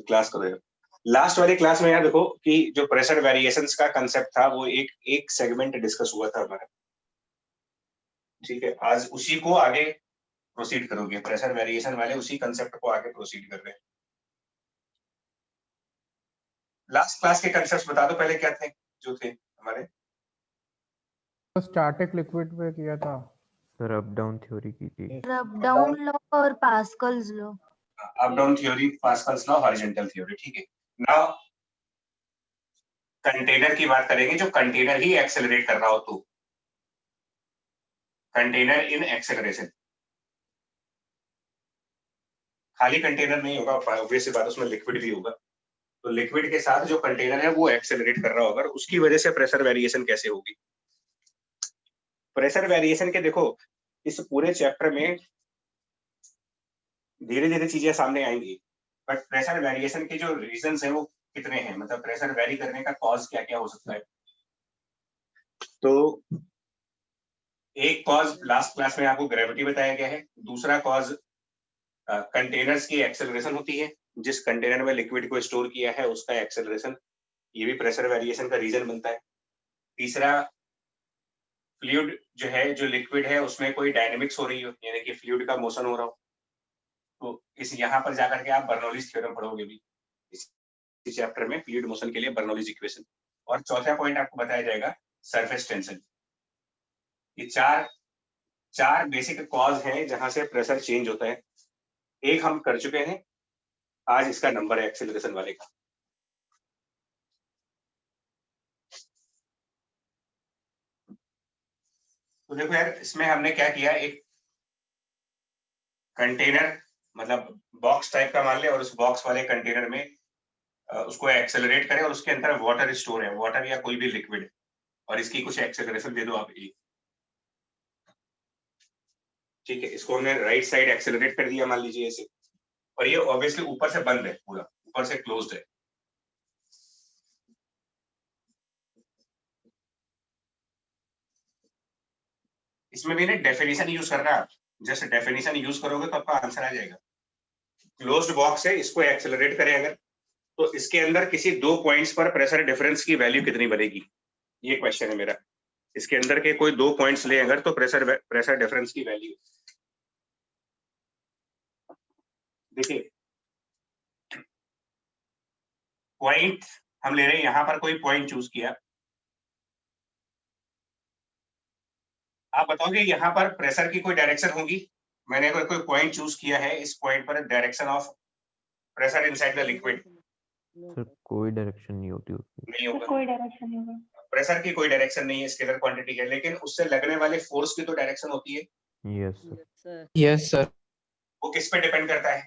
Class करो यार। Last वाली क्लास में यार देखो कि जो प्रेशर वेरिएशंस का कंसेप्ट था वो एक सेगमेंट डिस्कस हुआ था हमारा, ठीक है। आज उसी को आगे प्रोसीड करोगे, प्रेशर वेरिएशन वाले उसी कंसेप्ट को आगे प्रोसीड कर रहे हैं। लास्ट क्लास के कंसेप्ट बता दो पहले क्या थे जो थे हमारे। तो स्टैटिक लिक्विड पे किया था सर, अप डाउन थ्योरी की थी। अप डाउन लॉ और Pascal's law. Up down theory, Pascal's law, horizontal theory, ठीक है। नाउ कंटेनर की बात करेंगे, जो कंटेनर ही एक्सेलरेट कर रहा हो तो कंटेनर इन एक्सेलरेशन। खाली कंटेनर नहीं होगा, ऑब्वियस सी बात, उसमें लिक्विड भी होगा। तो लिक्विड के साथ जो कंटेनर है वो एक्सेलरेट कर रहा होगा, उसकी वजह से प्रेशर वेरिएशन कैसे होगी। प्रेशर वेरिएशन के देखो इस पूरे चैप्टर में धीरे धीरे चीजें सामने आएंगी, बट प्रेशर वेरिएशन के जो रीजंस है वो कितने हैं, मतलब प्रेशर वेरी करने का कॉज क्या क्या हो सकता है। तो एक कॉज लास्ट क्लास में आपको ग्रेविटी बताया गया है, दूसरा कॉज कंटेनर्स की एक्सेलरेशन होती है, जिस कंटेनर में लिक्विड को स्टोर किया है उसका एक्सेलरेशन, ये भी प्रेशर वेरिएशन का रीजन बनता है। तीसरा फ्लूइड जो है, जो लिक्विड है उसमें कोई डायनेमिक्स हो रही हो, यानी कि फ्लूइड का मोशन हो रहा हो, तो इस यहाँ पर जाकर के आप बर्नौलीज थ्योरम पढ़ोगे भी इस चैप्टर में, फ्लूइड मोशन के लिए बर्नौलीज इक्वेशन। और चौथा पॉइंट आपको बताया जाएगा सरफेस टेंशन। ये चार बेसिक कॉज हैं जहां से प्रेशर चेंज होता है। एक हम कर चुके हैं, आज इसका नंबर है एक्सेलरेशन वाले का। तो देखो यार, इसमें हमने क्या किया, एक कंटेनर मतलब बॉक्स टाइप का मान ले, और उस बॉक्स वाले कंटेनर में उसको एक्सेलरेट करें और उसके अंदर वाटर स्टोर है, वाटर या कोई भी लिक्विड, और इसकी कुछ एक्सेलरेशन दे दो आप एक, ठीक है। इसको हमने राइट साइड एक्सेलरेट कर दिया मान लीजिए ऐसे, और ये ऑब्वियसली ऊपर से बंद है, पूरा ऊपर से क्लोज्ड है। इसमें भी ना डेफिनेशन यूज करना है आप, जस्ट डेफिनेशन यूज करोगे तो आपका आंसर आ जाएगा। क्लोज्ड बॉक्स है, इसको एक्सेलरेट करें अगर, तो इसके अंदर किसी दो पॉइंट्स पर प्रेशर डिफरेंस की वैल्यू कितनी बनेगी, ये क्वेश्चन है मेरा। इसके अंदर के कोई दो पॉइंट्स ले अगर, तो प्रेशर डिफरेंस की वैल्यू देखिए, पॉइंट हम ले रहे हैं, यहां पर कोई पॉइंट चूज किया, आप बताओगे यहाँ पर प्रेशर की कोई डायरेक्शन होगी। मैंने अगर कोई पॉइंट चूज किया है, इस पॉइंट पर direction of pressure inside the liquid, sir कोई डायरेक्शन नहीं होती उसकी। नहीं होगा, कोई डायरेक्शन नहीं होगा। प्रेशर की कोई डायरेक्शन नहीं है, स्केलर क्वांटिटी है, लेकिन उससे लगने वाले फोर्स की तो डायरेक्शन होती है। Yes sir. Yes sir. वो किस पे डिपेंड करता है?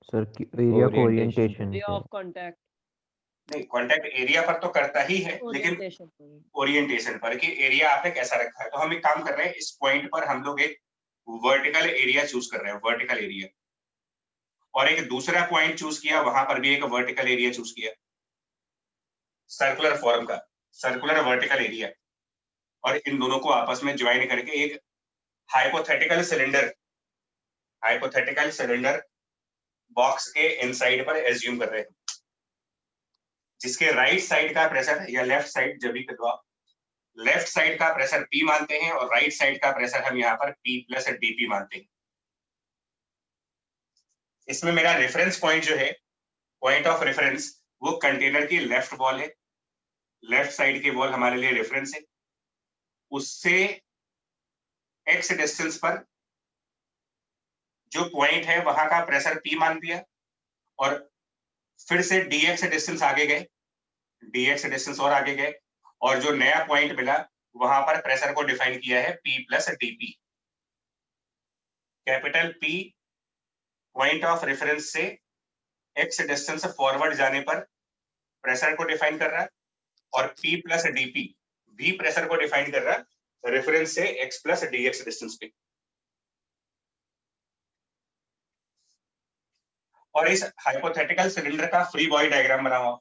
सर की एरिया को Orientation ओरिएंटेशन एरिया पे। ऑफ कांटेक्ट, नहीं, कांटेक्ट एरिया पर तो करता ही है, लेकिन ओरिएंटेशन। ओरिएंटेशन पर कि एरिया आपने कैसा रखा है। तो हम एक काम कर रहे हैं, इस पॉइंट पर हम लोग एक वर्टिकल एरिया चूज कर रहे हैं, वर्टिकल एरिया, और एक दूसरा पॉइंट चूज किया, वहां पर भी एक वर्टिकल एरिया चूज किया, सर्कुलर फॉर्म का, सर्कुलर वर्टिकल एरिया, और इन दोनों को आपस में ज्वाइन करके एक हाइपोथेटिकल सिलेंडर बॉक्स के इनसाइड पर एज्यूम कर रहे हैं, जिसके राइट साइड का प्रेशर या लेफ्ट साइड, जब भी लेफ्ट साइड का प्रेशर P मानते हैं और राइट साइड का प्रेशर हम यहाँ पर P प्लस DP मानते हैं। इसमें मेरा रेफरेंस पॉइंट जो है, पॉइंट ऑफ रेफरेंस, वो कंटेनर की लेफ्ट वॉल है, लेफ्ट साइड की वॉल हमारे लिए रेफरेंस है। उससे x डिस्टेंस पर जो पॉइंट है वहां का प्रेशर P मान दिया, और फिर से dx डिस्टेंस आगे गए, dx डिस्टेंस और आगे गए, और जो नया पॉइंट मिला वहां पर प्रेशर को डिफाइन किया है P plus DP। Capital P point of reference से x डिस्टेंस फॉरवर्ड जाने पर प्रेशर को डिफाइन कर रहा है, और P प्लस DP भी प्रेशर को डिफाइन कर रहा है रेफरेंस से x प्लस dx डिस्टेंस पे। और इस हाइपोथेटिकल सिलेंडर का फ्री बॉडी डायग्राम बना हुआ,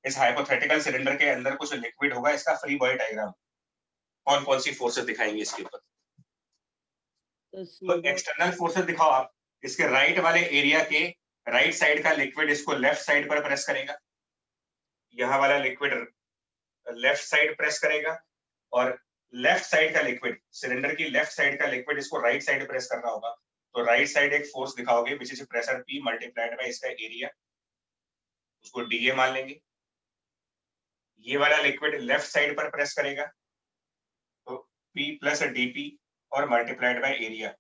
इस हाइपोथेटिकल सिलेंडर के अंदर कुछ लिक्विड होगा, इसका फ्री बॉडी डायग्राम, कौन कौन सी फोर्सेस दिखाएंगे इसके ऊपर। तो एक्सटर्नल फोर्सेस दिखाओ आप, इसके राइट वाले एरिया के राइट साइड का लिक्विड इसको लेफ्ट साइड पर प्रेस करेगा, यहाँ वाला लिक्विड लेफ्ट साइड प्रेस करेगा, और लेफ्ट साइड का लिक्विड, सिलेंडर की लेफ्ट साइड का लिक्विड इसको राइट साइड प्रेस कर रहा होगा, तो राइट साइड एक फोर्स दिखाओगे which is pressure P multiplied by इसका एरिया, उसको dA मान लेंगे। ये वाला लिक्विड लेफ्ट साइड पर प्रेस करेगा, तो P प्लस dP और मल्टीप्लाइड बाय एरिया।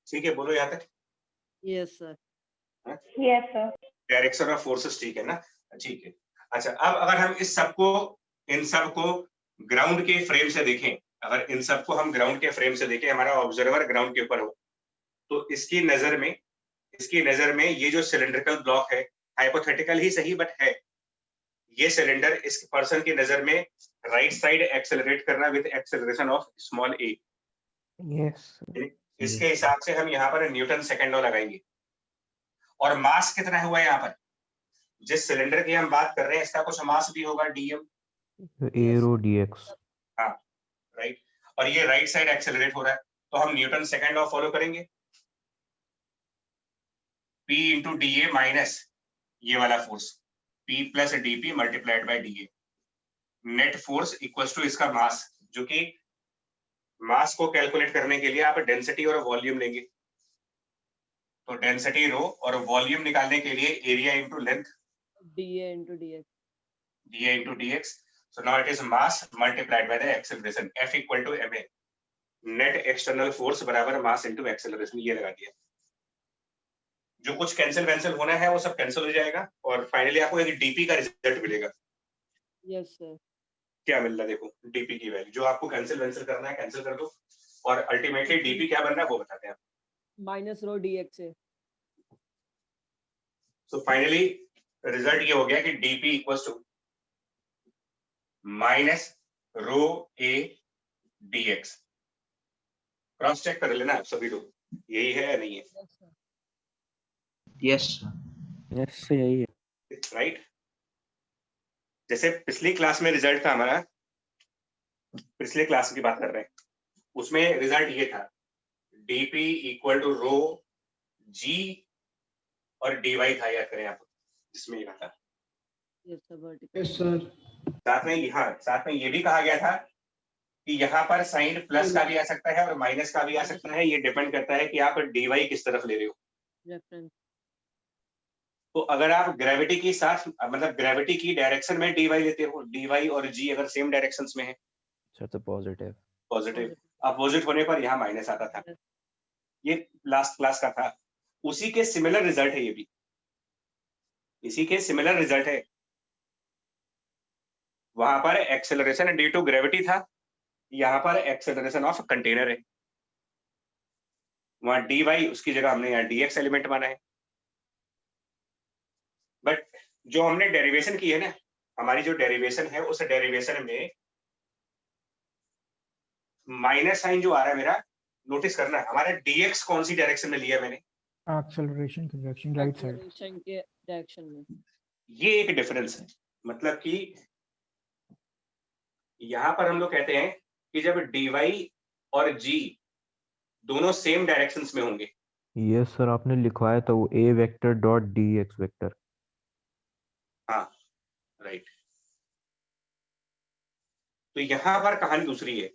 ठीक है, बोलो यहाँ तक। Yes sir. Yes sir. Direction of forces ठीक है ना, ठीक है। अच्छा, अब अगर हम इन सबको ग्राउंड के फ्रेम से देखें, अगर इन सबको हम ग्राउंड के फ्रेम से देखें, हमारा ऑब्जर्वर ग्राउंड के ऊपर हो, तो इसकी नजर में ये जो सिलेंड्रिकल ब्लॉक है, हाइपोथेटिकल ही सही बट है, ये सिलेंडर इस पर्सन की नजर में राइट साइड एक्सेलरेट कर रहा है with acceleration of small a। Yes इसके हिसाब से हम यहाँ पर न्यूटन सेकेंड लॉ लगाएंगे। और मास कितना हुआ यहाँ पर, जिस सिलेंडर की हम बात कर रहे हैं इसका कुछ मास भी होगा dm, एरो dx। हाँ राइट, और ये राइट साइड एक्सेलरेट हो रहा है, तो हम न्यूटन सेकेंड लॉ फॉलो करेंगे, P इंटू dA माइनस ये वाला force P plus dP multiplied by dA, net force equals to इसका मास, जो कि मास को कैलकुलेट करने के लिए आप डेंसिटी और वॉल्यूम लेंगे, तो डेंसिटी रो और वॉल्यूम निकालने के लिए area into length DA into DX। dA into dx, so now it is mass multiplied by the acceleration, F equal to ma, net external force बराबर mass into acceleration, ये लगा दिया। जो कुछ कैंसिल होना है वो सब कैंसिल हो जाएगा, और फाइनली आपको एक dp का रिजल्ट मिलेगा। Yes sir. क्या मिल रहा है देखो, dp की वैल्यू, जो आपको कैंसिल करना है कैंसिल कर दो, और अल्टीमेटली dp क्या बन रहा है वो बताते हैं। माइनस रो DX है। सो फाइनली रिजल्ट ये हो गया कि dp equals to minus rho a dx। Cross check कर लेना आप सभी लोग, यही है या नहीं है, यस यस यही है। राइट। जैसे पिछली क्लास में रिजल्ट था हमारा, पिछले क्लास की बात कर रहे हैं, उसमें रिजल्ट ये था dp equal to rho g और dy था, याद करें आप, इसमें ये था। Yes sir vertical. Yes sir साथ में ये भी कहा गया था कि यहाँ पर साइन प्लस का भी आ सकता है और माइनस का भी आ सकता है, ये डिपेंड करता है कि आप dy किस तरफ ले रहे हो। रेफरेंस। तो अगर आप ग्रेविटी की साथ, मतलब ग्रेविटी की डायरेक्शन में dy लेते हो, dy और g अगर सेम डायरेक्शंस में है सर तो पॉजिटिव, अपोजिट होने पर यहाँ माइनस आता था, ये लास्ट क्लास का था। उसी के सिमिलर रिजल्ट है ये भी, इसी के सिमिलर रिजल्ट है। वहां पर एक्सेलरेशन ड्यू टू ग्रेविटी था, यहाँ पर एक्सेलरेशन ऑफ कंटेनर है। वहां dy उसकी जगह हमने यहाँ dx एलिमेंट माना है। बट जो हमने डेरिवेशन की है ना, हमारी जो डेरिवेशन है उस डेरिवेशन में माइनस साइन जो आ रहा है मेरा, नोटिस करना है हमारा dx कौन सी डायरेक्शन में लिया है मैंने, एक्सेलरेशन की डायरेक्शन राइट साइड। एक्सेलरेशन के डायरेक्शन में। ये एक डिफरेंस है। मतलब कि यहाँ पर हम लोग कहते हैं कि जब dy और g दोनों सेम डायरेक्शंस में होंगे, यस सर आपने लिखवाया था वो a vector dot dx vector. हाँ राइट, तो यहाँ पर कहानी दूसरी है।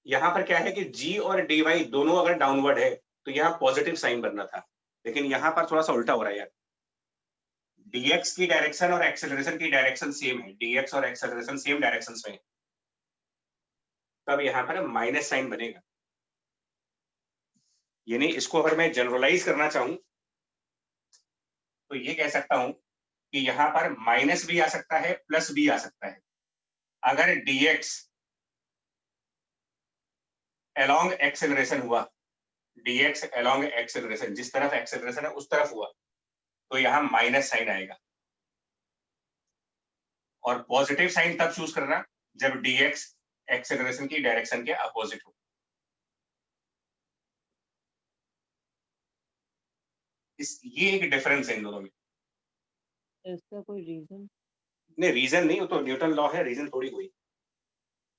यहाँ पर क्या है कि g और dy दोनों अगर डाउनवर्ड है तो यहाँ पॉजिटिव साइन बनना था, लेकिन यहाँ पर थोड़ा सा उल्टा हो रहा है यार। dx की डायरेक्शन और एक्सेलरेशन की डायरेक्शन सेम है, dx और एक्सेलरेशन सेम डायरेक्शंस में है, तब यहाँ पर माइनस साइन बनेगा। यानी इसको अगर मैं जनरलाइज करना चाहूं तो ये कह सकता हूं कि यहाँ पर माइनस भी आ सकता है प्लस भी आ सकता है। अगर dx along एक्सेलरेशन हुआ, dx along एक्सेलरेशन, जिस तरफ एक्सेलरेशन है उस तरफ हुआ, तो यहाँ माइनस साइन आएगा। और पॉजिटिव साइन तब चूज करना जब dx एक्सेलरेशन की डायरेक्शन के अपोजिट हो। ये एक डिफरेंस है इन दोनों में। इसका कोई रीजन? नहीं, रीजन नहीं, वो तो न्यूटन लॉ है, रीजन थोड़ी हुई।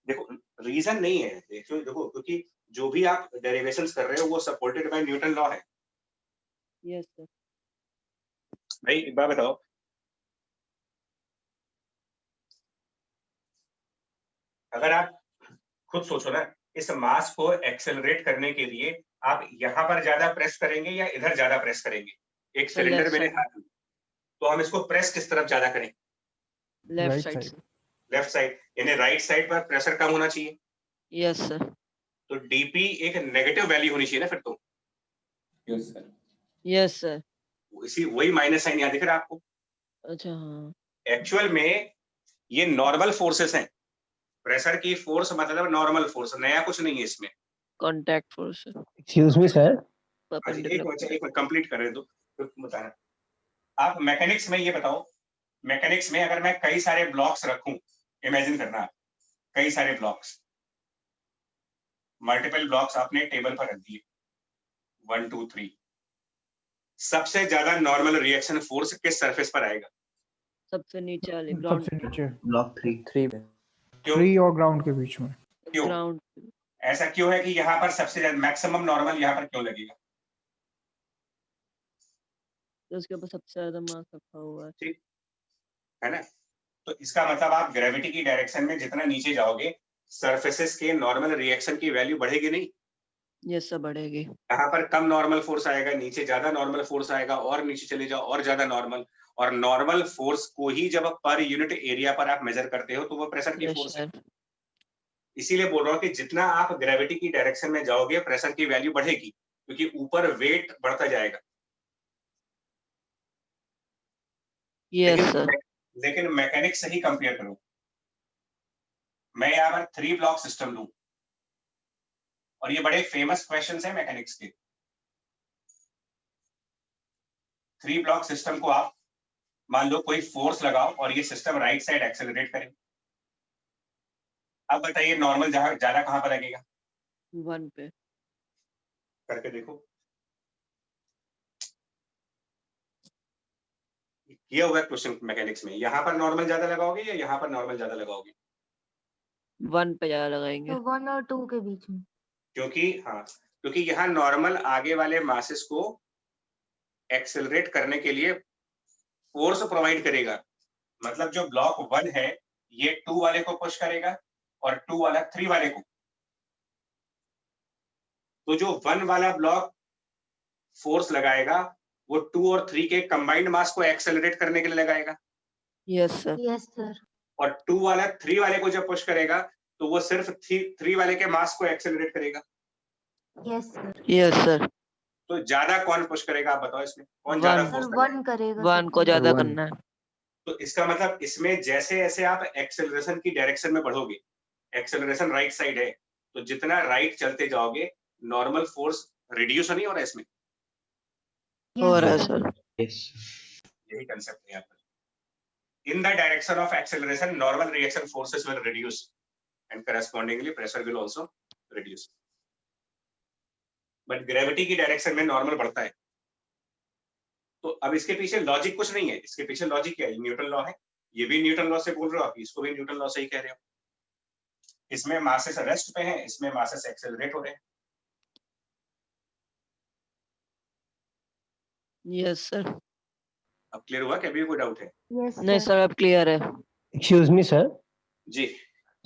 देखो रीजन नहीं है, देखो क्योंकि जो भी आप डेरिवेशंस कर रहे हो वो सपोर्टेड बाय न्यूटन लॉ है। Yes, sir. भाई एक बात बताओ, अगर आप खुद सोचो ना, इस मास को एक्सेलरेट करने के लिए आप यहाँ पर ज्यादा प्रेस करेंगे या इधर ज्यादा प्रेस करेंगे? एक तो सिलेंडर left मेरे side. हाथ में, तो हम इसको प्रेस किस तरफ ज्यादा करें? Left Right side, side. sir. Left side, यानी राइट साइड पर प्रेशर कम होना चाहिए। Yes, sir. तो डीपी एक नेगेटिव वैल्यू होनी चाहिए ना फिर तो। Yes sir. Yes, sir. इसी वही माइनस साइन यहाँ दिख रहा है आपको। अच्छा हाँ. एक्चुअल में ये नॉर्मल फोर्सेस हैं, प्रेशर की फोर्स मतलब नॉर्मल फोर्स, नया कुछ नहीं है इसमें। Contact force, sir. Excuse me, sir. Perpendicular. एक मिनट कंप्लीट कर रहे दो फिर बताना। आप मैकेनिक्स में ये बताओ, मैकेनिक्स में अगर मैं कई सारे ब्लॉक्स रखूं, इमेजिन करना कई सारे ब्लॉक्स, मल्टीपल ब्लॉक्स आपने टेबल पर रख दिए 1 2 3, सबसे ज्यादा नॉर्मल रिएक्शन फोर्स किस सरफेस पर आएगा? सबसे नीचे वाले ground. सबसे नीचे Block 3. 3. क्यों? 3 और ग्राउंड के बीच में। क्यों? Ground. ऐसा क्यों है कि यहाँ पर सबसे ज्यादा मैक्सिमम नॉर्मल यहाँ पर क्यों लगेगा? तो उसके ऊपर सबसे ज्यादा मास रखा हुआ है. ठीक है ना? तो इसका मतलब आप ग्रेविटी की डायरेक्शन में जितना नीचे जाओगे, सरफेसेस के नॉर्मल रिएक्शन की वैल्यू बढ़ेगी नहीं? Yes, sir, बढ़ेगी. यहाँ पर कम नॉर्मल फोर्स आएगा, नीचे ज्यादा नॉर्मल फोर्स आएगा, और नीचे चले जाओ और ज्यादा नॉर्मल, और नॉर्मल फोर्स को ही जब पर यूनिट एरिया पर आप मेजर करते हो तो वो प्रेशर की Yes, फोर्स है। sir. इसीलिए बोल रहा हूँ कि जितना आप ग्रेविटी की डायरेक्शन में जाओगे प्रेशर की वैल्यू बढ़ेगी, क्योंकि ऊपर वेट बढ़ता जाएगा। Yes, sir. लेकिन मैकेनिक्स से ही कंपेयर करो, मैं यहाँ पर 3 ब्लॉक सिस्टम लूं, और ये बड़े फेमस क्वेश्चंस हैं मैकेनिक्स के। 3 ब्लॉक सिस्टम को आप मान लो कोई फोर्स लगाओ और ये सिस्टम राइट साइड एक्सेलरेट करे। अब बताइए नॉर्मल ज्यादा कहां पर लगेगा? 1 पे. करके देखो, किया हुआ क्वेश्चन मैकेनिक्स में, यहाँ पर नॉर्मल ज्यादा लगाओगे या यहाँ पर नॉर्मल ज्यादा लगाओगे? 1 पे ज्यादा लगाएंगे. तो 1 और 2 के बीच में। क्योंकि यहाँ नॉर्मल आगे वाले मासेस को एक्सेलरेट करने के लिए फोर्स प्रोवाइड करेगा। मतलब जो ब्लॉक 1 है ये 2 वाले को पुश करेगा और 2 वाला 3 वाले को। तो जो 1 वाला ब्लॉक फोर्स लगाएगा वो 2 और 3 के कंबाइंड मास को एक्सेलरेट करने के लिए लगाएगा, Yes, sir. Yes sir. और 2 वाला 3 वाले को जब पुश करेगा तो वो सिर्फ 3 वाले के मास को एक्सेलरेट करेगा। Yes sir. Yes, sir. तो ज्यादा कौन पुश करेगा आप बताओ, इसमें कौन ज्यादा One. फोर्स सर करेगा? 1 करेगा। 1 को ज्यादा one. करना है. तो इसका मतलब इसमें जैसे जैसे आप एक्सेलरेशन की डायरेक्शन में बढ़ोगे, एक्सेलरेशन राइट साइड है, तो जितना राइट चलते जाओगे नॉर्मल फोर्स रिड्यूस नहीं हो रहा है इसमें। हो रहा है सर. Yes. यही कंसेप्ट है यहाँ पर। In the direction of acceleration, normal reaction forces will reduce, and correspondingly pressure will also reduce. But gravity की डायरेक्शन में नॉर्मल बढ़ता है। तो अब इसके पीछे लॉजिक कुछ नहीं है, इसके पीछे लॉजिक क्या है? न्यूटन लॉ है। ये भी न्यूटन लॉ से बोल रहे हो आप, इसको भी न्यूटन लॉ से ही कह रहे हो। इसमें मासेस रेस्ट पे हैं, इसमें मासेस एक्सेलरेट हो रहे हैं। Yes, sir. अब क्लियर हुआ कि अभी कोई डाउट है? यस नहीं सर, अब क्लियर है. Excuse me, sir. जी,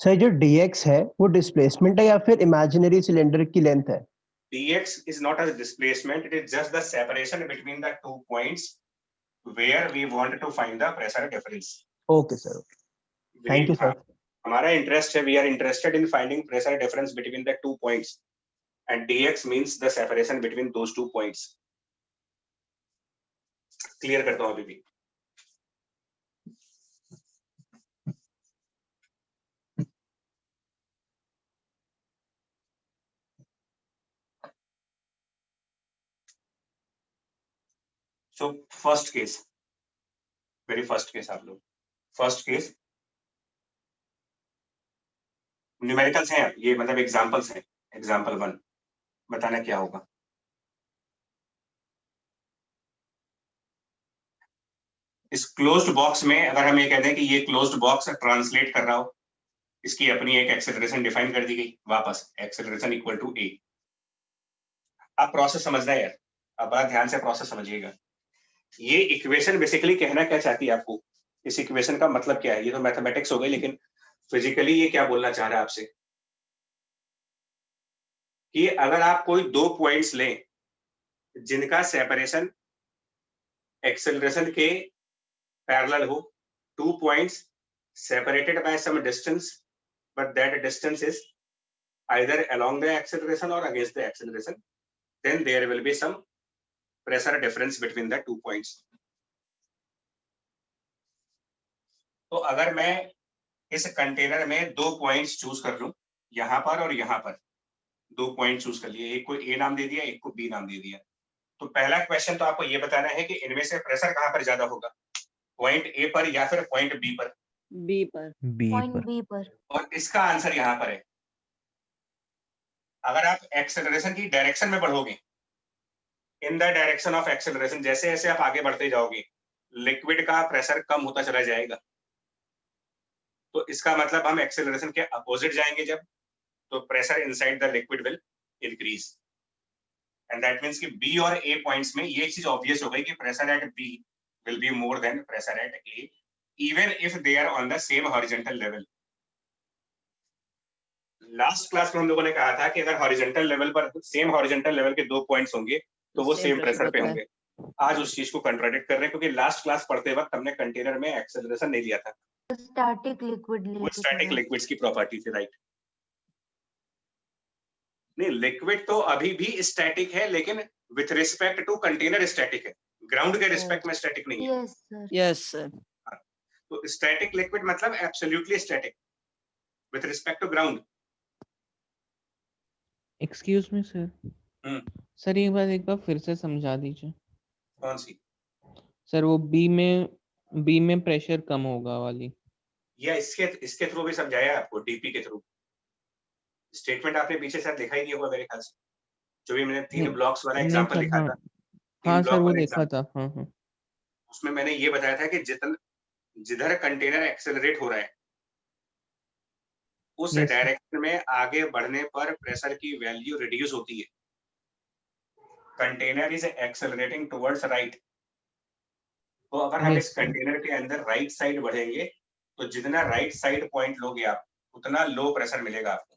सर जो dx है वो डिस्प्लेसमेंट है या फिर इमेजिनरी सिलेंडर की लेंथ है? dx is not a displacement, it is just the separation between the 2 points where we want to find the pressure difference. Okay, sir. Thank you, sir. हमारा interest है, we are interested in finding pressure difference between the 2 points, and dx means the separation between those 2 points. Clear करता हूं अभी भी। So first case, very first case आप लोग, first case numericals हैं ये, मतलब एग्जांपल्स हैं। एग्जांपल 1 बताना क्या होगा। इस क्लोज्ड बॉक्स में अगर हम ये कहते हैं कि ये क्लोज्ड बॉक्स ट्रांसलेट कर रहा हो, इसकी अपनी एक एक्सेलरेशन डिफाइन कर दी गई, वापस एक्सेलरेशन इक्वल टू ए। आप प्रोसेस समझना है यार, आप बड़ा ध्यान से प्रोसेस समझिएगा। ये इक्वेशन बेसिकली कहना क्या चाहती है आपको, इस इक्वेशन का मतलब क्या है? ये तो मैथमेटिक्स हो गई, लेकिन फिजिकली ये क्या बोलना चाह रहा है आपसे कि अगर आप कोई दो पॉइंट्स लें जिनका सेपरेशन एक्सेलरेशन के पैरेलल हो, 2 points separated by some distance, but that distance is either along the acceleration or against the acceleration, then there will be some pressure difference between the 2 points. तो अगर मैं इस container में 2 points choose कर लूं, यहां पर और यहां पर 2 पॉइंट चूज कर लिए, एक को ए नाम दे दिया, एक को बी नाम दे दिया, तो पहला क्वेश्चन तो आपको ये बताना है कि इनमें से प्रेशर कहां पर ज्यादा होगा, पॉइंट ए पर या फिर पॉइंट बी पर। बी पर। बी पॉइंट पर। बी पर। और इसका आंसर यहाँ पर है। अगर आप एक्सेलरेशन की डायरेक्शन में बढ़ोगे, in the direction of acceleration, जैसे जैसे आप आगे बढ़ते जाओगे लिक्विड का प्रेशर कम होता चला जाएगा, तो इसका मतलब हम एक्सेलरेशन के अपोजिट जाएंगे जब, तो pressure inside the liquid will increase, and that means कि बी और ए पॉइंट्स में ये चीज ऑब्वियस हो गई कि pressure at B will be more than pressure at A, even if they are on the same horizontal level. Last class में हम लोगों ने कहा था कि अगर हॉरिजॉन्टल लेवल पर सेम हॉरिजॉन्टल लेवल के 2 पॉइंट्स होंगे तो वो सेम प्रेशर पे होंगे। आज उस चीज को कंट्राडिक्ट कर रहे हैं, क्योंकि लास्ट क्लास पढ़ते वक्त हमने कंटेनर में एक्सेलरेशन नहीं लिया था, स्टैटिक लिक्विड वो स्टैटिक लिक्विड्स की प्रॉपर्टी थी, राइट? नहीं, लिक्विड तो अभी भी स्टैटिक है, लेकिन with respect to container static है, ग्राउंड के रिस्पेक्ट में स्टैटिक नहीं है। Yes sir. Yes sir. तो स्टैटिक लिक्विड मतलब absolutely static with respect to ground. Excuse me sir. Sir ये बात एक बार फिर से समझा दीजिए। कौन सी? सर वो बी में प्रेशर कम होगा वाली, या इसके थ्रू भी समझाया आपको, डीपी के थ्रू। स्टेटमेंट आपने पीछे शायद देखा ही नहीं होगा मेरे ख्याल से, जो भी मैंने 3 ब्लॉक्स वाला नहीं एग्जांपल सर। लिखा हाँ था, हाँ सर, वो वाला देखा example, था। हाँ हाँ। उसमें मैंने ये बताया था कि जिधर कंटेनर एक्सेलरेट हो रहा है उस Yes, sir. डायरेक्शन में आगे बढ़ने पर प्रेशर की वैल्यू रिड्यूस होती है। Container is accelerating towards right, तो अगर हम Yes, इस कंटेनर के अंदर राइट साइड बढ़ेंगे तो जितना राइट साइड पॉइंट लोगे आप उतना लो प्रेशर मिलेगा आपको,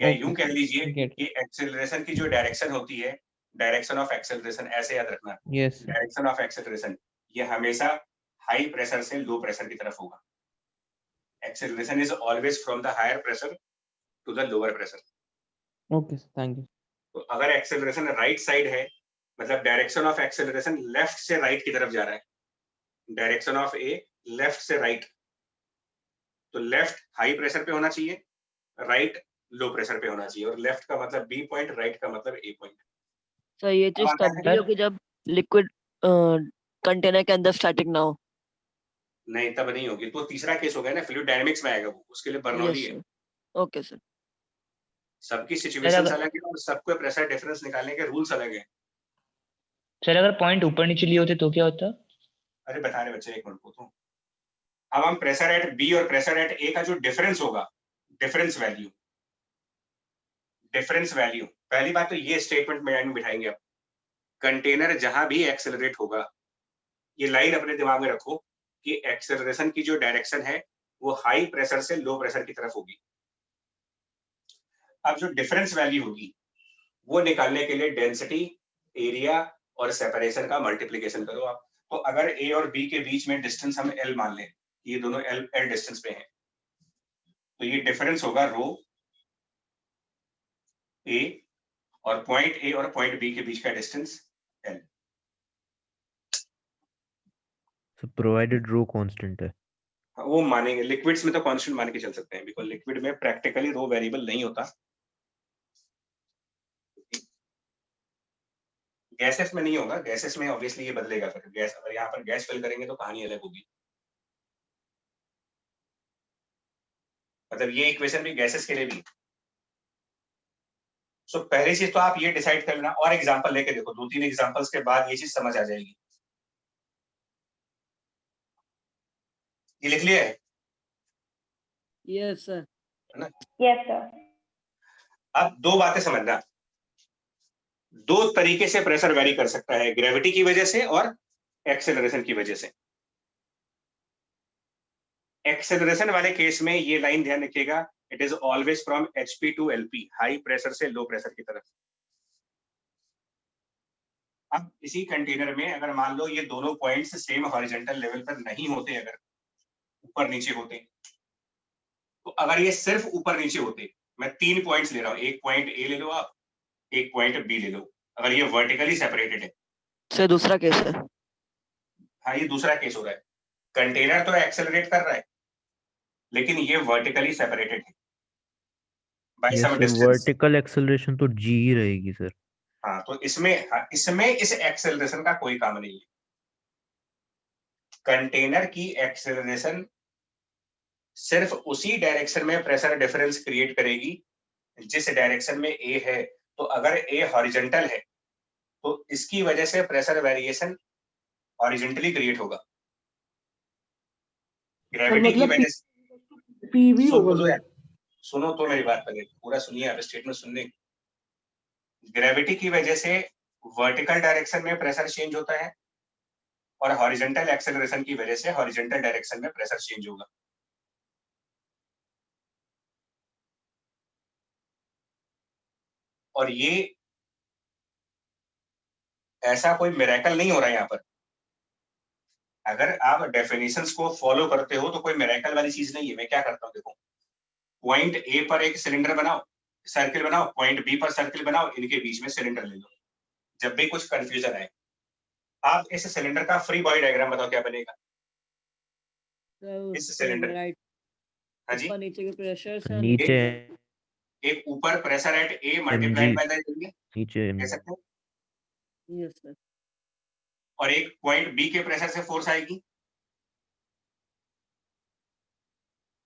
या Okay, यूं कह sir. लीजिए Get it. कि एक्सेलरेशन की जो डायरेक्शन होती है, डायरेक्शन ऑफ एक्सेलरेशन, ऐसे याद रखना, Yes, sir. Direction of acceleration ये हमेशा हाई प्रेशर से लो प्रेशर की तरफ होगा। Acceleration is always from the higher pressure to the lower pressure. Okay, sir. Thank you. तो अगर एक्सेलरेशन राइट साइड है, मतलब डायरेक्शन ऑफ एक्सेलरेशन लेफ्ट से राइट की तरफ जा रहा है, डायरेक्शन ऑफ ए लेफ्ट से राइट, तो लेफ्ट हाई प्रेशर पे होना चाहिए, राइट लो प्रेशर पे होना चाहिए, और लेफ्ट का मतलब बी पॉइंट, राइट का मतलब ए पॉइंट। सर ये चीज आता तब है भी होगी जब लिक्विड कंटेनर के अंदर स्टैटिक ना हो। नहीं, तब नहीं होगी, तो तीसरा केस हो गया ना, फ्लूइड डायनेमिक्स में आएगा वो, उसके लिए बर्नौली है। Okay sir. सबकी सिचुएशंस अलग है और सबको प्रेशर डिफरेंस निकालने के रूल्स अलग है। सर अगर पॉइंट ऊपर नीचे लिए होते तो क्या होता? अरे बता रहे बच्चे, एक मिनट को तो। अब हम प्रेशर एट बी और प्रेशर एट ए का जो डिफरेंस होगा, डिफरेंस वैल्यू, पहली बात तो ये स्टेटमेंट में बिठाएंगे आप, कंटेनर जहां भी एक्सेलरेट होगा, ये लाइन अपने दिमाग में रखो कि एक्सेलरेशन की जो डायरेक्शन है वो हाई प्रेशर से लो प्रेशर की तरफ होगी। अब जो डिफरेंस वैल्यू होगी वो निकालने के लिए डेंसिटी, एरिया और सेपरेशन का मल्टीप्लिकेशन करो आप। तो अगर ए और बी के बीच में डिस्टेंस हम एल मान लें, ये दोनों एल डिस्टेंस पे हैं, तो ये डिफरेंस होगा रो ए, और पॉइंट ए और पॉइंट बी के बीच का distance L. So provided rho constant है। वो मानेंगे, लिक्विड्स में तो कांस्टेंट मान के चल सकते हैं, बिकॉज लिक्विड में प्रैक्टिकली रो वेरिएबल नहीं होता। गैसेस में नहीं होगा, गैसेस में ऑब्वियसली ये बदलेगा, फिर गैस, अगर यहाँ पर गैस फिल करेंगे तो कहानी अलग होगी। मतलब ये इक्वेशन भी गैसेस के लिए भी। सो पहली चीज तो आप ये डिसाइड कर लेना, और एग्जांपल लेके देखो, 2-3 एग्जांपल्स के बाद ये चीज समझ आ जाएगी। ये लिख लिया है? Yes, sir. Yes, sir. अब दो बातें समझना, दो तरीके से प्रेशर वेरी कर सकता है, ग्रेविटी की वजह से और एक्सेलरेशन की वजह से। एक्सेलरेशन वाले केस में ये लाइन ध्यान रखिएगा, it is always from HP to LP, high pressure से लो प्रेशर की तरफ। अब इसी कंटेनर में अगर मान लो ये दोनों पॉइंट्स सेम हॉरिजॉन्टल लेवल पर नहीं होते, अगर ऊपर नीचे होते, तो अगर ये सिर्फ ऊपर नीचे होते, मैं 3 पॉइंट्स ले रहा हूं, एक पॉइंट ए ले लो आप, एक पॉइंट बी ले लो, अगर ये वर्टिकली सेपरेटेड है, सर दूसरा केस है। हाँ ये दूसरा केस हो रहा है, कंटेनर तो एक्सेलरेट कर रहा है लेकिन ये वर्टिकली सेपरेटेड है बाय ये सम सर डिस्टेंस। वर्टिकल एक्सेलरेशन तो जी ही रहेगी सर। हाँ तो इसमें इस एक्सेलरेशन का कोई काम नहीं है। कंटेनर की एक्सेलरेशन सिर्फ उसी डायरेक्शन में प्रेशर डिफरेंस क्रिएट करेगी जिस डायरेक्शन में ए है। तो अगर ए हॉरिजॉन्टल है तो इसकी वजह से प्रेशर वेरिएशन हॉरिजॉन्टली क्रिएट होगा, ग्रेविटी की वजह से। पीवी सुनो तो मेरी बात पहले पूरा सुनिए, आप स्टेटमेंट सुनने। ग्रेविटी की वजह से वर्टिकल डायरेक्शन में प्रेशर चेंज होता है और हॉरिजॉन्टल एक्सेलरेशन की वजह से हॉरिजॉन्टल डायरेक्शन में प्रेशर चेंज होगा। और ये ऐसा कोई मिरेकल नहीं हो रहा है यहाँ पर। अगर आप डेफिनेशंस को फॉलो करते हो तो कोई मिरेकल वाली चीज नहीं है। मैं क्या करता हूँ, देखो, पॉइंट ए पर एक सिलेंडर बनाओ, सर्किल बनाओ, पॉइंट बी पर सर्किल बनाओ, इनके बीच में सिलेंडर ले लो। जब भी कुछ कंफ्यूजन आए, आप इस सिलेंडर का फ्री बॉडी डायग्राम बताओ क्या बनेगा। इस सिलेंडर, हाँ जी, नीचे के प्रेशर नीचे एक ऊपर pressure at A mg, multiplied by the area नीचे कह सकते हो, यस सर। और एक पॉइंट बी के प्रेशर से फोर्स आएगी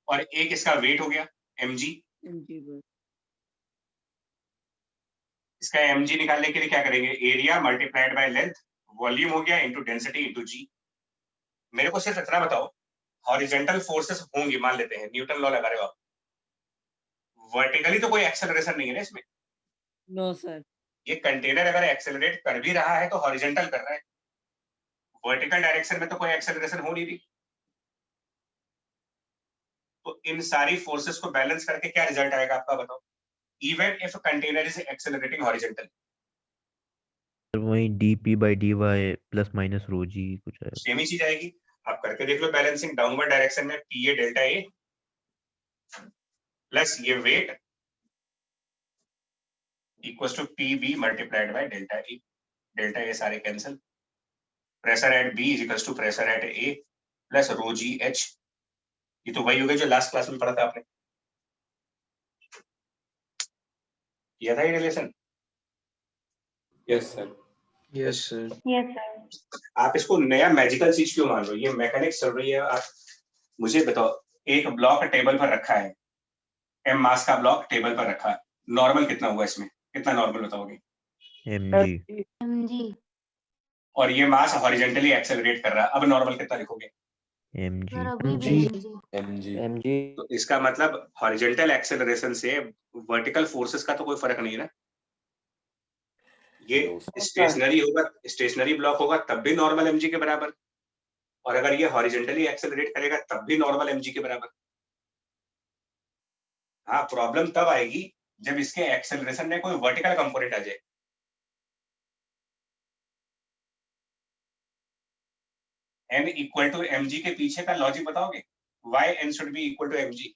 और एक इसका वेट हो गया mg। इसका mg निकालने के लिए क्या करेंगे, area multiplied by length, volume हो गया इनटू डेंसिटी इनटू जी। मेरे को सिर्फ इतना बताओ, हॉरिजॉन्टल फोर्सेस होंगी, मान लेते हैं न्यूटन लॉ लगा रहे हो आप, वर्टिकली तो कोई एक्सेलरेशन नहीं है ना इसमें। No sir. ये कंटेनर अगर एक्सेलरेट कर भी रहा है तो हॉरिजॉन्टल कर रहा है, वर्टिकल डायरेक्शन में तो कोई एक्सेलरेशन हो नहीं रही। तो इन सारी फोर्सेस को बैलेंस करके क्या रिजल्ट आएगा आपका बताओ, even if container is accelerating horizontal. वही dp by dy plus minus rho g कुछ है। सेम ही चीज आएगी, आप करके देख लो बैलेंसिंग। डाउनवर्ड डायरेक्शन में पी डेल्टा ए प्लस ये weight equals to P B multiplied by delta A. Delta A सारे cancel, pressure at B is equals to pressure at A plus rho g h. ये तो वही हो गया जो last class में पढ़ा था आपने, किया था ये relation. Yes sir. Yes sir. Yes, sir. आप इसको नया मैजिकल चीज क्यों मान रहे हो, ये मैकेनिक्स चल रही है। आप मुझे बताओ, एक ब्लॉक टेबल पर रखा है, एम मास का ब्लॉक टेबल पर रखा है, नॉर्मल कितना हुआ इसमें, कितना नॉर्मल बताओगे, mg, mg और ये मास हॉरिजॉन्टली एक्सेलरेट कर रहा है, अब नॉर्मल कितना लिखोगे, mg, सर अभी भी mg। तो इसका मतलब हॉरिजॉन्टल एक्सेलरेशन से वर्टिकल फोर्सेस का तो कोई फर्क नहीं है ना। ये स्टेशनरी होगा, स्टेशनरी ब्लॉक होगा तब भी नॉर्मल mg के बराबर, और अगर ये हॉरिजॉन्टली एक्सेलरेट करेगा तब भी नॉर्मल mg के बराबर। हाँ, प्रॉब्लम तब आएगी जब इसके एक्सेलरेशन में कोई वर्टिकल कंपोनेंट आ जाए। n इक्वल टू mg के पीछे का लॉजिक बताओगे, why n should be equal to mg।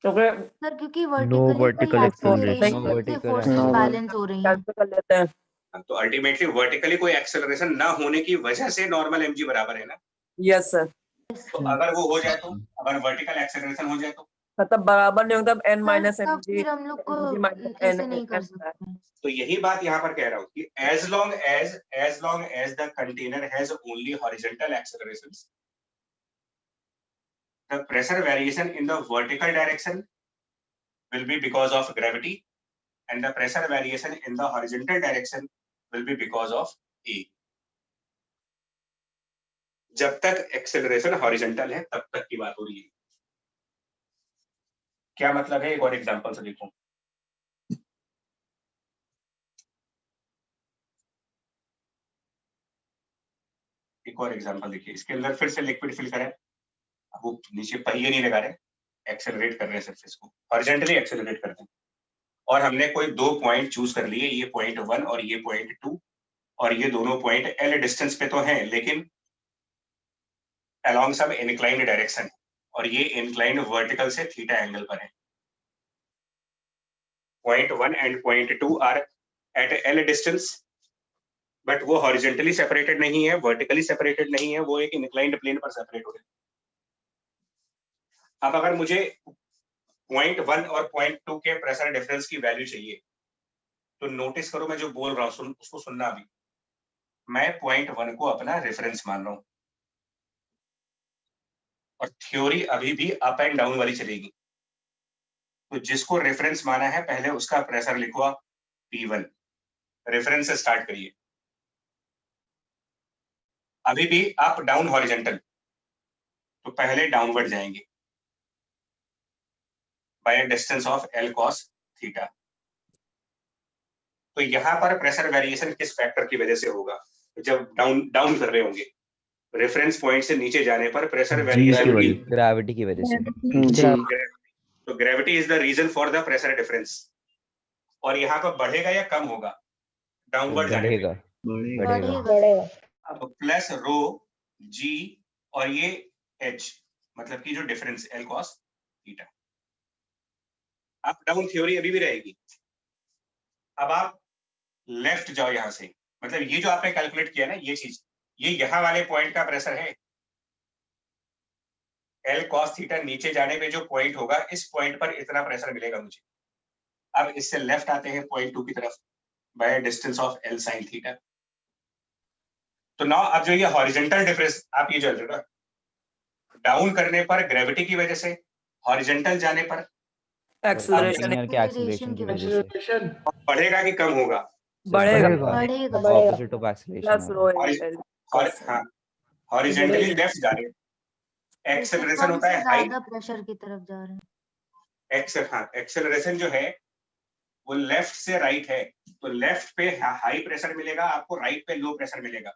Sir क्योंकि no vertical vertically acceleration, acceleration से फोर्सेस बैलेंस हो रही हैं। तो अल्टीमेटली वर्टिकली कोई एक्सेलरेशन ना होने की वजह से नॉर्मल mg बराबर है ना। Yes sir. तो अगर वो हो जाए तो, अगर वर्टिकल एक्सेलरेशन हो जाए तो मतलब बराबर नहीं होता n माइनस तब mg फिर हम लोग को ऐसे नहीं कर सकते। तो यही बात यहाँ पर कह रहा हूँ कि as long as the container has only horizontal accelerations, the pressure variation in the vertical direction will be because of gravity and the pressure variation in the horizontal direction will be because of A। जब तक acceleration horizontal है तब तक की बात हो रही है। क्या मतलब है, एक और एग्जांपल से देखो। एक और एग्जांपल देखिए, इसके अंदर फिर से लिक्विड फिल करें, वो नीचे पहिए नहीं लगा रहे, एक्सेलरेट कर रहे हैं सिर्फ इसको, हॉरिजॉन्टली एक्सेलरेट करते हैं। और हमने कोई दो पॉइंट चूज कर लिए, ये पॉइंट 1 और ये पॉइंट 2, और ये दोनों पॉइंट एल डिस्टेंस पे तो हैं, लेकिन along some inclined डायरेक्शन, और ये इंक्लाइंड वर्टिकल से थीटा एंगल पर है। Point 1 and point 2 are at L distance, but वो हॉरिजॉन्टली सेपरेटेड नहीं है, वर्टिकली सेपरेटेड नहीं है, वो एक इंक्लाइंड प्लेन पर सेपरेट हो रहे हैं। अब अगर मुझे पॉइंट 1 और पॉइंट 2 के प्रेशर डिफरेंस की वैल्यू चाहिए, तो नोटिस करो मैं जो बोल रहा हूँ उसको सुनना। अभी मैं पॉइंट 1 को अपना रेफरेंस मान रहा हूँ, और थ्योरी अभी भी अप एंड डाउन वाली चलेगी। तो जिसको रेफरेंस माना है, पहले उसका प्रेशर लिखवा P1, रेफरेंस से स्टार्ट करिए। अभी भी अप डाउन हॉरिजॉन्टल, तो पहले डाउनवर्ड जाएंगे by distance of L cos theta. तो यहाँ पर प्रेशर वेरिएशन किस फैक्टर की वजह से होगा? जब डाउन कर रहे होंगे, रेफरेंस पॉइंट से नीचे जाने पर प्रेशर वेरिएशन की ग्रेविटी की वजह से। तो gravity is the reason for the pressure difference. और यहाँ पर बढ़ेगा या कम होगा? डाउनवर्ड जाने पे बढ़ेगा। अब प्लस रो जी और ये एच, मतलब कि जो difference L cos theta. Up down theory अभी भी रहेगी। अब आप लेफ्ट जाओ यहाँ से, मतलब ये जो आपने कैलकुलेट किया ना, ये चीज, ये यहाँ वाले पॉइंट का प्रेशर है। L cos थीटा नीचे जाने पे जो पॉइंट होगा, इस पॉइंट पर इतना प्रेशर मिलेगा मुझे। अब इससे लेफ्ट आते हैं पॉइंट 2 की तरफ by distance of L sin theta. तो नाउ अब जो ये हॉरिजॉन्टल डिफरेंस आप ये चल रहे हो, डाउन करने पर ग्रेविटी की वजह से, हॉरिजॉन्टल जाने पर एक्सेलरेशन की वजह से बढ़ेगा कि कम होगा? बढ़ेगा। ऑपोजिट ऑफ हाँ, हॉरिजॉन्टली लेफ्ट जा रहे हैं, एक्सेलरेशन होता है हाई, ज्यादा प्रेशर की तरफ जा रहे हैं। एक्सेलरेशन जो है वो लेफ्ट से राइट है, तो लेफ्ट पे हाई प्रेशर मिलेगा आपको, राइट पे लो प्रेशर मिलेगा।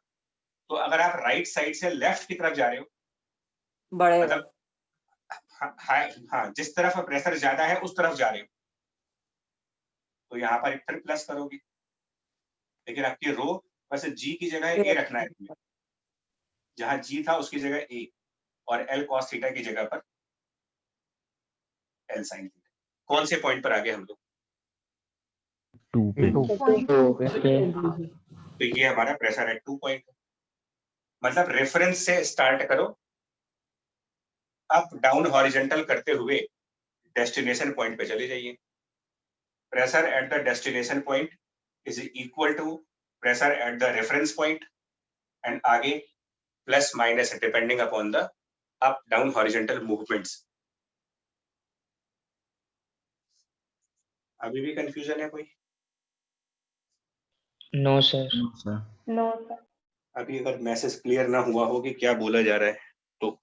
तो अगर आप राइट साइड से लेफ्ट की तरफ जा रहे हो, मतलब हाँ, जिस तरफ प्रेशर ज्यादा है उस तरफ जा रहे हो, तो यहाँ पर फिर प्लस करोगे, लेकिन आपकी रो बस जी की जगह ए रखना है तुम्हें, जहां जी था उसकी जगह ए, और L cos थीटा की जगह पर L sin थीटा। कौन से पॉइंट पर आ गए हम लोग? 2 पे। तो ये हमारा प्रेशर है 2 पॉइंट। मतलब रेफरेंस से स्टार्ट करो, अप डाउन हॉरिजॉन्टल करते हुए डेस्टिनेशन पॉइंट पे चले जाइए। Pressure at the destination point is equal to pressure at the reference point, and आगे plus minus depending upon the up down horizontal movements. अभी भी कंफ्यूजन है कोई? No sir. No sir. अभी अगर मैसेज क्लियर ना हुआ हो कि क्या बोला जा रहा है, तो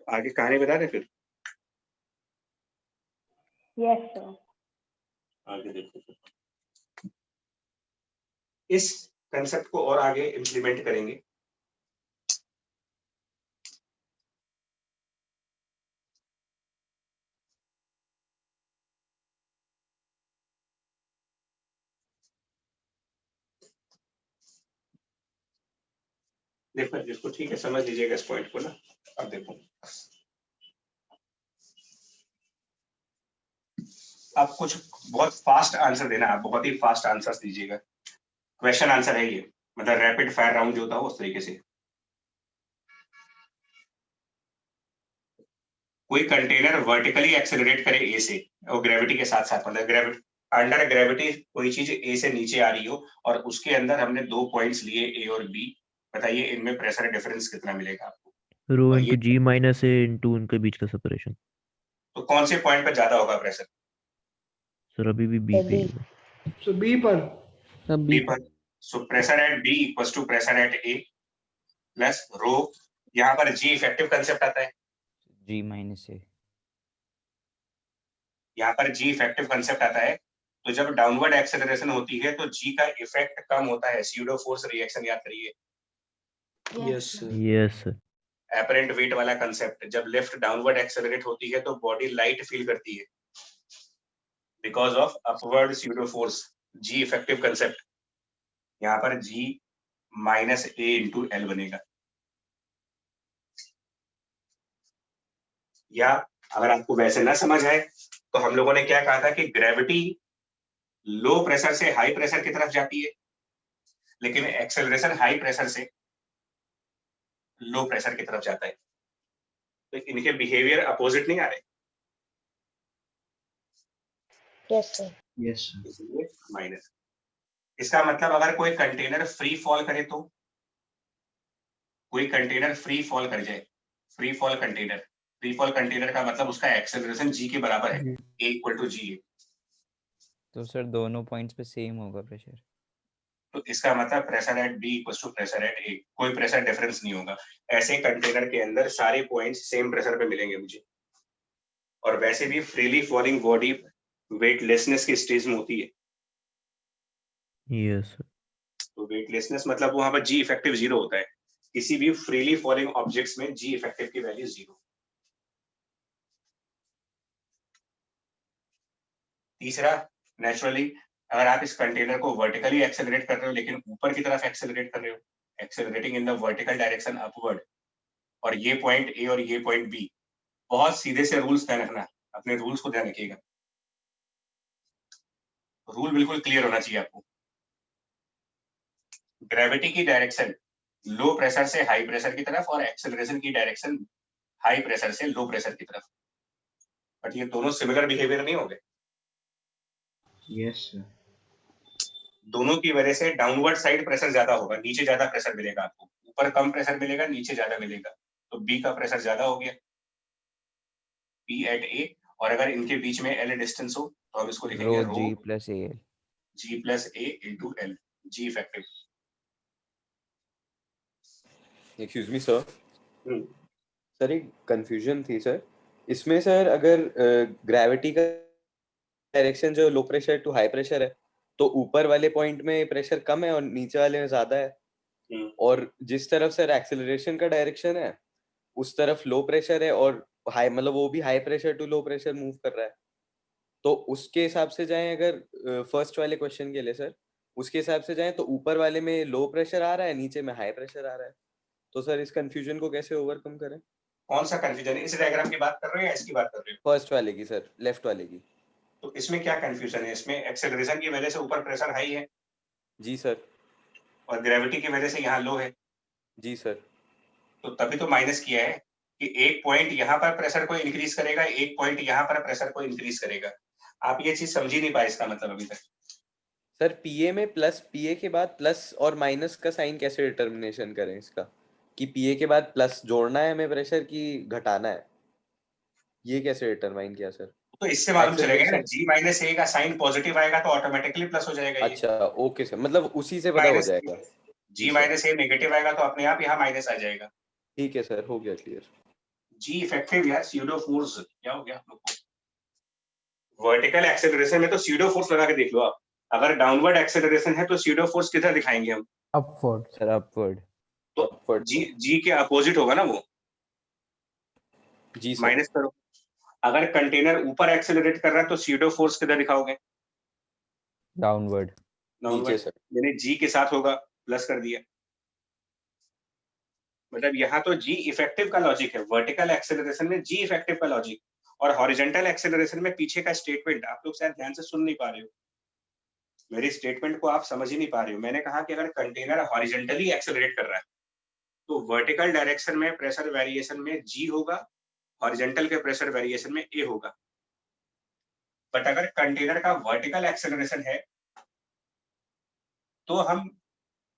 आगे कहानी बता रहे फिर। Yes sir. आगे देखो, इस कंसेप्ट को और आगे इम्प्लीमेंट करेंगे। देखो जिसको ठीक है समझ लीजिएगा इस पॉइंट को ना। अब देखो, अब कुछ बहुत फास्ट आंसर देना, आप बहुत ही फास्ट आंसर्स दीजिएगा। क्वेश्चन आंसर है ये, मतलब रैपिड फायर राउंड जो होता है उस तरीके से। कोई कंटेनर वर्टिकली एक्सेलरेट करे ए से, और ग्रेविटी के साथ साथ, मतलब ग्रेविटी, अंडर ग्रेविटी कोई चीज ए से नीचे आ रही हो, और उसके अंदर हमने 2 पॉइंट्स लिए ए और बी, बताइए इनमें प्रेशर डिफरेंस कितना मिलेगा आपको? रो और into g minus a into उनके बीच का सेपरेशन। तो कौन से पॉइंट पर ज्यादा होगा प्रेशर? सर अभी भी बी पे ही है। So B पर सब बी पर। So pressure at B equals to pressure at A, plus rho, यहाँ पर जी इफेक्टिव कंसेप्ट आता है, G minus A. यहाँ पर जी इफेक्टिव कंसेप्ट आता है। तो जब डाउनवर्ड एक्सेलरेशन होती है तो जी का इफेक्ट कम होता है, स्यूडो फोर्स रिएक्शन याद करिए, Yes, sir. Yes, sir. Apparent weight वाला कंसेप्ट। जब लिफ्ट डाउनवर्ड एक्सेलरेट होती है तो बॉडी लाइट फील करती है because of upward pseudo force, g effective concept. यहाँ पर g minus a into L बनेगा। या अगर आपको वैसे ना समझ आए तो हम लोगों ने क्या कहा था कि ग्रेविटी लो प्रेशर से हाई प्रेशर की तरफ जाती है, लेकिन एक्सेलरेशन हाई प्रेशर से लो प्रेशर की तरफ जाता है। तो इनके बिहेवियर अपोजिट नहीं आ रहे, Yes, sir. इसलिए माइनस। इसका मतलब अगर कोई कंटेनर फ्री फॉल करे तो, कोई कंटेनर फ्री फॉल कर जाए, फ्री फॉल कंटेनर का मतलब उसका एक्सेलरेशन जी के बराबर है, ए इक्वल टू जी है। तो सर दोनों पॉइंट्स पे सेम होगा प्रेशर। तो इसका मतलब pressure at B equal to pressure at A, कोई प्रेशर डिफरेंस नहीं होगा। ऐसे कंटेनर के अंदर सारे पॉइंट्स सेम प्रेशर पे मिलेंगे मुझे। और वैसे भी फ्रीली फॉलिंग बॉडी वेटलेसनेस की स्टेज में होती है। Yes, sir. तो वेटलेसनेस मतलब वहां पर जी इफेक्टिव 0 होता है। किसी भी फ्रीली फॉलिंग ऑब्जेक्ट्स में जी इफेक्टिव की वैल्यू 0। तीसरा, नेचुरली अगर आप इस कंटेनर को वर्टिकली एक्सेलरेट कर रहे हो लेकिन ऊपर की तरफ एक्सेलरेट कर रहे हो, accelerating in the vertical direction upward, और ये पॉइंट ए और ये पॉइंट बी, बहुत सीधे से रूल्स ध्यान रखना, अपने रूल्स को ध्यान रखिएगा। रूल बिल्कुल क्लियर होना चाहिए आपको। ग्रेविटी की डायरेक्शन लो प्रेशर से हाई प्रेशर की तरफ और एक्सेलरेशन की डायरेक्शन हाई प्रेशर से लो प्रेशर की तरफ, बट ये दोनों सिमिलर बिहेवियर नहीं होंगे। Yes sir. दोनों की वजह से डाउनवर्ड साइड प्रेशर ज्यादा होगा, नीचे ज्यादा प्रेशर मिलेगा आपको, ऊपर कम प्रेशर मिलेगा, नीचे ज्यादा मिलेगा। तो बी का प्रेशर ज्यादा हो गया, पी एट ए, और अगर इनके बीच में एल डिस्टेंस हो तो हम इसको लिखेंगे rho G plus AL. G plus A into L, g effective. Excuse me sir, sir एक कंफ्यूजन थी सर इसमें सर। अगर ग्रेविटी का डायरेक्शन जो low pressure to high pressure है तो ऊपर वाले पॉइंट में प्रेशर कम है और नीचे वाले में ज्यादा है, और जिस तरफ सर एक्सेलरेशन का डायरेक्शन है उस तरफ लो प्रेशर है और हाई मतलब वो भी high pressure to low pressure move कर रहा है। तो उसके हिसाब से जाएं अगर फर्स्ट वाले क्वेश्चन के लिए सर, उसके हिसाब से जाएं तो ऊपर वाले में लो प्रेशर आ रहा है, नीचे में हाई प्रेशर आ रहा है। तो सर इस कंफ्यूजन को कैसे ओवरकम करें? कौन सा कंफ्यूजन है, इस डायग्राम की बात कर रहे हो या इसकी बात कर रहे हो? फर्स्ट वाले की सर, लेफ्ट वाले की। तो इसमें क्या कंफ्यूजन है? इसमें एक्सेलरेशन की वजह से ऊपर प्रेशर हाई है जी सर। और ग्रेविटी की वजह से यहाँ लो है। जी सर। तो तभी तो माइनस किया है कि एक पॉइंट यहाँ पर प्रेशर को इंक्रीज करेगा, एक पॉइंट यहाँ पर प्रेशर को इंक्रीज करेगा। आप ये चीज समझ ही नहीं पाए इसका मतलब अभी तक। सर पीए में प्लस, पीए के बाद प्लस और माइनस का साइन कैसे डिटर्मिनेशन करें इसका, कि पीए के बाद प्लस जोड़ना है हमें प्रेशर की घटाना है, ये कैसे डिटरमाइन किया सर? तो इससे मालूम चलेगा ना, जी माइनस ए का साइन पॉजिटिव आएगा तो ऑटोमेटिकली प्लस हो जाएगा। अच्छा ओके सर, मतलब उसी से पता हो जाएगा। जी माइनस ए नेगेटिव आएगा तो अपने आप यहाँ माइनस आ जाएगा। ठीक है सर, हो गया क्लियर। जी इफेक्टिव यार, स्यूडो फोर्स क्या हो गया आप लोग को? वर्टिकल एक्सेलरेशन में तो स्यूडो फोर्स लगा के देख लो आप। अगर डाउनवर्ड एक्सेलरेशन है तो स्यूडो फोर्स किधर दिखाएंगे हम? Upward sir upward. तो अपवर्ड जी के अपोजिट होगा ना वो। जी सर। माइनस करो। अगर कंटेनर ऊपर एक्सेलरेट कर रहा है तो स्यूडो फोर्स किधर दिखाओगे? डाउनवर्ड। नीचे सर। यानी जी के साथ होगा, प्लस कर दिया। मतलब यहाँ तो जी इफेक्टिव का लॉजिक है, वर्टिकल एक्सेलरेशन में जी इफेक्टिव का लॉजिक, और हॉरिजॉन्टल एक्सेलरेशन में पीछे का स्टेटमेंट आप लोग शायद ध्यान से सुन नहीं पा रहे हो। मेरी स्टेटमेंट को आप समझ ही नहीं पा रहे हो। मैंने कहा कि अगर कंटेनर हॉरिजॉन्टली एक्सेलरेट कर रहा है तो वर्टिकल डायरेक्शन में प्रेशर वेरिएशन में जी होगा, हॉरिजॉन्टल के प्रेशर वेरिएशन में ए होगा। बट अगर कंटेनर का वर्टिकल एक्सेलरेशन है तो हम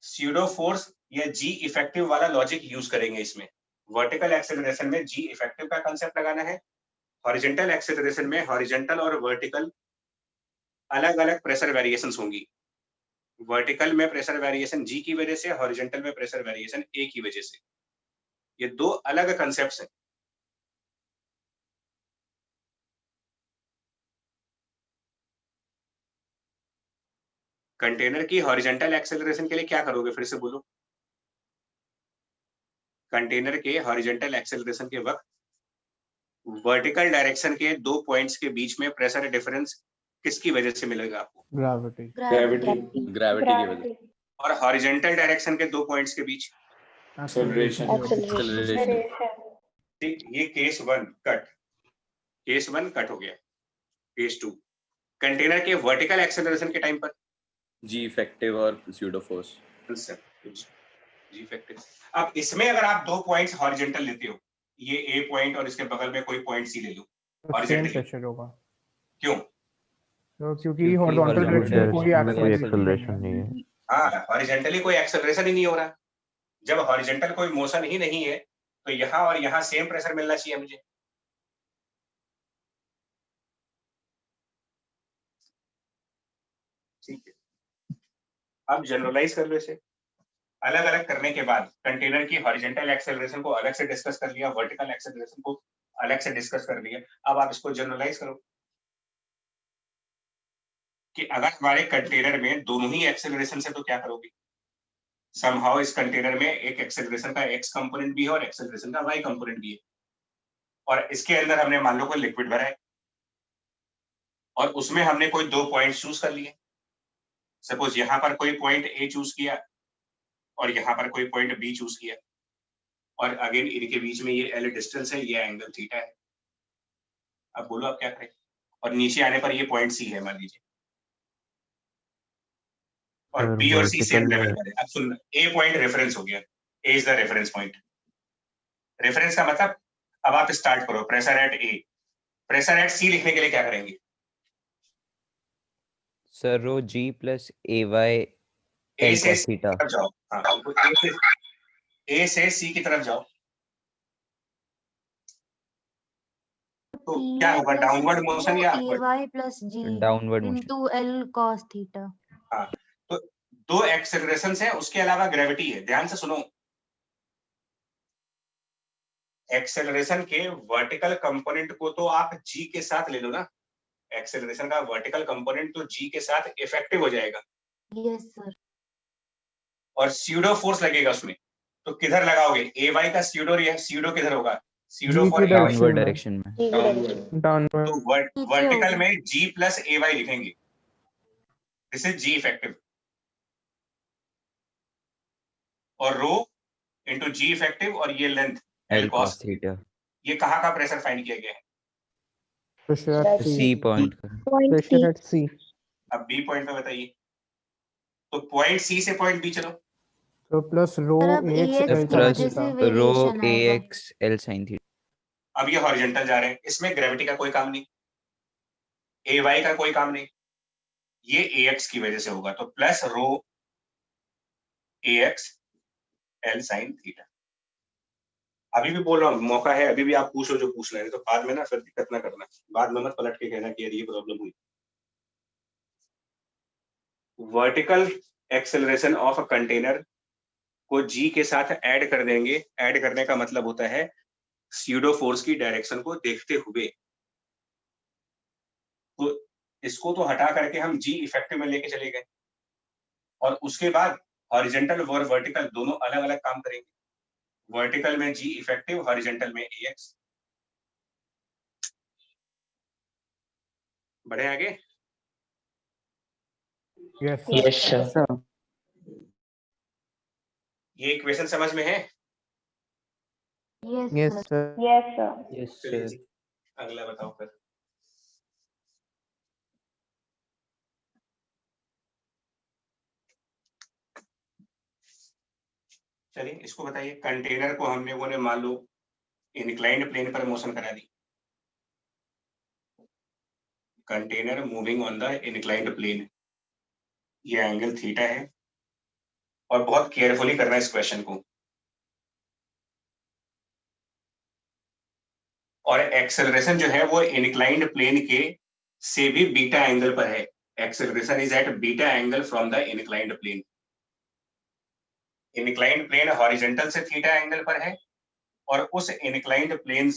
स्यूडो फोर्स या जी इफेक्टिव वाला लॉजिक यूज करेंगे इसमें। वर्टिकल एक्सेलरेशन में जी इफेक्टिव का कांसेप्ट लगाना है, हॉरिजॉन्टल एक्सेलरेशन में हॉरिजॉन्टल और वर्टिकल अलग अलग प्रेशर वेरिएशंस होंगी। वर्टिकल में प्रेशर वेरिएशन जी की वजह से, हॉरिजॉन्टल में प्रेशर वेरिएशन ए की वजह से। ये दो अलग कंसेप्ट्स हैं। कंटेनर की हॉरिजॉन्टल एक्सेलरेशन के लिए क्या करोगे, फिर से बोलो। कंटेनर के हॉरिजॉन्टल एक्सेलरेशन के वक्त वर्टिकल डायरेक्शन के दो पॉइंट्स के बीच में प्रेशर डिफरेंस किसकी वजह से मिलेगा आपको? ग्रेविटी। ग्रेविटी की वजह से। और हॉरिजॉन्टल डायरेक्शन के दो पॉइंट्स के बीच? एक्सेलरेशन। ठीक, ये केस 1 कट, केस 1 कट हो गया। केस 2 कंटेनर के वर्टिकल एक्सेलरेशन के टाइम पर जी इफेक्टिव और स्यूडो फोर्स। G effective. अब इसमें अगर आप दो पॉइंट्स हॉरिजॉन्टल लेते हो, ये ए पॉइंट और इसके बगल में कोई पॉइंट सी ले लो, तो सेम हॉरिजॉन्टल प्रेशर होगा। क्यों? तो क्योंकि हॉरिजॉन्टल डायरेक्शन में कोई कोई एक्सेलरेशन एक्सेलरेशन नहीं है। हाँ, हॉरिजॉन्टली कोई एक्सेलरेशन ही नहीं हो रहा। जब हॉरिजॉन्टल कोई मोशन ही नहीं है तो यहाँ और यहाँ सेम प्रेशर मिलना चाहिए मुझे। ठीक है, अब जनरलाइज कर लो इसे। अलग अलग करने के बाद कंटेनर की हॉरिजॉन्टल एक्सेलरेशन को अलग से डिस्कस कर लिया, वर्टिकल एक्सेलरेशन को अलग से डिस्कस कर लिया। अब आप इसको जनरलाइज करो कि अगर हमारे कंटेनर में दोनों ही एक्सेलरेशन है तो क्या करोगे? समहाउ इस कंटेनर में एक एक्सेलरेशन का एक्स कंपोनेंट भी है और एक्सेलरेशन का वाई कंपोनेंट भी है, और इसके अंदर हमने मान लो कोई लिक्विड भरा है और उसमें हमने कोई दो पॉइंट चूज कर लिए। सपोज यहाँ पर कोई पॉइंट ए चूज किया और यहाँ पर कोई पॉइंट बी चूज किया, और अगेन इनके बीच में ये एल डिस्टेंस है, ये एंगल थीटा है। अब बोलो आप क्या करें? और नीचे आने पर ये पॉइंट सी है मान लीजिए, और सर, बी और सी सेम vertical लेवल पर है। अब सुन, ए पॉइंट रेफरेंस हो गया, A is the reference point. Reference का मतलब, अब आप स्टार्ट करो pressure at A. Pressure at C लिखने के लिए क्या करेंगे? Sir rho g plus A Y A L से cos सी की थीटा। तरफ जाओ। हाँ, तो ए से सी की तरफ जाओ तो क्या होगा? डाउनवर्ड मोशन या upward? AY plus G downward motion. into L cos theta। हाँ, तो दो एक्सेलरेशंस है, उसके अलावा ग्रेविटी है। ध्यान से सुनो, एक्सेलरेशन के वर्टिकल कंपोनेंट को तो आप जी के साथ ले लो ना। एक्सेलरेशन का वर्टिकल कंपोनेंट तो जी के साथ इफेक्टिव हो जाएगा, यस सर। और स्यूडो फोर्स लगेगा उसमें। तो किधर लगाओगे? ए वाई का स्यूडो किधर होगा? स्यूडो जी फॉर की डाउनवर्ड डायरेक्शन में। डायरेक्शन में। डाउनवर्ड। तो वर्टिकल में जी प्लस ए वाई लिखेंगे, दिस इज जी इफेक्टिव, और रो इंटू जी इफेक्टिव, और ये length L L cos. cos थीटा। ये कहाँ का प्रेशर फाइंड किया गया है? Pressure at C. C point का। Pressure at C. अब बी पॉइंट पे बताइए। तो पॉइंट सी से पॉइंट बी चलो। तो प्लस रो अब AX AX L की प्लस वजह से रो वेरिएशन ए आएगा। X L sine theta. अब ये हॉरिजॉन्टल जा रहे हैं, इसमें ग्रेविटी का कोई काम नहीं, ए वाई का कोई काम नहीं, ये ए एक्स की वजह से होगा। तो plus rho A x L sine theta. अभी भी बोल रहा हूँ, मौका है, अभी भी आप पूछो जो पूछना है, तो बाद में ना फिर दिक्कत ना करना, बाद में मत पलट के कहना कि यार ये प्रॉब्लम हुई। Vertical acceleration of a container को जी के साथ ऐड कर देंगे। ऐड करने का मतलब होता है स्यूडो फोर्स की डायरेक्शन को देखते हुए। तो इसको तो हटा करके हम जी इफेक्टिव में लेके चले गए, और उसके बाद हॉरिजॉन्टल और वर्टिकल दोनों अलग अलग काम करेंगे। वर्टिकल में जी इफेक्टिव, हॉरिजॉन्टल में ए एक्स। बढ़े आगे। Yes sir. ये इक्वेशन समझ में है? Yes yes sir. Sir. Yes sir. Yes चलिए जी, अगला बताओ फिर। चलिए इसको बताइए। कंटेनर को हमने वो ने मान लो इंक्लाइंड प्लेन पर मोशन करा दी। Container moving on the inclined plane, ये एंगल थीटा है, और बहुत केयरफुली करना है इस क्वेश्चन को। और एक्सेलरेशन जो है वो इंक्लाइंड प्लेन के से भी बीटा एंगल पर है। acceleration is at beta angle from the inclined plane. inclined plane horizontal से theta angle पर है और उस inclined plane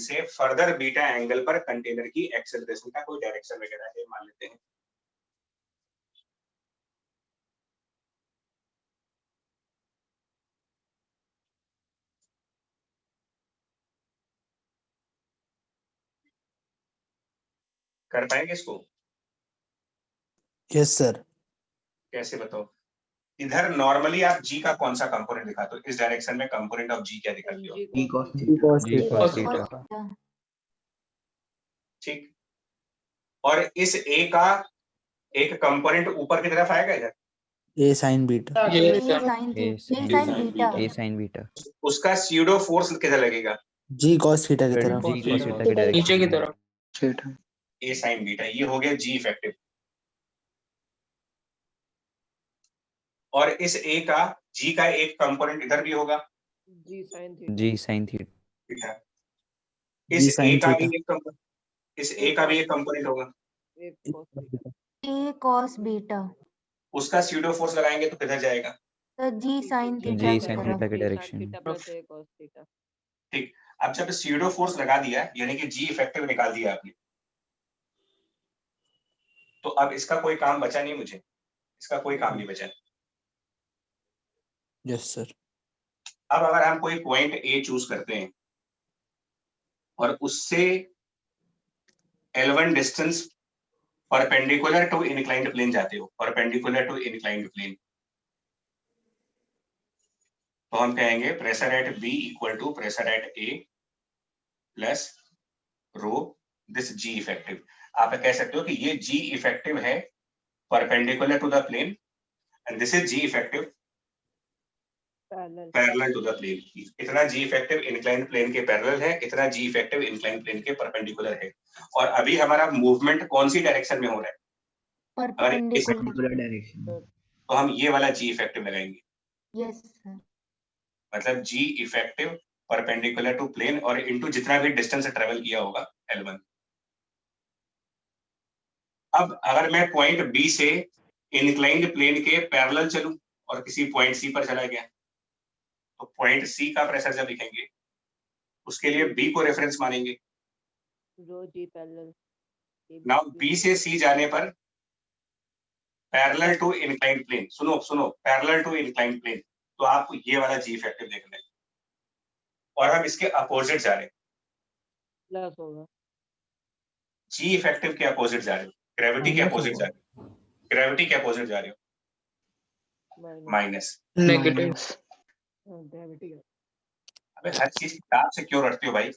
से फर्दर बीटा एंगल पर कंटेनर की एक्सेलरेशन का कोई डायरेक्शन वगैरह है मान लेते हैं। कर पाएंगे इसको? Yes sir. कैसे बताओ? इधर नॉर्मली आप जी का कौन सा कंपोनेंट दिखाते हो? इस डायरेक्शन में कंपोनेंट ऑफ जी क्या दिखाते हो? G cos theta. ठीक। और इस ए का एक कंपोनेंट ऊपर की तरफ आएगा इधर, A sin beta. A sin beta. A sign beta उसका स्यूडो फोर्स किधर लगेगा? G cos theta की तरफ. जी cos थीटा की डायरेक्शन की तरफ। Theta. ए साइन बीटा, ये हो गया जी इफेक्टिव। और इस ए का जी का एक कंपोनेंट इधर भी होगा, जी साइन थीटा ठीक है। G इस ए sin का theta. भी एक कंपोनेंट, इस ए का भी एक कंपोनेंट होगा, A cos बीटा। उसका स्यूडो फोर्स लगाएंगे तो किधर जाएगा? तो G sin जी थीटा की साइन तरफ। थीटा की डायरेक्शन ठीक। अब जब स्यूडो फोर्स लगा दिया यानी कि जी इफेक्टिव निकाल दिया आपने, तो अब इसका कोई काम बचा नहीं, मुझे इसका कोई काम नहीं बचा। Yes sir. अब अगर हम कोई पॉइंट ए चूज करते हैं और उससे L1 distance perpendicular to inclined plane जाते हो, परपेंडिकुलर टू इंक्लाइंड प्लेन, तो हम कहेंगे pressure at B equal to pressure at A plus rho this g effective. आप कह सकते हो कि ये जी इफेक्टिव है perpendicular to the plane and this is g effective parallel to the plane. इतना जी इफेक्टिव इंक्लाइंड प्लेन के parallel है, इतना जी इफेक्टिव इंक्लाइंड प्लेन के परपेंडिकुलर है। और अभी हमारा मूवमेंट कौन सी डायरेक्शन में हो रहा है? अगर इस तो हम ये वाला जी इफेक्टिव लगाएंगे, यस सर। मतलब जी इफेक्टिव परपेंडिकुलर टू प्लेन और इनटू जितना भी डिस्टेंस ट्रेवल किया होगा L1। अब अगर मैं पॉइंट बी से इंक्लाइंड प्लेन के पैरेलल चलूं और किसी पॉइंट सी पर चला गया, तो पॉइंट सी का प्रेशर जब लिखेंगे उसके लिए बी को रेफरेंस मानेंगे। नाउ बी से सी जाने पर पैरेलल टू इंक्लाइंड प्लेन, सुनो पैरेलल टू इंक्लाइंड प्लेन, तो आपको ये वाला जी इफेक्टिव देखना है। और हम इसके अपोजिट जा रहे हैं, जी इफेक्टिव के अपोजिट जा रहे हो, ग्रेविटी के अपोजिट जा रहे हो, ग्रेविटी के अपोजिट जा रहे हो, माइनस। नेगेटिव। अबे हर चीज किताब से क्यों रटते हो भाई?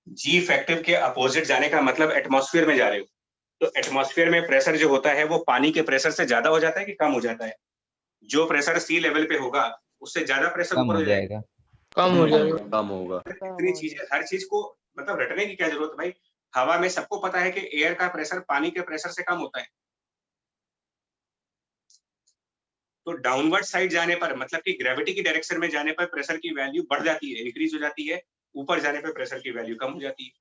जी इफेक्टिव के अपोजिट जाने का मतलब एटमॉस्फेयर में जा रहे हो, तो एटमॉस्फेयर में प्रेशर जो होता है वो पानी के प्रेशर से ज्यादा हो जाता है कि कम हो जाता है? जो प्रेशर सी लेवल पे होगा उससे ज्यादा प्रेशर कम ऊपर हो हो जाएगा। जाएगा। कम हो जाएगा। कम होगा। इतनी चीजें, हर चीज को मतलब रटने की क्या जरूरत है भाई? हवा में सबको पता है कि एयर का प्रेशर पानी के प्रेशर से कम होता है। तो डाउनवर्ड साइड जाने पर मतलब कि ग्रेविटी की डायरेक्शन में जाने पर प्रेशर की वैल्यू बढ़ जाती है, इंक्रीज हो जाती है, ऊपर जाने पर प्रेशर की वैल्यू कम हो जाती है।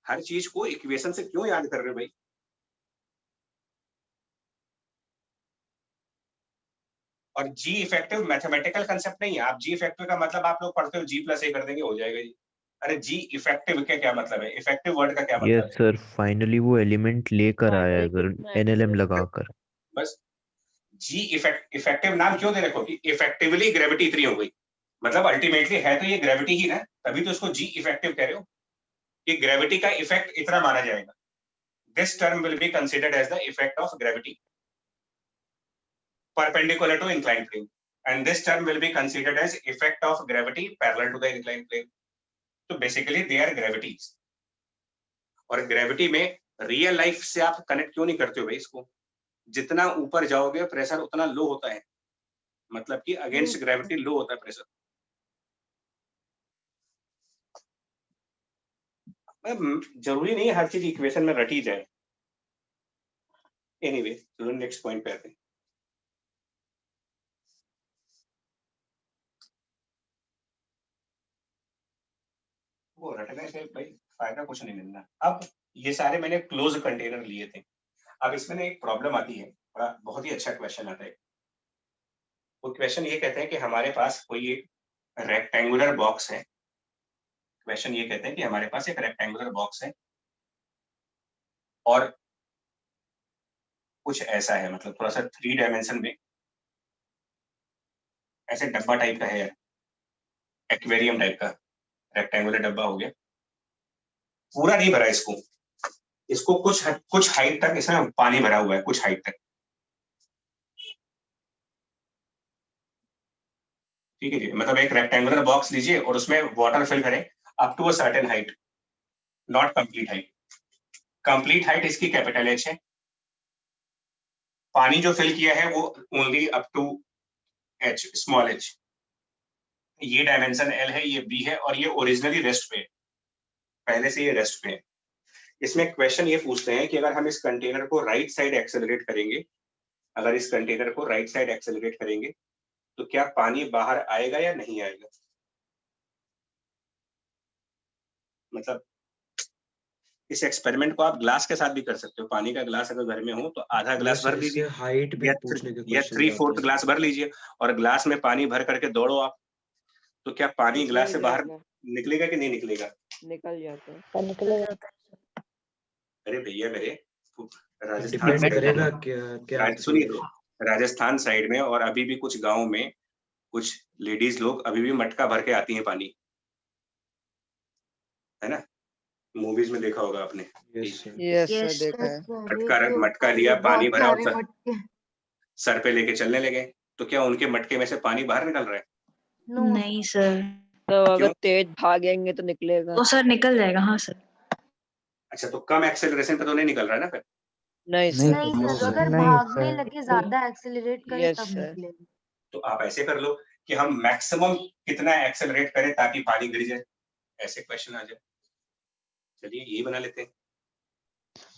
हर चीज को इक्वेशन से क्यों याद कर रहे हो भाई? और जी इफेक्टिव मैथमेटिकल कंसेप्ट नहीं है। आप जी इफेक्टिव का मतलब आप लोग पढ़ते हो जी प्लस ए कर देंगे हो जाएगा जी। अरे जी इफेक्टिव का क्या मतलब है? इफेक्टिव वर्ड का क्या मतलब यस है? सर, फाइनली वो एलिमेंट लेकर आया है अगर एनएलएम लगाकर। बस जी इफेक्टिव नाम क्यों दे रखो कि इफेक्टिवली ग्रेविटी इतनी हो गई, मतलब अल्टीमेटली है तो ये ग्रेविटी ही ना, तभी तो इसको जी इफेक्टिव कह रहे हो कि ग्रेविटी का इफेक्ट इतना माना जाएगा। This term will be considered as the effect of gravity perpendicular to inclined plane, and this term will be considered as effect of gravity parallel to the inclined plane. So basically they are gravities. और gravity में real life से आप connect क्यों नहीं करते हो भाई इसको? जितना ऊपर जाओगे प्रेशर उतना लो होता है, मतलब कि अगेंस्ट ग्रेविटी लो होता है प्रेशर। जरूरी नहीं है हर चीज इक्वेशन में रटी जाए। एनीवे चलो नेक्स्ट पॉइंट पे आते हैं। वो रटने से भाई फायदा कुछ नहीं मिलना। अब ये सारे मैंने क्लोज कंटेनर लिए थे। अब इसमें ना एक प्रॉब्लम आती है, बड़ा बहुत ही अच्छा क्वेश्चन आता है। वो क्वेश्चन ये कहते हैं कि हमारे पास कोई एक रेक्टेंगुलर बॉक्स है। क्वेश्चन ये कहते हैं कि हमारे पास एक रेक्टेंगुलर बॉक्स है और कुछ ऐसा है, मतलब थोड़ा सा 3 डायमेंशन में ऐसे डब्बा टाइप का है यार, एक्वेरियम टाइप का रेक्टेंगुलर डब्बा हो गया। पूरा नहीं भरा इसको, इसको कुछ हाइट तक इसमें पानी भरा हुआ है, कुछ हाइट तक। ठीक है जी, मतलब एक रेक्टेंगुलर बॉक्स लीजिए और उसमें वाटर फिल करें up to a certain height, not complete height. Complete height इसकी कैपिटल एच है। पानी जो फिल किया है वो only up to H, small H. ये डायमेंशन एल है, ये बी है और ये ओरिजिनली रेस्ट पे है, पहले से ये रेस्ट पे है। इसमें क्वेश्चन ये पूछते हैं कि अगर हम इस कंटेनर को राइट साइड एक्सेलरेट करेंगे, अगर इस कंटेनर को राइट साइड एक्सेलरेट करेंगे तो क्या पानी बाहर आएगा या नहीं आएगा। मतलब इस एक्सपेरिमेंट को आप ग्लास के साथ भी कर सकते हो। पानी का ग्लास अगर घर में हो तो आधा ग्लास भर लीजिए हाइट भी या पूछने के या क्वेश्चन 3/4 ग्लास भर लीजिए और ग्लास में पानी भर करके दौड़ो आप, तो क्या पानी ग्लास से बाहर निकलेगा कि नहीं निकलेगा। निकल जाता है। अरे भैया मेरे राजस्थान डिपेंड साइड करेगा में, क्या सुनिए, राजस्थान साइड में और अभी भी कुछ गांव में कुछ लेडीज लोग अभी भी मटका भर के आती हैं पानी, है ना, मूवीज में देखा होगा आपने। यस सर, देखा है। मटका लिया, पानी बहुत भरा सारे और मटके। सर पे लेके चलने लगे, तो क्या उनके मटके में से पानी बाहर निकल रहा है। नो नहीं सर, तो अगर क्यों? तेज भागेंगे तो निकलेगा। तो सर निकल जाएगा। हाँ सर। अच्छा, तो कम एक्सेलरेशन पे तो नहीं निकल रहा है ना फिर। नहीं नहीं सर। नहीं सर, अगर नहीं भागने सर। लगे, ज्यादा एक्सेलरेट करे यस तब सर। निकलेगा। तो आप ऐसे कर लो कि हम मैक्सिमम कितना एक्सेलरेट करें ताकि पानी गिर जाए, ऐसे क्वेश्चन आ जाए। चलिए ये बना लेते हैं।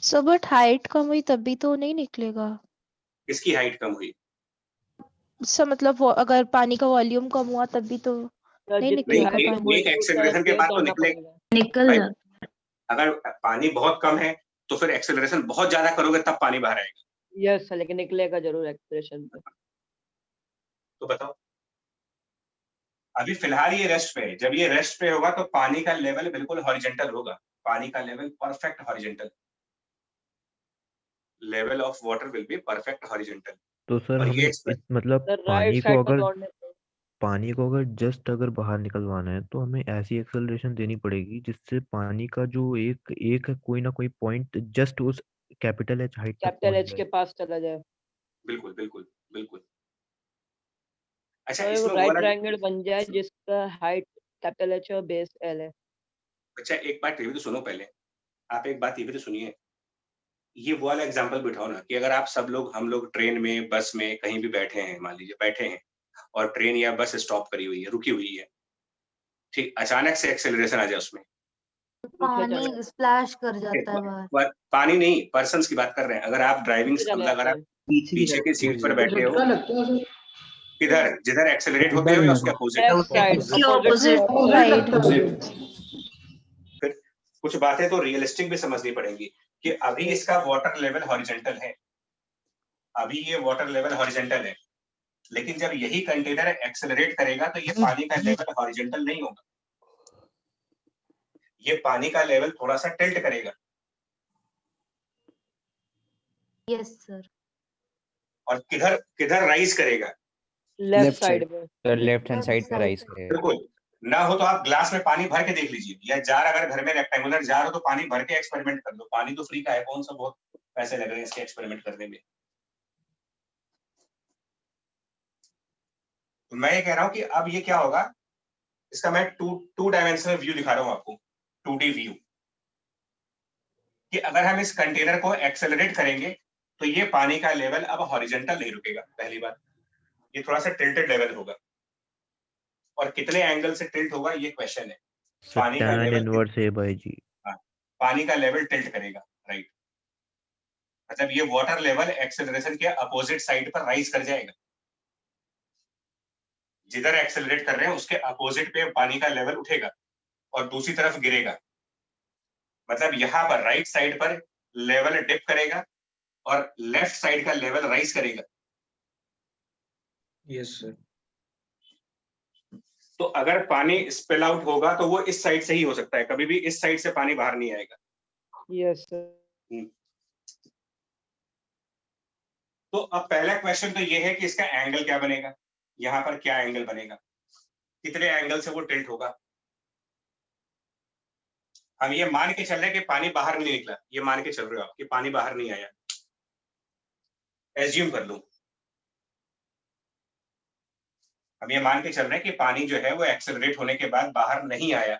सर बट हाइट कम हुई तब भी तो नहीं निकलेगा। किसकी हाइट कम हुई। सर मतलब अगर पानी का वॉल्यूम कम हुआ तब भी तो नहीं जितनी निकलेगा हाइट पानी। एक एक्सेलरेशन के बाद तो निकल भाई, जाता। अगर पानी बहुत कम है तो फिर एक्सेलरेशन बहुत ज्यादा करोगे तब पानी बाहर आएगा। यस सर, लेकिन निकलेगा जरूर एक्सप्रेशन पे। तो बताओ, अभी फिलहाल ये रेस्ट पे है। जब ये रेस्ट पे होगा तो पानी का लेवल बिल्कुल हॉरिजॉन्टल होगा, पानी का level perfect horizontal, level of water will be perfect horizontal. तो सर और हमें ये इस मतलब सर राइट साइड पे दौड़ने से अगर बाहर निकलवाना है तो हमें ऐसी एक्सेलरेशन देनी पड़ेगी जिससे पानी का जो एक कोई ना कोई पॉइंट जस्ट उस कैपिटल एच हाइट तक कैपिटल पहुंच एच के जाए। पास चला जाए। बिल्कुल बिल्कुल बिल्कुल। अच्छा, तो इसमें एक वो राइट वाला, ट्रायंगल बन जाए जिसका हाइट कैपिटल एच और बेस एल है। अच्छा एक बात ये भी तो सुनो पहले, आप एक बात ये भी तो सुनिए। ये वो वाला एग्जांपल बिठाओ ना कि अगर आप सब लोग, हम लोग ट्रेन में, बस में कहीं भी बैठे हैं, मान लीजिए बैठे हैं और ट्रेन या बस स्टॉप करी हुई है, रुकी हुई है, ठीक, अचानक से एक्सेलरेशन आ जाए उसमें, पानी स्प्लैश कर जाता है बाहर। पानी नहीं, पर्सन्स की बात कर रहे हैं। अगर आप ड्राइविंग, चला मतलब अगर जाता आप है। पीछे की सीट पर बैठे हो, लगता किधर जिधर एक्सेलरेट होते हो या उसके opposite. Left side, opposite side. फिर कुछ बातें तो रियलिस्टिक भी समझनी पड़ेंगी कि अभी इसका वाटर लेवल हॉरिजॉन्टल है, अभी ये वाटर लेवल हॉरिजॉन्टल है, लेकिन जब यही कंटेनर एक्सेलरेट करेगा तो ये पानी का लेवल हॉरिजॉन्टल नहीं होगा, ये पानी का लेवल थोड़ा सा टिल्ट करेगा। Yes sir. और किधर किधर राइज करेगा, लेफ्ट साइड में। Sir left hand left side पे साइड राइज पे। करेगा। बिल्कुल। ना हो तो आप ग्लास में पानी भर के देख लीजिए, या जार, अगर घर में रेक्टेंगुलर जार हो तो पानी भर के एक्सपेरिमेंट कर लो। पानी तो फ्री का है, कौन सा बहुत पैसे लग रहे हैं इसके एक्सपेरिमेंट करने में। तो मैं ये कह रहा हूं कि अब ये क्या होगा, इसका मैं टू डायमेंशनल व्यू दिखा रहा हूं आपको, 2D व्यू, कि अगर हम इस कंटेनर को एक्सेलरेट करेंगे तो ये पानी का लेवल अब हॉरिजॉन्टल नहीं रुकेगा, पहली बात, ये थोड़ा सा टिल्टेड लेवल होगा। और कितने एंगल से टिल्ट होगा ये क्वेश्चन है। पानी का tan level, inverse A by G। हाँ, पानी का लेवल टिल्ट करेगा, राइट, मतलब ये वाटर लेवल एक्सेलरेशन के अपोजिट साइड पर राइज कर जाएगा। जिधर एक्सेलरेट कर रहे हैं उसके अपोजिट पे पानी का लेवल उठेगा और दूसरी तरफ गिरेगा, मतलब यहाँ पर राइट साइड पर लेवल डिप करेगा और लेफ्ट साइड का लेवल राइज करेगा। Yes sir. तो अगर पानी स्पिल आउट होगा तो वो इस साइड से ही हो सकता है, कभी भी इस साइड से पानी बाहर नहीं आएगा। Yes sir. तो अब पहला क्वेश्चन तो ये है कि इसका एंगल क्या बनेगा, यहाँ पर क्या एंगल बनेगा, कितने एंगल से वो टिल्ट होगा। हम ये मान के चल रहे हैं कि पानी बाहर नहीं निकला, ये मान के चल रहे हो आप कि पानी बाहर नहीं आया, एज्यूम कर लूं। हम ये मान के चल रहे हैं कि पानी जो है वो एक्सेलरेट होने के बाद बाहर नहीं आया,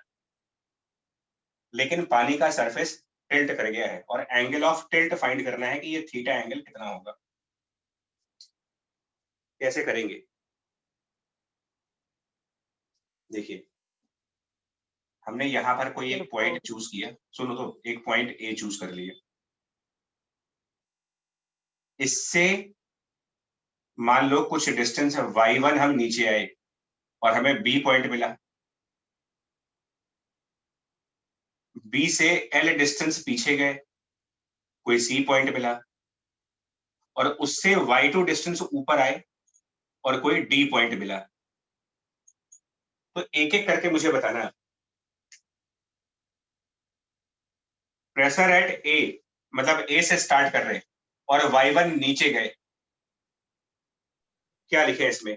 लेकिन पानी का सरफेस टिल्ट कर गया है और एंगल ऑफ टिल्ट फाइंड करना है कि ये थीटा एंगल कितना होगा। कैसे करेंगे, देखिए हमने यहां पर कोई एक पॉइंट चूज किया, सुनो तो एक पॉइंट ए चूज कर लिया, इससे मान लो कुछ डिस्टेंस y1 हम नीचे आए और हमें बी पॉइंट मिला, बी से L डिस्टेंस पीछे गए, कोई सी पॉइंट मिला, और उससे y2 डिस्टेंस ऊपर आए और कोई डी पॉइंट मिला। तो एक एक करके मुझे बताना, प्रेशर एट ए, मतलब ए से स्टार्ट कर रहे हैं और y1 नीचे गए, क्या लिखे इसमें,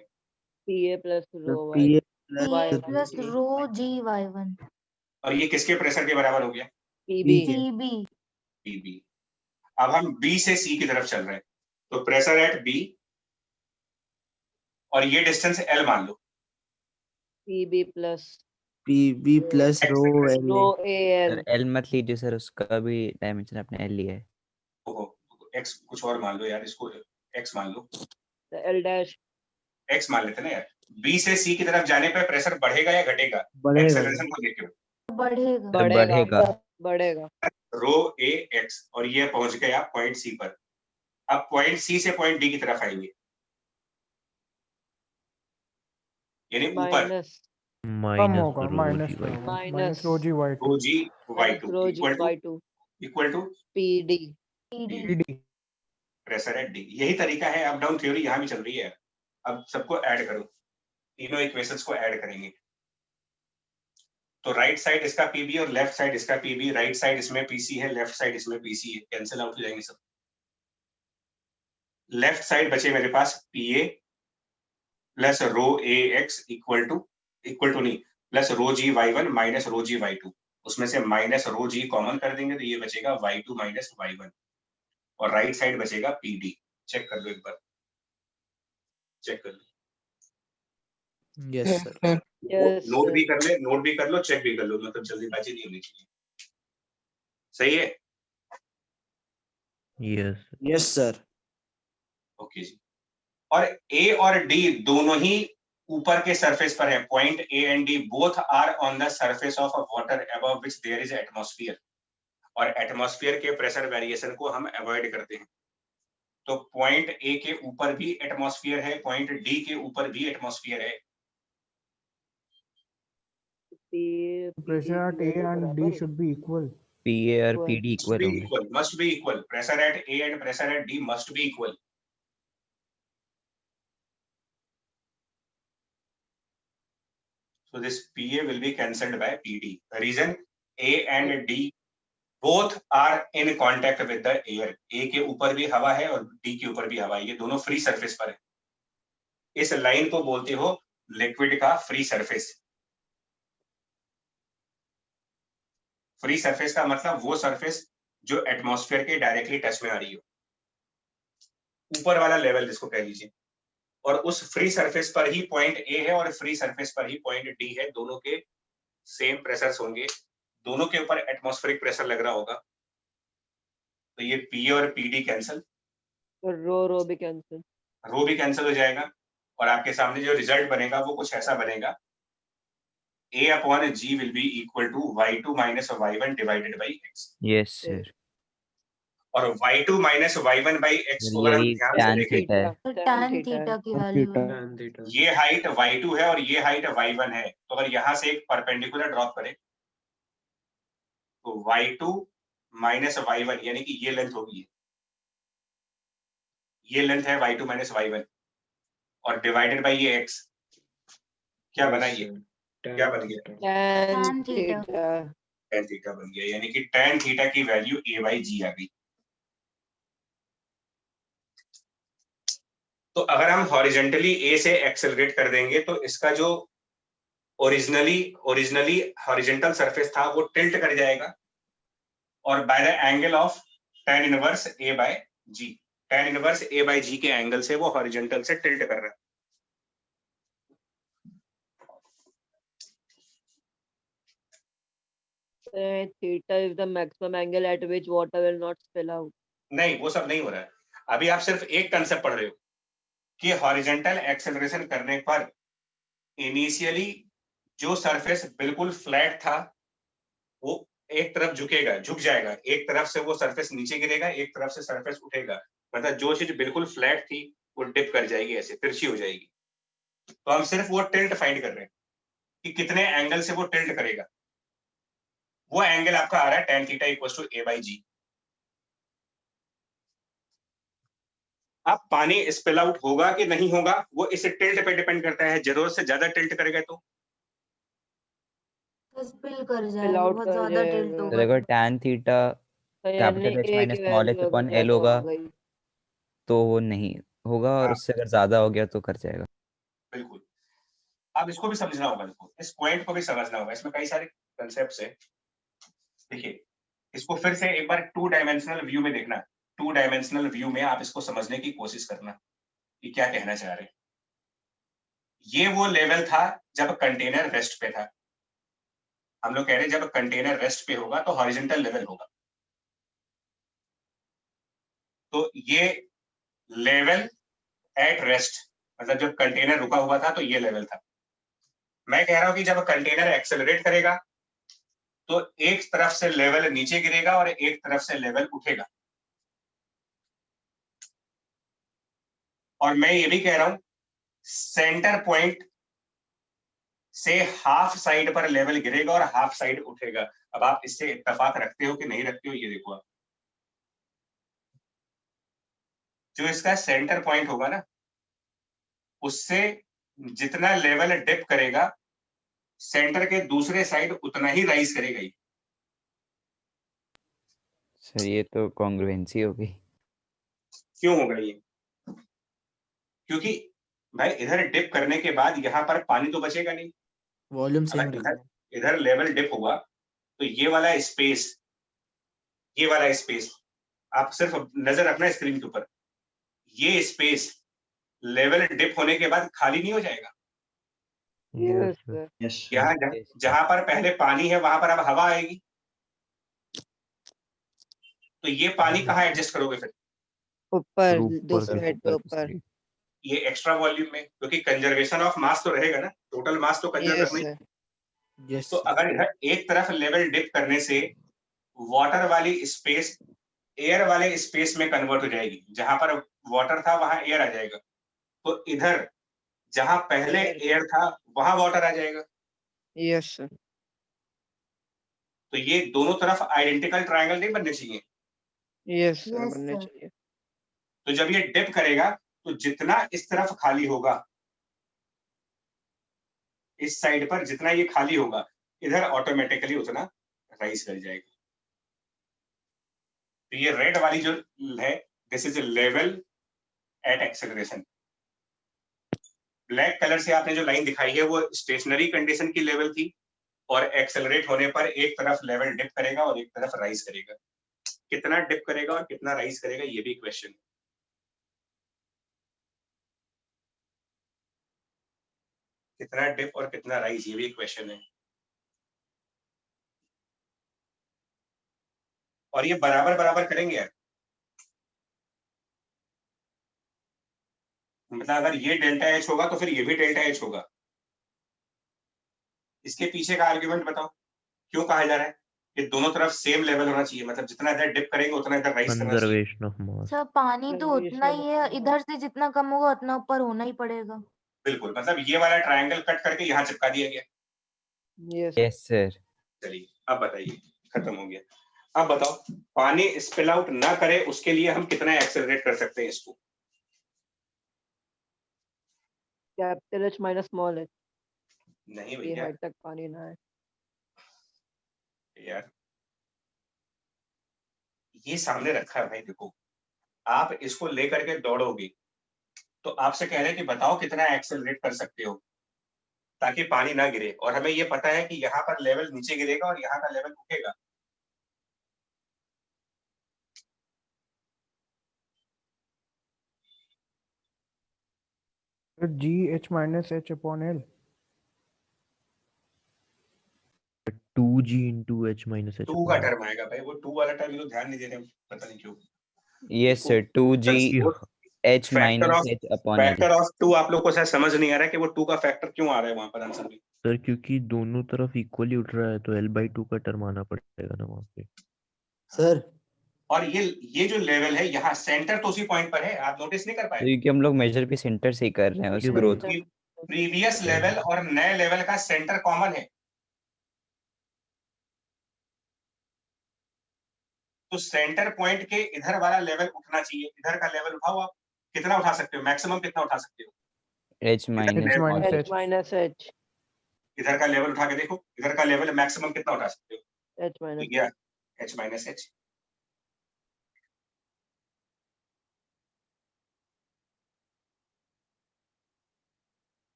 PA प्लस रो P प्लस रो G/1 और ये किसके प्रेशर के बराबर हो गया, PB पीबी। अब हम बी से सी की तरफ चल रहे हैं, तो प्रेशर एट बी और ये डिस्टेंस एल मान लो, PB प्लस रो AL। एल मत लीजिए सर, उसका भी डायमेंशन आपने एल लिया है। एक्स कुछ और मान लो यार, इसको एक्स मान लो, L डैश एक्स मान लेते ना यार। बी से सी की तरफ जाने पर प्रेशर बढ़ेगा या घटेगा, एक्सेलरेशन को देखते हो, बढ़ेगा। बढ़ेगा। रो ए एक्स, और ये पहुंच गए आप पॉइंट सी पर। अब पॉइंट सी से पॉइंट डी की तरफ आएंगे, यानी ऊपर कम होगा, minus rho g y rho g y2 equal to PD pressure at D. यही तरीका है, अप डाउन थ्योरी यहाँ भी चल रही है। अब सबको ऐड करो, तीनों इक्वेशंस को ऐड करेंगे, तो राइट साइड इसका पीबी और लेफ्ट साइड इसका पीबी, राइट साइड इसमें पीसी है, लेफ्ट साइड इसमें पीसी है, कैंसिल आउट हो जाएंगे सब। लेफ्ट साइड बचे मेरे पास PA plus rho A X equal to नहीं, plus rho g y1 minus rho g y2, उसमें से माइनस रो जी कॉमन कर देंगे तो ये बचेगा y2 माइनस y1, और राइट साइड बचेगा पीडी। चेक कर लो एक बार, चेक कर लो, यस सर। नोट भी कर लो, चेक भी कर लो, मतलब जल्दीबाजी नहीं होनी चाहिए। सही है, यस सर। ओके जी। और ए और डी दोनों ही ऊपर के सरफेस पर है, point A and D both are on the surface of water above which there is atmosphere, और एटमॉस्फेयर के प्रेशर वेरिएशन को हम अवॉइड करते हैं। तो पॉइंट ए के ऊपर भी एटमॉस्फेयर है, पॉइंट डी के ऊपर भी एटमॉस्फेयर है। pressure at A and D should be equal. PA और PD इक्वल होंगे। Must be equal. Pressure at A and pressure at D must be equal. So this PA will be cancelled by PD. The reason A and D both are in contact with the air. A के ऊपर भी हवा है और D के ऊपर भी हवा है, ये दोनों फ्री सरफेस पर है। इस लाइन को बोलते हो लिक्विड का फ्री सरफेस। फ्री सरफेस का मतलब वो सरफेस जो एटमॉस्फेयर के डायरेक्टली टच में आ रही हो, ऊपर वाला लेवल जिसको कह लीजिए, और उस फ्री सरफेस पर ही पॉइंट ए है और फ्री सरफेस पर ही पॉइंट डी है, दोनों के सेम प्रेशर्स होंगे, दोनों के ऊपर एटमॉस्फेरिक प्रेशर लग रहा होगा, तो ये पी और पीडी कैंसिल, रो भी कैंसिल हो जाएगा, और आपके सामने जो रिजल्ट बनेगा वो कुछ ऐसा बनेगा, A upon G will be equal to y2 minus y1 divided by x. Yes sir. और y2 minus y1 by x को अगर हम ध्यान से देखें, तो tan थीटा की वैल्यू है। ये हाइट y2 है और ये हाइट y1 है, तो अगर यहाँ से एक परपेंडिकुलर ड्रॉप करें तो y2 माइनस y1 यानी कि ये लेंथ होगी, ये लेंथ है y2 माइनस y1 और डिवाइडेड बाय ये x, क्या बना ये, क्या बन गया, tan थीटा। tan थीटा बन गया, यानी कि tan थीटा की वैल्यू a बाई जी आ गई। तो अगर हम हॉरिजेंटली a से एक्सेलरेट कर देंगे तो इसका जो ओरिजिनली हॉरिजेंटल सरफेस था वो टिल्ट कर जाएगा और by the angle of tan inverse a by g, tan inverse a by g के एंगल से वो हॉरिजेंटल से टिल्ट कर रहा है। Theta is the maximum angle at which water will not spill out. नहीं, वो सब नहीं हो रहा है। अभी आप सिर्फ एक कंसेप्ट पढ़ रहे हो कि हॉरिजेंटल एक्सेलरेशन करने पर इनिशियली जो सरफेस बिल्कुल फ्लैट था वो एक तरफ झुकेगा, झुक जाएगा, एक तरफ से वो सरफेस नीचे गिरेगा, एक तरफ से सरफेस उठेगा, मतलब जो चीज बिल्कुल फ्लैट थी वो डिप कर जाएगी, ऐसे तिरछी हो जाएगी। तो हम सिर्फ वो टिल्ट फाइंड कर रहे हैं कि कितने एंगल से वो टिल्ट करेगा। वो एंगल आपका आ रहा है tan theta equals to a by g. अब पानी स्पिल आउट होगा कि नहीं होगा वो इस टिल्ट पे डिपेंड करता है। जरूरत से ज्यादा टिल्ट करेगा तो स्पिल कर जाएगा, बहुत ज्यादा टिल्ट तो होगा देखो तो। tan theta capital H minus small h upon L होगा तो वो नहीं होगा, और उससे अगर ज्यादा हो गया तो कर जाएगा। बिल्कुल। अब इसको भी समझना होगा, इसको इस पॉइंट को भी समझना होगा, इसमें कई सारे कंसेप्ट्स है। देखिए इसको फिर से एक बार 2 डायमेंशनल व्यू में देखना, 2 डायमेंशनल व्यू में आप इसको समझने की कोशिश करना कि क्या कहना चाह रहे हैं। ये वो लेवल था जब कंटेनर रेस्ट पे था। हम लोग कह रहे हैं जब कंटेनर रेस्ट पे होगा तो हॉरिजॉन्टल लेवल होगा। तो ये लेवल एट रेस्ट, मतलब जब कंटेनर रुका हुआ था तो ये लेवल था। मैं कह रहा हूं कि जब कंटेनर एक्सेलरेट करेगा तो एक तरफ से लेवल नीचे गिरेगा और एक तरफ से लेवल उठेगा। और मैं ये भी कह रहा हूं सेंटर पॉइंट से हाफ साइड पर लेवल गिरेगा और हाफ साइड उठेगा। अब आप इससे इत्तेफाक रखते हो कि नहीं रखते हो ये देखो आप। जो इसका सेंटर पॉइंट होगा ना उससे जितना लेवल डिप करेगा सेंटर के दूसरे साइड उतना ही राइज करेगा ही। सर ये तो कॉन्ग्रुएंसी हो गई। क्यों होगा ये? क्योंकि भाई इधर डिप करने के बाद यहाँ पर पानी तो बचेगा नहीं। वॉल्यूम सेम अगर रहेगा। इधर लेवल डिप हुआ तो ये वाला स्पेस आप सिर्फ नजर रखना स्क्रीन के ऊपर, ये स्पेस लेवल डिप होने के बाद खाली नहीं हो जाएगा। यहाँ जहां पर पहले पानी है वहां पर अब हवा आएगी, तो ये पानी कहाँ एडजस्ट करोगे फिर? ऊपर, दूसरे हेड पे ऊपर। ये एक्स्ट्रा वॉल्यूम में, क्योंकि कंजर्वेशन ऑफ मास तो रहेगा ना, टोटल मास तो कंजर्व रखना ही। तो अगर इधर एक तरफ लेवल डिप करने से वाटर वाली स्पेस एयर वाले स्पेस में कन्वर्ट हो जाएगी, जहां पर वाटर था वहां एयर आ जाएगा। तो इधर जहां पहले एयर था वहां वाटर आ जाएगा। Yes sir. तो ये दोनों तरफ आइडेंटिकल ट्रायंगल नहीं बनने चाहिए। यस सर, बनने चाहिए। तो जब ये डिप करेगा तो जितना इस तरफ खाली होगा, इस साइड पर जितना ये खाली होगा, इधर ऑटोमेटिकली उतना राइज कर जाएगा। तो ये रेड वाली जो है this is level at acceleration. Black colour से आपने जो लाइन दिखाई है वो स्टेशनरी कंडीशन की लेवल थी, और एक्सेलरेट होने पर एक तरफ लेवल डिप करेगा और एक तरफ राइज करेगा। कितना डिप करेगा और कितना राइज करेगा ये भी क्वेश्चन है। कितना डिप और कितना राइज ये भी क्वेश्चन है। और ये बराबर बराबर करेंगे यार, मतलब अगर ये डेल्टा एच होगा तो फिर ये भी डेल्टा एच होगा। इसके पीछे का आर्ग्यूमेंट बताओ, क्यों कहा जा रहा है कि दोनों तरफ सेम लेवल होना चाहिए, मतलब जितना इधर डिप करेंगे उतना इधर राइज करना चाहिए। Conservation of mass. सर पानी तो उतना ही है, इधर से जितना कम होगा उतना ऊपर होना ही पड़ेगा। बिल्कुल, मतलब ये वाला ट्रायंगल कट करके यहाँ चिपका दिया गया। Yes sir. चलिए अब बताइए खत्म हो गया। अब बताओ, पानी स्पिल आउट ना करे उसके लिए हम कितना एक्सेलरेट कर सकते हैं इसको? Capital H minus small H, नहीं ये भैया हाइट तक पानी ना है। यार, ये सामने रखा है भाई, देखो आप इसको लेकर के दौड़ोगे तो आपसे कह रहे हैं कि बताओ कितना एक्सेलरेट कर सकते हो ताकि पानी ना गिरे, और हमें ये पता है कि यहाँ पर लेवल नीचे गिरेगा और यहाँ का लेवल उठेगा। जी H minus H upon L. 2g into h minus h 2 का टर्म आएगा भाई, वो 2 वाला टर्म तो ध्यान नहीं दे रहे, पता नहीं क्यों। Yes sir 2g h factor minus of h upon l। Factor of 2 आप लोग को शायद समझ नहीं आ रहा है कि वो 2 का फैक्टर क्यों आ रहा है वहां पर आंसर में। सर क्योंकि दोनों तरफ इक्वली उठ रहा है तो l/2 का टर्म आना पड़ेगा ना वहाँ पे। सर और ये जो लेवल है यहाँ सेंटर तो उसी पॉइंट पर है, आप नोटिस नहीं कर पाए? क्योंकि हम लोग मेजर भी सेंटर से ही कर रहे हैं उस ग्रोथ। प्रीवियस लेवल और नए लेवल का सेंटर कॉमन है, तो सेंटर पॉइंट के इधर वाला लेवल उठना चाहिए। इधर का लेवल उठाओ, आप कितना उठा सकते हो, मैक्सिमम कितना उठा सकते हो? h minus H minus H, इधर का लेवल उठा के देखो, इधर का लेवल मैक्सिमम कितना उठा सकते हो? एच माइनस गया h माइनस एच।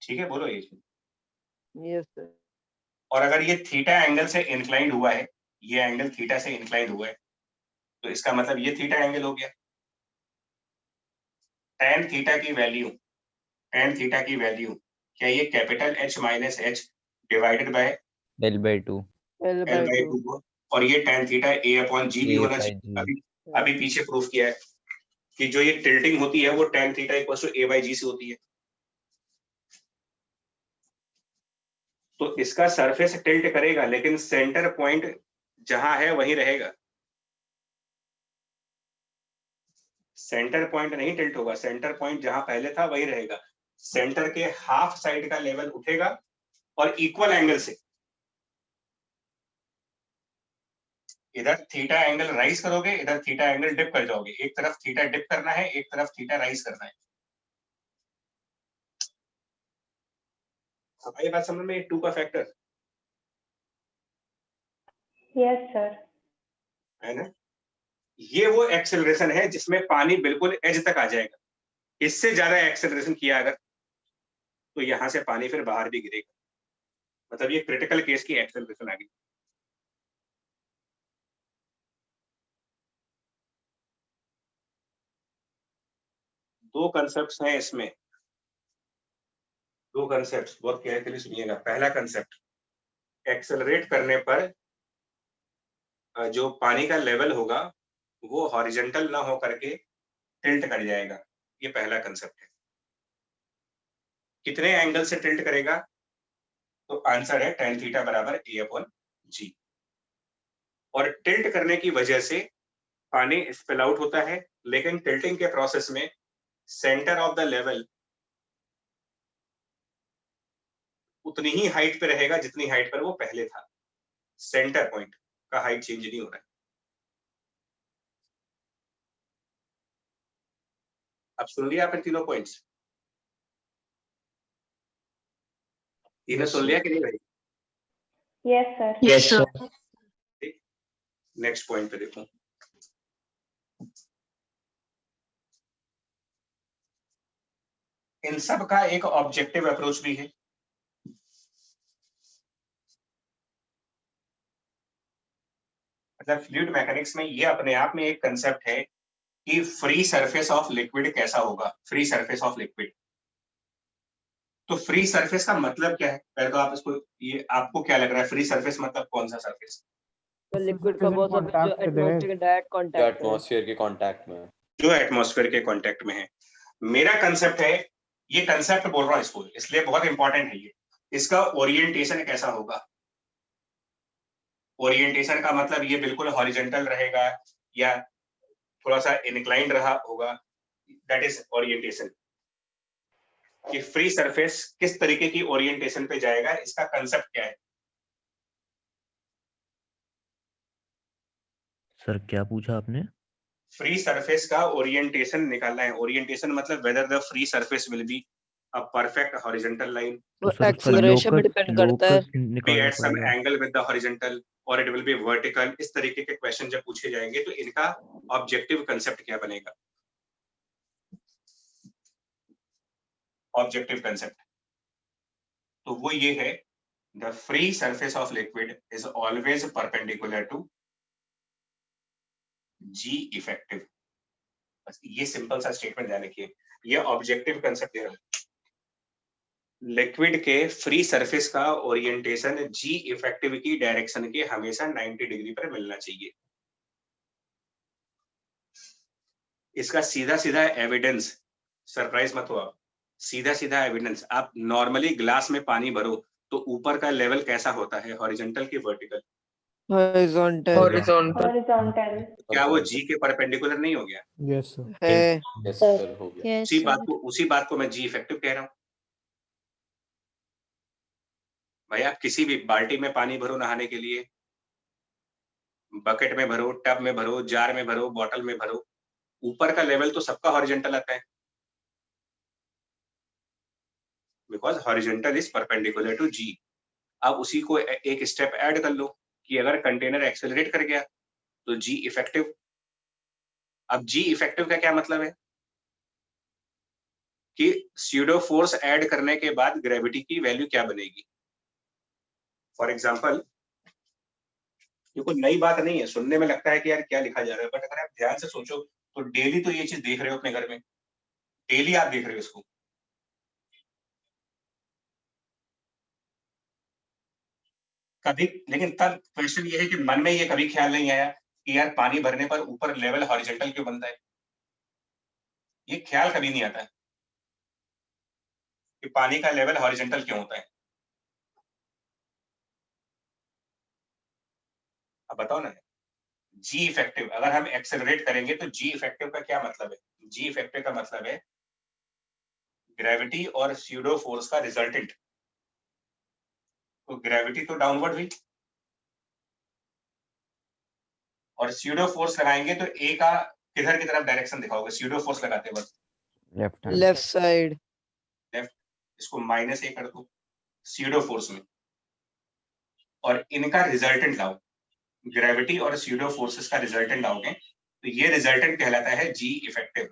ठीक है, बोलो ये। Yes sir. और अगर ये थीटा एंगल से इंक्लाइंड हुआ है, ये एंगल थीटा से इंक्लाइंड हुआ है, तो इसका मतलब ये थीटा एंगल हो गया। tan थीटा की वैल्यू क्या ये capital H minus H divided by l/2 L/2, और ये tan थीटा a अपॉन जी भी a होना by चाहिए। g। अभी पीछे प्रूफ किया है कि जो ये टिल्टिंग होती है वो tan theta equal to a by g से होती है। तो इसका सरफेस टिल्ट करेगा लेकिन सेंटर पॉइंट जहां है वहीं रहेगा। सेंटर पॉइंट नहीं टिल्ट होगा, सेंटर पॉइंट जहां पहले था वही रहेगा। सेंटर के हाफ साइड का लेवल उठेगा और इक्वल एंगल से इधर थीटा एंगल राइज करोगे, इधर थीटा एंगल डिप कर जाओगे। एक तरफ थीटा डिप करना है, एक तरफ थीटा राइज करना है। अब ये बात समझ में, 2 का फैक्टर यस सर। है ना, ये वो एक्सेलरेशन है जिसमें पानी बिल्कुल एज तक आ जाएगा। इससे ज्यादा एक्सेलरेशन किया अगर तो यहां से पानी फिर बाहर भी गिरेगा, मतलब ये क्रिटिकल केस की एक्सेलरेशन आ गई। दो कंसेप्ट्स हैं इसमें, दो कंसेप्ट्स बहुत केयरफुली सुनिएगा। पहला कंसेप्ट, एक्सेलरेट करने पर जो पानी का लेवल होगा वो हॉरिजॉन्टल ना हो करके टिल्ट कर जाएगा, ये पहला कंसेप्ट है। कितने एंगल से टिल्ट करेगा? तो आंसर है tan थीटा बराबर a अपॉन जी। और टिल्ट करने की वजह से पानी स्पिल आउट होता है, लेकिन टिल्टिंग के प्रोसेस में सेंटर ऑफ द लेवल उतनी ही हाइट पे रहेगा जितनी हाइट पर वो पहले था। सेंटर पॉइंट का हाइट चेंज नहीं हो रहा है। अब सुन लिया आपने तीनों पॉइंट्स? तीनों सुन लिया कि नहीं भाई? Yes sir. Yes sir. Next point पे देखो। इन सब का एक ऑब्जेक्टिव अप्रोच भी है। मतलब फ्लूइड मैकेनिक्स में ये अपने आप में एक कंसेप्ट है कि फ्री सरफेस ऑफ लिक्विड कैसा होगा। फ्री सरफेस ऑफ लिक्विड, तो फ्री सरफेस का मतलब क्या है? पहले तो आप इसको, ये आपको क्या लग रहा है फ्री सरफेस मतलब कौन सा सरफेस? लिक्विड का वो सब जो एटमॉस्फेयर के डायरेक्ट कांटेक्ट में, एटमॉस्फेयर के कांटेक्ट में, जो एटमॉस्फेयर के कांटेक्ट में है। मेरा कंसेप्ट है, ये कंसेप्ट बोल रहा हूं इसको इसलिए बहुत इंपॉर्टेंट है ये, इसका ओरिएंटेशन कैसा होगा। ओरिएंटेशन का मतलब ये बिल्कुल हॉरिजॉन्टल रहेगा या थोड़ा सा इंक्लाइंड रहा होगा, दैट इज ओरिएंटेशन। कि फ्री सरफेस किस तरीके की ओरिएंटेशन पे जाएगा, इसका कंसेप्ट क्या है। सर क्या पूछा आपने? फ्री सरफेस का ओरिएंटेशन निकालना है। ओरिएंटेशन मतलब whether the free surface will be a perfect horizontal line, वो सर उसका एक्सेलरेशन पे डिपेंड करता है। लोकस be निकालना at some पड़ेगा। angle with the horizontal or it will be vertical। इस तरीके के क्वेश्चन जब पूछे जाएंगे तो इनका ऑब्जेक्टिव कंसेप्ट क्या बनेगा? ऑब्जेक्टिव कंसेप्ट तो वो ये है, the free surface of liquid is always perpendicular to g effective. बस ये सिंपल सा स्टेटमेंट ध्यान रखिए, ये ऑब्जेक्टिव कंसेप्ट दे रहा है। लिक्विड के फ्री सरफेस का ओरिएंटेशन जी इफेक्टिव की डायरेक्शन के हमेशा 90 डिग्री पर मिलना चाहिए। इसका सीधा सीधा एविडेंस, सरप्राइज मत हो आप, सीधा सीधा एविडेंस, आप नॉर्मली ग्लास में पानी भरो तो ऊपर का लेवल कैसा होता है, हॉरिजॉन्टल की वर्टिकल? हॉरिजॉन्टल। हॉरिजॉन्टल। क्या वो जी के परपेंडिकुलर नहीं हो गया? Yes sir. है। यस सर, हो गया। यस उसी बात को मैं जी इफेक्टिव कह रहा हूँ। भाई आप किसी भी बाल्टी में पानी भरो नहाने के लिए, बकेट में भरो, टब में भरो, जार में भरो, बॉटल में भरो, ऊपर का लेवल तो सबका हॉरिजॉन्टल आता है, because horizontal is perpendicular to g. अब उसी को एक स्टेप ऐड कर लो कि अगर कंटेनर एक्सेलरेट कर गया तो जी इफेक्टिव। अब जी इफेक्टिव का क्या मतलब है कि स्यूडो फोर्स ऐड करने के बाद ग्रेविटी की वैल्यू क्या बनेगी। फॉर एग्जांपल, ये कोई नई बात नहीं है, सुनने में लगता है कि यार क्या लिखा जा रहा है, बट अगर आप ध्यान से सोचो तो डेली तो ये चीज देख रहे हो अपने घर में, डेली आप देख रहे हो इसको। कभी, लेकिन तब क्वेश्चन ये है कि मन में ये कभी ख्याल नहीं आया कि यार पानी भरने पर ऊपर लेवल हॉरिजॉन्टल क्यों बनता है? ये ख्याल कभी नहीं आता है कि पानी का लेवल हॉरिजॉन्टल क्यों होता है। अब बताओ ना, जी इफेक्टिव अगर हम एक्सेलरेट करेंगे तो जी इफेक्टिव का क्या मतलब है? जी इफेक्टिव का मतलब है ग्रेविटी और स्यूडो फोर्स का रिजल्टेंट। तो ग्रेविटी तो डाउनवर्ड हुई और स्यूडो फोर्स लगाएंगे तो ए का किधर की तरफ डायरेक्शन दिखाओगे स्यूडो फोर्स लगाते वक्त? Left side. लेफ्ट। इसको माइनस ए कर दो स्यूडो फोर्स में, और इनका रिजल्टेंट लाओ, ग्रेविटी और स्यूडो फोर्सेस का रिजल्टेंट लाओगे तो ये रिजल्टेंट कहलाता है जी इफेक्टिव।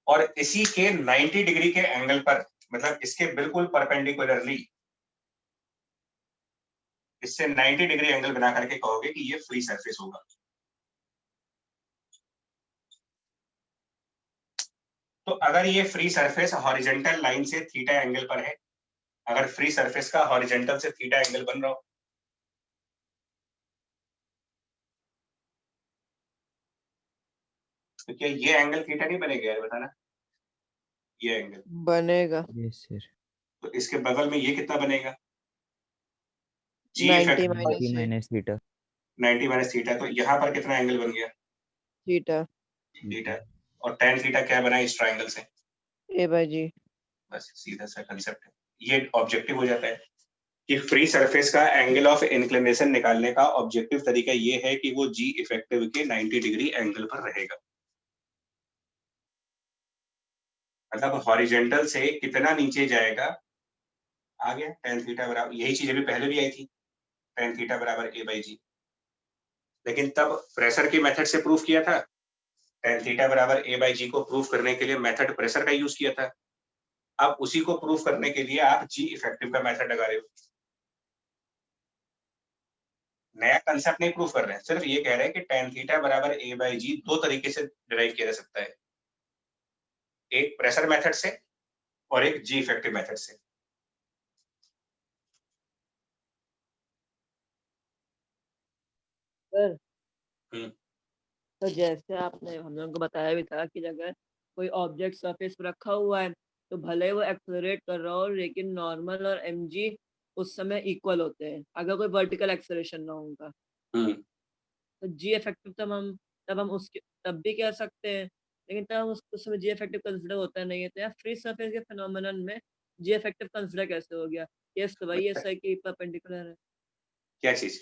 और इसी के 90 डिग्री के एंगल पर, मतलब इसके बिल्कुल परपेंडिकुलरली, इससे 90 डिग्री एंगल बना करके कहोगे कि ये फ्री सरफेस होगा। तो अगर ये फ्री सरफेस हॉरिजॉन्टल लाइन से थीटा एंगल पर है, अगर फ्री सरफेस का हॉरिजॉन्टल से थीटा एंगल बन रहा हो, तो क्या ये एंगल थीटा नहीं बनेगा यार, बताना? ये एंगल बनेगा। Yes sir. तो इसके बगल में ये कितना बनेगा? जी 90 effect minus A. Minus theta. 90 minus theta, तो यहाँ पर कितना एंगल बन गया? थीटा। थीटा। और tan थीटा क्या बना इस ट्रायंगल से? A by g. बस सीधा सा कंसेप्ट है, ये ऑब्जेक्टिव हो जाता है कि फ्री सरफेस का एंगल ऑफ इंक्लिनेशन निकालने का ऑब्जेक्टिव तरीका ये है कि वो जी इफेक्टिव के 90 डिग्री एंगल पर रहेगा। मतलब हॉरिजॉन्टल से कितना नीचे जाएगा, आ गया tan थीटा बराबर, यही चीज अभी पहले भी आई थी, tan थीटा बराबर a बाई जी। लेकिन तब प्रेशर की मेथड से प्रूफ किया था, tan थीटा बराबर a बाई जी को प्रूफ करने के लिए मेथड प्रेशर का यूज किया था। अब उसी को प्रूफ करने के लिए आप जी इफेक्टिव का मेथड लगा रहे हो। नया कंसेप्ट नहीं प्रूफ कर रहे हैं, सिर्फ ये कह रहे हैं कि tan थीटा बराबर a बाई जी दो तरीके से डिराइव किया जा सकता है, एक प्रेशर मेथड से और एक जी इफेक्टिव मेथड से। सर, तो जैसे आपने हम लोगों को बताया भी था कि अगर कोई ऑब्जेक्ट सरफेस पर रखा हुआ है तो भले वो एक्सेलरेट कर रहा हो लेकिन नॉर्मल और mg उस समय इक्वल होते हैं अगर कोई वर्टिकल एक्सेलरेशन ना होगा। तो जी इफेक्टिव तब हम उसके तब भी कह सकते हैं, लेकिन तब उस समय जी इफेक्टिव कंसिडर होता नहीं है। तो यार फ्री सरफेस के फिनोमेनन में जी इफेक्टिव कंसिडर कैसे हो गया? यस तो वही ऐसा है कि परपेंडिकुलर है। क्या चीज?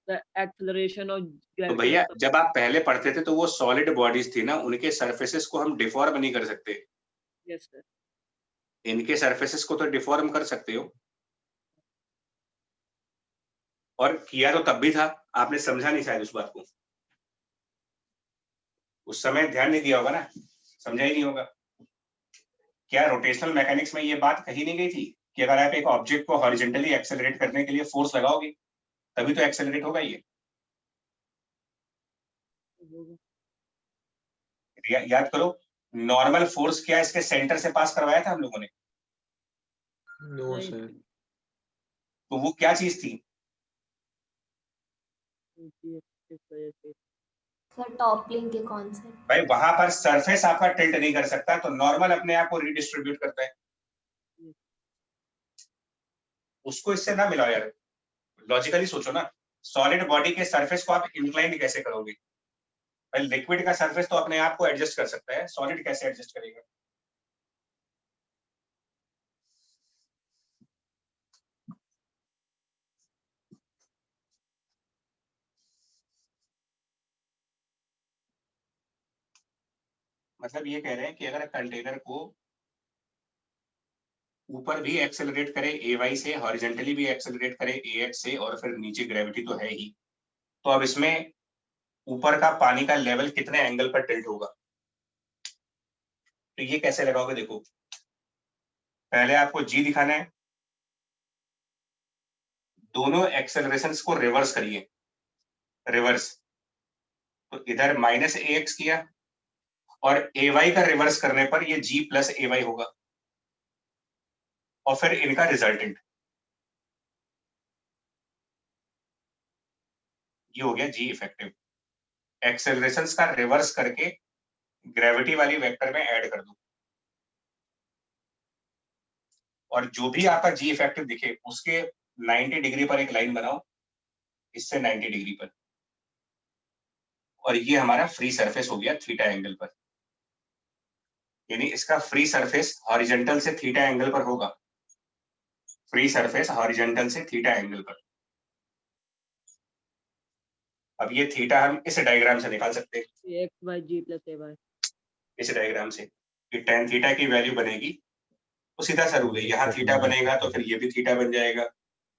द एक्सेलरेशन ऑफ तो ग्रेविटी भैया जब आप पहले पढ़ते थे तो वो सॉलिड बॉडीज थी ना, उनके सरफेसेस को हम डिफॉर्म नहीं कर सकते। Yes sir. इनके सरफेसेस को तो डिफॉर्म कर सकते हो, और किया तो तब भी था, आपने समझा नहीं शायद उस बात को, उस समय ध्यान नहीं दिया होगा ना, समझा ही नहीं होगा। क्या रोटेशनल मैकेनिक्स में ये बात कही नहीं गई थी कि अगर आप एक ऑब्जेक्ट को हॉरिजॉन्टली एक्सेलरेट करने के लिए फोर्स लगाओगे तभी तो एक्सेलरेट होगा ये। याद करो, नॉर्मल फोर्स क्या इसके सेंटर से पास करवाया था हम लोगों ने? No sir. तो वो क्या चीज थी? सर टॉपलिंग के कॉन्सेप्ट। भाई वहां पर सरफेस आपका टिल्ट नहीं कर सकता, तो नॉर्मल अपने आप को रिडिस्ट्रीब्यूट करता है। उसको इससे ना मिलाओ यार, लॉजिकली सोचो ना, सॉलिड बॉडी के सरफेस को आप इंक्लाइन कैसे करोगे? भाई लिक्विड का सरफेस तो अपने आप को एडजस्ट कर सकता है, सॉलिड कैसे एडजस्ट करेगा? मतलब ये कह रहे हैं कि अगर कंटेनर को ऊपर भी एक्सेलरेट करे ay से, हॉरिजॉन्टली भी एक्सेलरेट करे ax से, और फिर नीचे ग्रेविटी तो है ही, तो अब इसमें ऊपर का पानी का लेवल कितने एंगल पर टिल्ट होगा? तो ये कैसे लगाओगे? देखो, पहले आपको g दिखाना है, दोनों एक्सेलरेशंस को रिवर्स करिए, रिवर्स। तो इधर -ax किया, और ay का रिवर्स करने पर ये g प्लस ay होगा, और फिर इनका रिजल्टेंट ये हो गया g इफेक्टिव। एक्सेलरेशंस का रिवर्स करके ग्रेविटी वाली वेक्टर में ऐड कर दो, और जो भी आपका जी इफेक्टिव दिखे उसके 90 डिग्री पर एक लाइन बनाओ, इससे 90 डिग्री पर, और ये हमारा फ्री सरफेस हो गया थीटा एंगल पर। यानी इसका फ्री सरफेस हॉरिजॉन्टल से थीटा एंगल पर होगा, फ्री सरफेस हॉरिजॉन्टल से थीटा एंगल पर। अब ये थीटा हम इस डायग्राम से निकाल सकते हैं, x by g plus ay। इस डायग्राम से कि tan थीटा की वैल्यू बनेगी, वो सीधा सा रूल है, यहाँ थीटा बनेगा तो फिर ये भी थीटा बन जाएगा,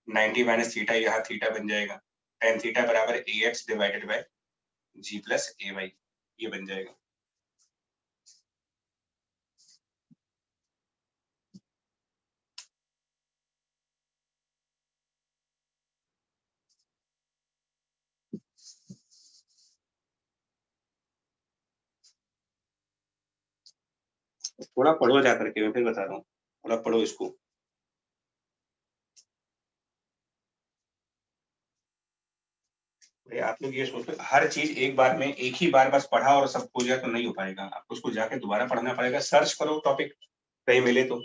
90 माइनस थीटा यहाँ थीटा बन जाएगा, tan थीटा बराबर ax divided by g plus ay, ये बन जाएगा। थोड़ा पढ़ो जा करके, मैं फिर बता रहा हूँ, थोड़ा पढ़ो इसको। आप लोग ये सोचते हर चीज एक बार में एक ही बार बस पढ़ा और सब हो जाए तो नहीं हो पाएगा, आपको उसको जाके दोबारा पढ़ना पड़ेगा, सर्च करो टॉपिक कहीं मिले तो।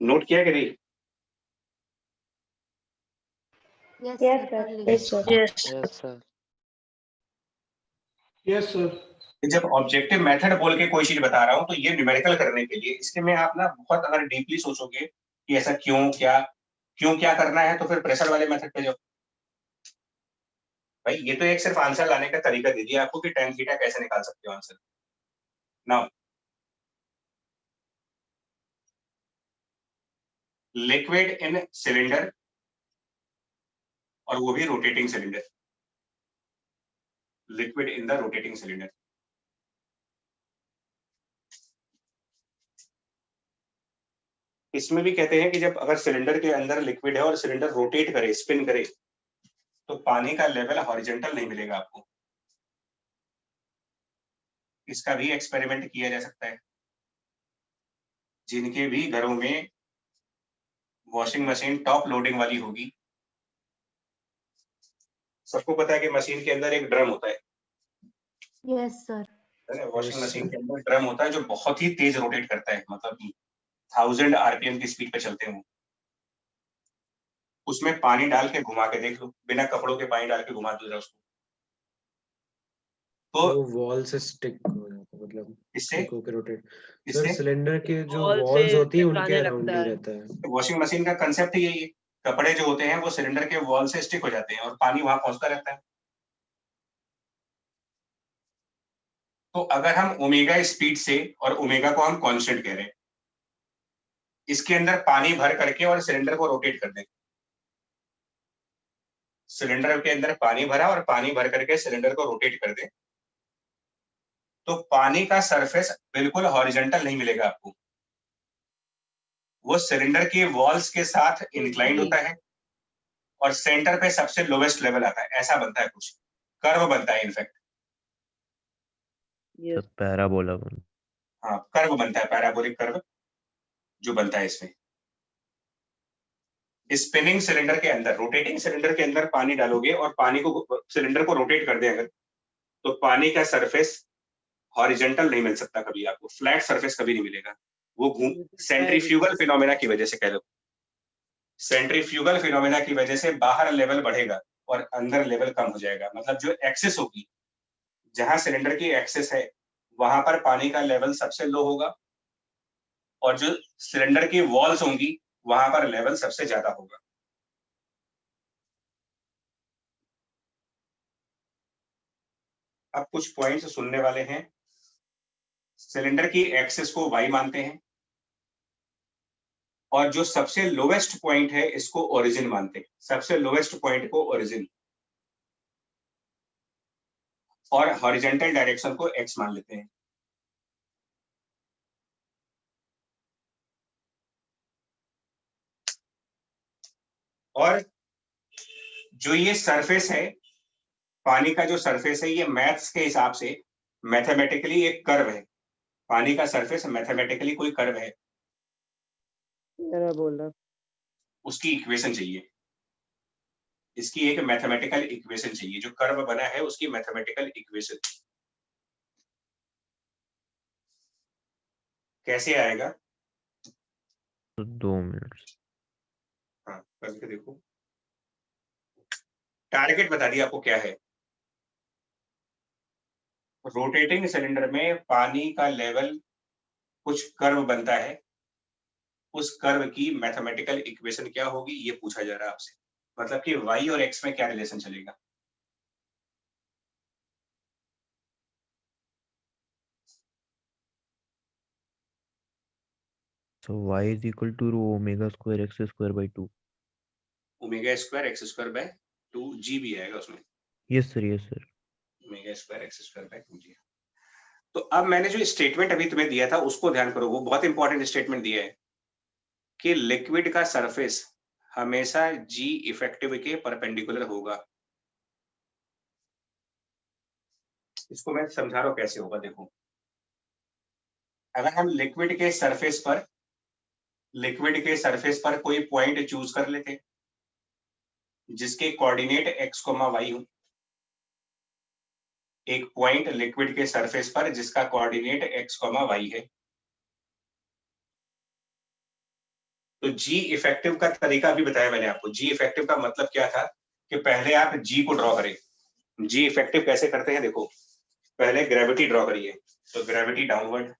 नोट किया कि नहीं? Yes sir. Yes sir. जब ऑब्जेक्टिव मेथड बोल के कोई चीज बता रहा हूँ तो ये न्यूमेरिकल करने के लिए, इसके में आप ना बहुत अगर डीपली सोचोगे कि ऐसा क्यों क्या करना है, तो फिर प्रेशर वाले मेथड पे जाओ। भाई ये तो एक सिर्फ आंसर लाने का तरीका दे दिया आपको कि tan थीटा कैसे निकाल सकते हो answer. Now liquid in cylinder, और वो भी rotating cylinder, liquid in the rotating cylinder. इसमें भी कहते हैं कि जब अगर सिलेंडर के अंदर लिक्विड है और सिलेंडर रोटेट करे, स्पिन करे, तो पानी का लेवल हॉरिजॉन्टल नहीं मिलेगा आपको। इसका भी एक्सपेरिमेंट किया जा सकता है। जिनके भी घरों में वॉशिंग मशीन टॉप लोडिंग वाली होगी, सबको पता है कि मशीन के अंदर एक ड्रम होता है, यस सर। वॉशिंग मशीन के अंदर ड्रम होता है जो बहुत ही तेज रोटेट करता है, मतलब 1000 आरपीएम की स्पीड पे चलते हैं। उसमें पानी डाल के घुमा के देख लो, बिना कपड़ों के पानी डाल के घुमा दो जरा उसको, तो वो वॉल से स्टिक हो जाता है, मतलब इससे ठीक होके रोटेट। सर इससे सिलेंडर के जो वॉल वॉल्स से होती है उनके चिपकाने अराउंड लगता ही है। रहता है। वॉशिंग मशीन का कंसेप्ट ही यही है, कपड़े जो होते हैं वो सिलेंडर के वॉल से स्टिक हो जाते हैं और पानी वहां पहुंचता रहता है। तो अगर हम ओमेगा स्पीड से, और ओमेगा को हम कांस्टेंट कह रहे हैं, इसके अंदर पानी भर करके और सिलेंडर को रोटेट कर दें, सिलेंडर के अंदर पानी भरा और पानी भर करके सिलेंडर को रोटेट कर दें, तो पानी का सरफेस बिल्कुल हॉरिजॉन्टल नहीं मिलेगा आपको, वो सिलेंडर के वॉल्स के साथ इंक्लाइंड होता है और सेंटर पे सबसे लोवेस्ट लेवल आता है, ऐसा बनता है, कुछ कर्व बनता है इनफैक्ट। सब पैराबोला बन हाँ, कर्व बनता है, पैराबोलिक कर्व जो बनता है इसमें। स्पिनिंग सिलेंडर के अंदर, रोटेटिंग सिलेंडर के अंदर पानी डालोगे और पानी को, सिलेंडर को रोटेट कर दें अगर, तो पानी का सरफेस हॉरिजॉन्टल नहीं मिल सकता कभी आपको, फ्लैट सरफेस कभी नहीं मिलेगा। वो सेंट्रीफ्यूगल फिनोमेना की वजह से कह लो, सेंट्रीफ्यूगल फिनोमेना की वजह से बाहर लेवल बढ़ेगा और अंदर लेवल कम हो जाएगा। मतलब जो एक्सेस होगी, जहां सिलेंडर की एक्सेस है वहां पर पानी का लेवल सबसे लो होगा, और जो सिलेंडर की वॉल्स होंगी वहां पर लेवल सबसे ज्यादा होगा। अब कुछ पॉइंट्स सुनने वाले हैं। सिलेंडर की एक्सेस को y मानते हैं, और जो सबसे लोवेस्ट पॉइंट है इसको ओरिजिन मानते हैं, सबसे लोवेस्ट पॉइंट को ओरिजिन, और हॉरिजॉन्टल डायरेक्शन को x मान लेते हैं। और जो ये सरफेस है, पानी का जो सरफेस है, ये मैथ्स के हिसाब से मैथमेटिकली एक कर्व है। पानी का सरफेस मैथमेटिकली कोई कर्व है, बोला उसकी इक्वेशन चाहिए, इसकी एक मैथमेटिकल इक्वेशन चाहिए, जो कर्व बना है उसकी मैथमेटिकल इक्वेशन कैसे आएगा? तो 2 मिनट। हाँ, करके देखो। टारगेट बता दिया आपको क्या है। रोटेटिंग सिलेंडर में पानी का लेवल कुछ कर्व बनता है, उस कर्व की मैथमेटिकल इक्वेशन क्या होगी ये पूछा जा रहा है आपसे। मतलब कि y और x में क्या रिलेशन चलेगा। So y is equal to rho omega square x square by 2. Omega square x square by 2 g भी आएगा उसमें। Yes sir, yes sir. Omega square x square by 2 g। तो अब मैंने जो स्टेटमेंट अभी तुम्हें दिया था उसको ध्यान करो, वो बहुत इंपॉर्टेंट स्टेटमेंट दिया है कि लिक्विड का सरफेस हमेशा g इफेक्टिव के परपेंडिकुलर होगा। इसको मैं समझा रहा हूं कैसे होगा, देखो। अगर हम लिक्विड के सरफेस पर कोई पॉइंट चूज कर लेते जिसके कोऑर्डिनेट x, y हो, एक पॉइंट लिक्विड के सरफेस पर जिसका कोऑर्डिनेट x, y है, तो g इफेक्टिव का तरीका भी बताया मैंने आपको। g इफेक्टिव का मतलब क्या था कि पहले आप g को ड्रॉ करें। g इफेक्टिव कैसे करते हैं, देखो। पहले ग्रेविटी ड्रॉ करिए, तो ग्रेविटी डाउनवर्ड,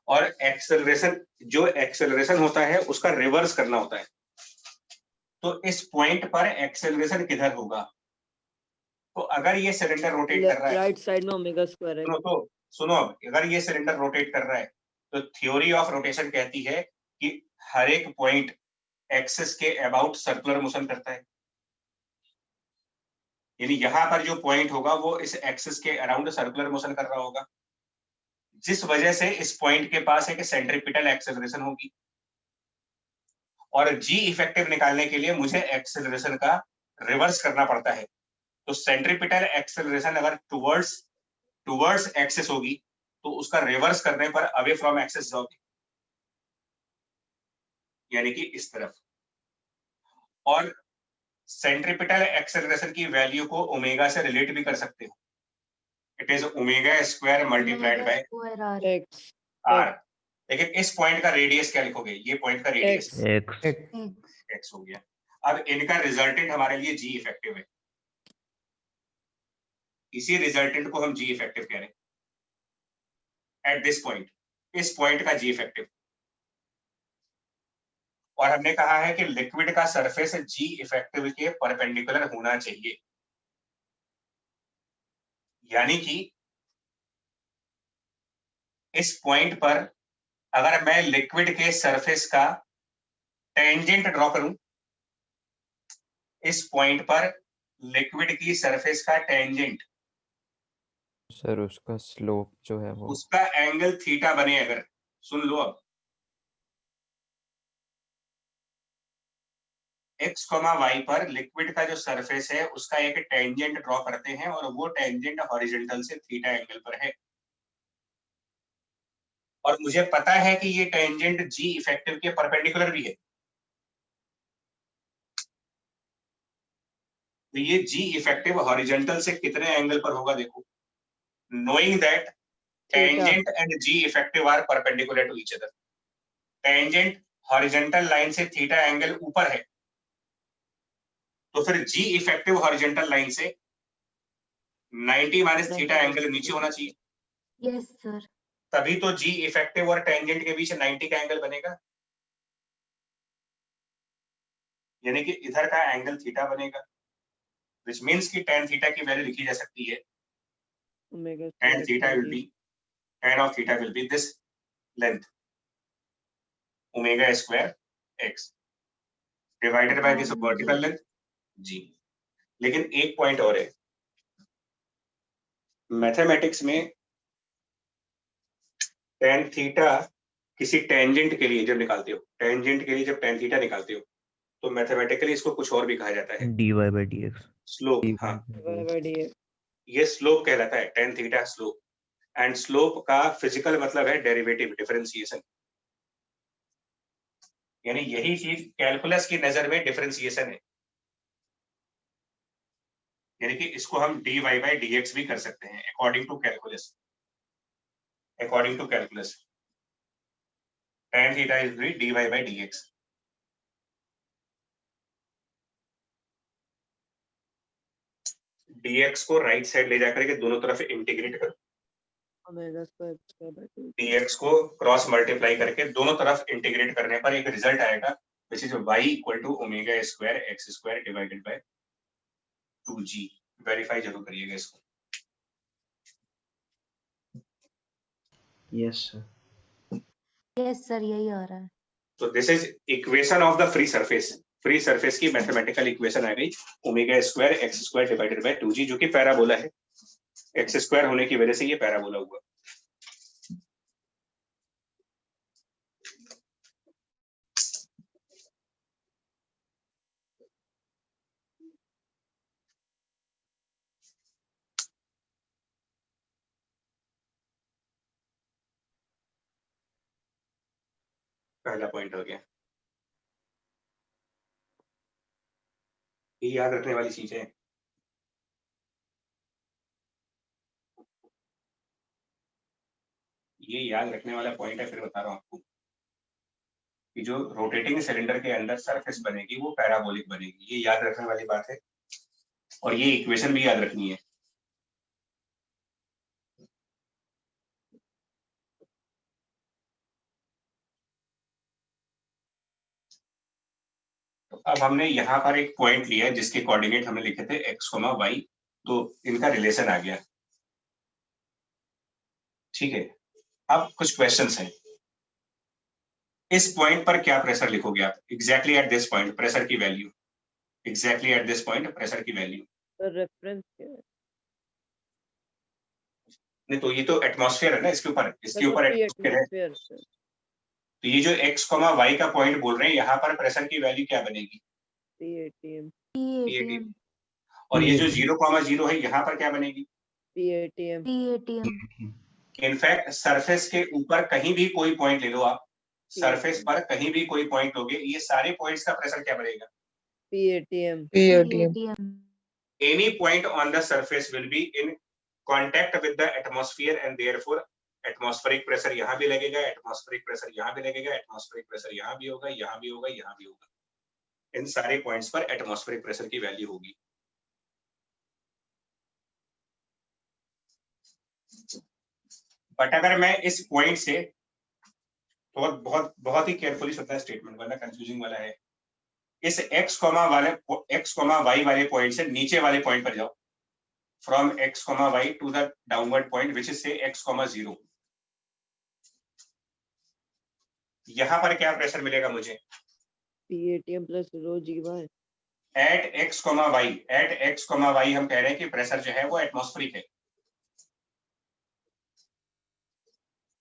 और एक्सेलरेशन, जो एक्सेलरेशन होता है उसका रिवर्स करना होता है। तो इस पॉइंट पर एक्सेलरेशन किधर होगा? तो अगर ये सिलेंडर रोटेट कर रहा है, राइट साइड में ओमेगा स्क्वायर है। सुनो अब, अगर ये सिलेंडर रोटेट कर रहा है तो थ्योरी ऑफ रोटेशन कहती है कि हर एक पॉइंट एक्सिस के अबाउट सर्कुलर मोशन करता है। यानी यहां पर जो पॉइंट होगा वो इस एक्सिस के अराउंड सर्कुलर मोशन कर रहा होगा, जिस वजह से इस पॉइंट के पास एक सेंट्रीपिटल एक्सेलरेशन होगी। और जी इफेक्टिव निकालने के लिए मुझे एक्सेलरेशन का रिवर्स करना पड़ता है। तो सेंट्रीपिटल एक्सेलरेशन अगर टुवर्ड्स एक्सिस होगी तो उसका रिवर्स करने पर अवे फ्रॉम एक्सिस जाओगे, यानी कि इस तरफ। और सेंट्रीपिटल एक्सेलरेशन की वैल्यू को ओमेगा से रिलेट भी कर सकते हो। It is omega square multiplied by R. लेकिन इस पॉइंट का रेडियस क्या लिखोगे? ये पॉइंट का रेडियस x हो गया। अब इनका रिजल्टेंट हमारे लिए g इफेक्टिव है, इसी रिजल्टेंट को हम g इफेक्टिव कह रहे हैं। एट दिस पॉइंट, इस पॉइंट का जी इफेक्टिव। और हमने कहा है कि लिक्विड का सरफेस जी इफेक्टिव के परपेंडिकुलर होना चाहिए, यानी कि इस पॉइंट पर अगर मैं लिक्विड के सरफेस का टेंजेंट ड्रॉ करूं, इस पॉइंट पर लिक्विड की सरफेस का टेंजेंट, सर उसका स्लोप जो है वो उसका एंगल थीटा बने, अगर सुन लो अब, x, y पर लिक्विड का जो सरफेस है उसका एक टेंजेंट ड्रॉ करते हैं और वो टेंजेंट हॉरिजॉन्टल से थीटा एंगल पर है, और मुझे पता है कि ये टेंजेंट जी इफेक्टिव के परपेंडिकुलर भी है। तो ये जी इफेक्टिव हॉरिजॉन्टल से कितने एंगल पर होगा देखो, knowing that tangent and g effective are perpendicular to each other. Tangent horizontal line से थीटा एंगल ऊपर है, तो फिर जी इफेक्टिव हॉरिजॉन्टल लाइन से 90 माइनस थीटा एंगल नीचे होना चाहिए। Yes sir. तभी तो जी इफेक्टिव और टेंजेंट के बीच 90 का एंगल बनेगा, यानी कि इधर का एंगल थीटा बनेगा, which means कि tan थीटा की वैल्यू लिखी जा सकती है, tan theta will be, tan of theta will be this length omega square x divided by this vertical length g। लेकिन एक पॉइंट और है, मैथमेटिक्स में tan थीटा किसी टेंजेंट के लिए जब निकालते हो, टेंजेंट के लिए जब tan थीटा निकालते हो, तो मैथमेटिकली इसको कुछ और भी कहा जाता है, dy/dx। स्लोप। हाँ, ये स्लोप कहलाता है, tan theta slope. And slope का फिजिकल मतलब है डेरिवेटिव, डिफरेंशिएशन, यानी यही चीज कैलकुलस की नजर में डिफरेंशिएशन है, यानी कि इसको हम dy/dx भी कर सकते हैं according to calculus. According to calculus tan theta is dy/dx। dx को राइट साइड ले जाकर के दोनों तरफ इंटीग्रेट करो, dx को क्रॉस मल्टीप्लाई करके दोनों तरफ इंटीग्रेट करने पर एक रिजल्ट आएगा, which is y equal to omega square x square divided by 2g। Verify जरूर करिएगा इसको। Yes sir. यस सर, यही आ रहा है। So this is equation of the free surface। Free surface की मैथमेटिकल इक्वेशन आ गई omega square x square divided by 2g, जो कि पैराबोला है, एक्स स्क्वायर होने की वजह से ये पैराबोला हुआ। पहला पॉइंट हो गया, ये याद रखने वाली चीज है। ये याद रखने वाला पॉइंट है, फिर बता रहा हूं आपको कि जो रोटेटिंग सिलेंडर के अंदर सरफेस बनेगी वो पैराबोलिक बनेगी, ये याद रखने वाली बात है, और ये इक्वेशन भी याद रखनी है। तो अब हमने यहाँ पर एक पॉइंट लिया है जिसके कोऑर्डिनेट हमने लिखे थे x, y, तो इनका रिलेशन आ गया, ठीक है। अब कुछ क्वेश्चंस हैं। इस पॉइंट पर क्या प्रेशर लिखोगे आप? Exactly at this point pressure की value, exactly at this point pressure की वैल्यू। रेफरेंस क्या है? नहीं तो ये तो एटमॉस्फेयर है ना, इसके ऊपर, इसके ऊपर एटमॉस्फेयर है। तो ये जो x, y का पॉइंट बोल रहे हैं, यहाँ पर प्रेशर की वैल्यू क्या बनेगी? PATM। और ये जो 0,0 है यहाँ पर क्या बनेगी? PATM। इनफैक्ट सरफेस के ऊपर कहीं भी कोई पॉइंट ले लो आप, सरफेस पर कहीं भी कोई पॉइंट लोगे, ये सारे पॉइंट्स का प्रेशर क्या बनेगा? PATM। Any point on the surface will be in contact with the atmosphere and therefore atmospheric pressure यहाँ भी लगेगा, एटमॉस्फेरिक प्रेशर यहाँ भी लगेगा, एटमॉस्फेरिक प्रेशर यहाँ भी होगा, यहाँ भी होगा, यहाँ भी होगा। इन सारे पॉइंट्स पर एटमॉस्फेरिक प्रेशर की वैल्यू होगी। बट अगर मैं इस पॉइंट से बहुत बहुत बहुत ही केयरफुली सुनना स्टेटमेंट, वरना कंफ्यूजिंग वाला है। इस x y वाले पॉइंट से नीचे वाले पॉइंट पर जाओ, from x y to the downward point which is से x 0। यहां पर क्या प्रेशर मिलेगा मुझे? PATM plus rho GY at x y, at x y हम कह रहे हैं कि प्रेशर जो है वो एटमॉस्फेरिक है,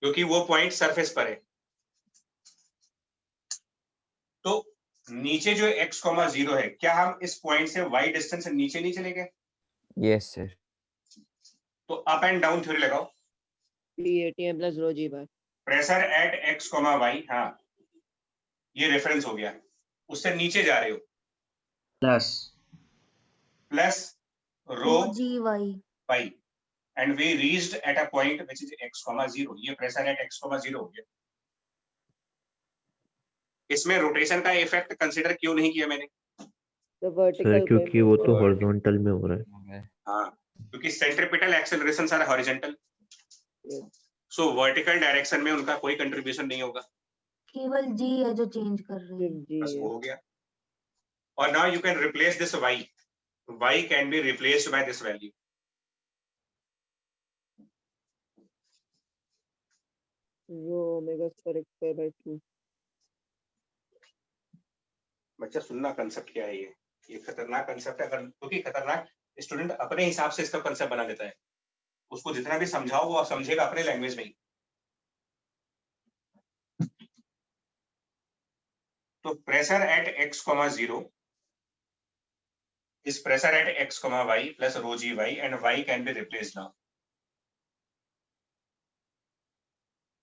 क्योंकि वो पॉइंट सरफेस पर है। तो नीचे जो x 0 है, क्या हम इस पॉइंट से y डिस्टेंस नीचे नहीं चले गए? Yes sir. तो अप एंड डाउन थ्योरी लगाओ। PATM plus rho GY pressure at x y, हाँ ये रेफरेंस हो गया, उससे नीचे जा रहे हो, plus row y and we reached at a point which is x 0। ये प्रेशर एट x 0 हो गया। इसमें रोटेशन का इफेक्ट कंसीडर क्यों नहीं किया मैंने? सर क्योंकि वो तो हॉरिजॉन्टल में हो रहा है। हाँ, क्योंकि centripetal accelerations are horizontal, so vertical direction में उनका कोई कंट्रीब्यूशन नहीं होगा, केवल g है जो चेंज कर रही है। बस वो हो गया। और now you can replace this y can be replaced by this value. Row omega square x square by 2। बच्चा सुनना कंसेप्ट क्या है, ये खतरनाक कंसेप्ट है। अगर क्योंकि खतरनाक स्टूडेंट अपने हिसाब से इसका कंसेप्ट बना देता है, उसको जितना भी समझाओ वो समझेगा अपने लैंग्वेज में ही। तो pressure at x 0 is pressure at x y plus rho gy and y can be replaced now।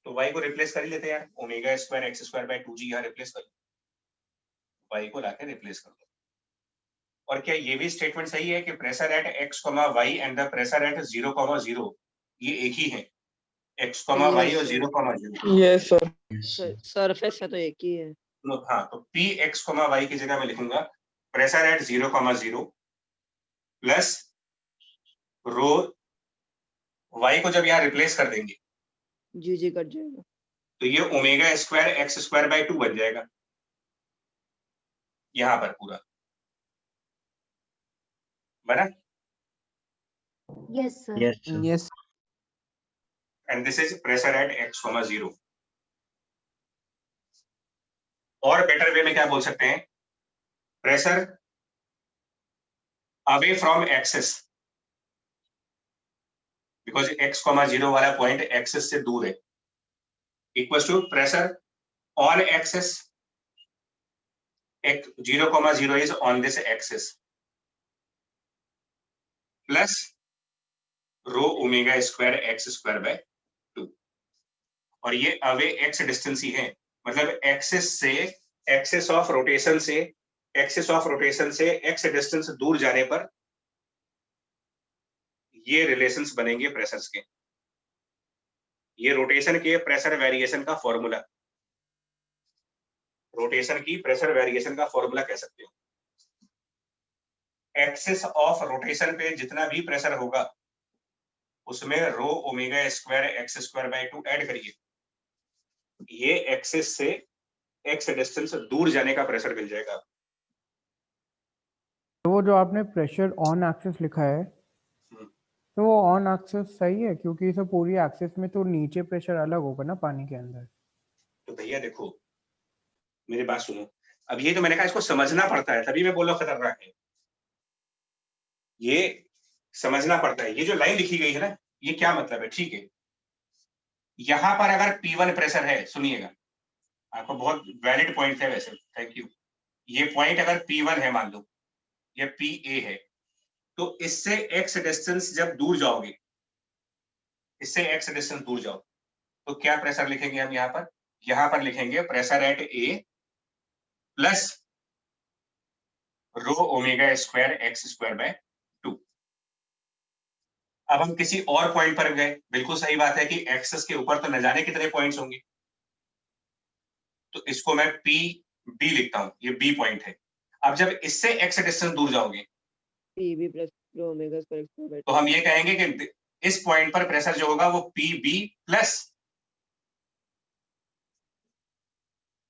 तो y को रिप्लेस कर ही लेते हैं यार, omega square x square bye 2g यहाँ रिप्लेस कर लो, y को लाके रिप्लेस कर दो। और क्या ये भी स्टेटमेंट सही है कि pressure eight x y and the pressure at 0 0 ये एक ही है, x y और 0 0? Yes sir. सरफेस है तो एक ही है। हाँ, तो p x y की जगह मैं लिखूंगा pressure at 0 0 plus row y को जब यहाँ रिप्लेस कर देंगे जी कट जाएगा, तो ये omega square x square by 2 बन जाएगा यहाँ पर पूरा, बना? Yes sir. Yes and this is pressure at x 0। और बेटर वे में क्या बोल सकते हैं? Pressure away from axis, because x 0 वाला पॉइंट एक्सेस से दूर है, equals to pressure on axis, 0 0 is on this axis, plus rho omega square x square by 2। और ये अवे x डिस्टेंस ही है, मतलब एक्सेस ऑफ रोटेशन से x डिस्टेंस दूर जाने पर ये रिलेशंस बनेंगे प्रेशर्स के। ये रोटेशन के प्रेशर वेरिएशन का फॉर्मूला, रोटेशन की प्रेशर वेरिएशन का फॉर्मूला कह सकते हो। एक्सिस ऑफ रोटेशन पे जितना भी प्रेशर होगा उसमें रो omega square x square by 2 add करिए, ये एक्सिस से x डिस्टेंस दूर जाने का प्रेशर मिल जाएगा। तो वो जो आपने प्रेशर ऑन एक्सिस लिखा है, तो वो ऑन एक्सिस सही है, क्योंकि इसे पूरी एक्सिस में तो नीचे प्रेशर अलग होगा ना पानी के अंदर। तो भैया देखो मेरी बात सुनो, अब ये तो मैंने कहा इसको समझना पड़ता है, तभी मैं बोल रहा हूं खतरनाक है, ये समझना पड़ता है। ये जो लाइन लिखी गई है ना, ये क्या मतलब है? ठीक है, यहां पर अगर P1 प्रेशर है, सुनिएगा आपको बहुत वैलिड पॉइंट है वैसे, थैंक यू। ये पॉइंट अगर P1 है, मान लो ये PA है, तो इससे x डिस्टेंस जब दूर जाओगे, इससे x डिस्टेंस दूर जाओ, तो क्या प्रेशर लिखेंगे हम यहाँ पर? यहाँ पर लिखेंगे pressure at A plus rho omega square x square by 2। अब हम किसी और पॉइंट पर गए, बिल्कुल सही बात है कि एक्सेस के ऊपर तो न जाने कितने पॉइंट्स होंगे, तो इसको मैं PB लिखता हूं, ये B पॉइंट है। अब जब इससे x डिस्टेंस दूर जाओगे PB plus rho omega square x by 2, तो हम ये कहेंगे कि इस पॉइंट पर प्रेशर जो होगा वो PB plus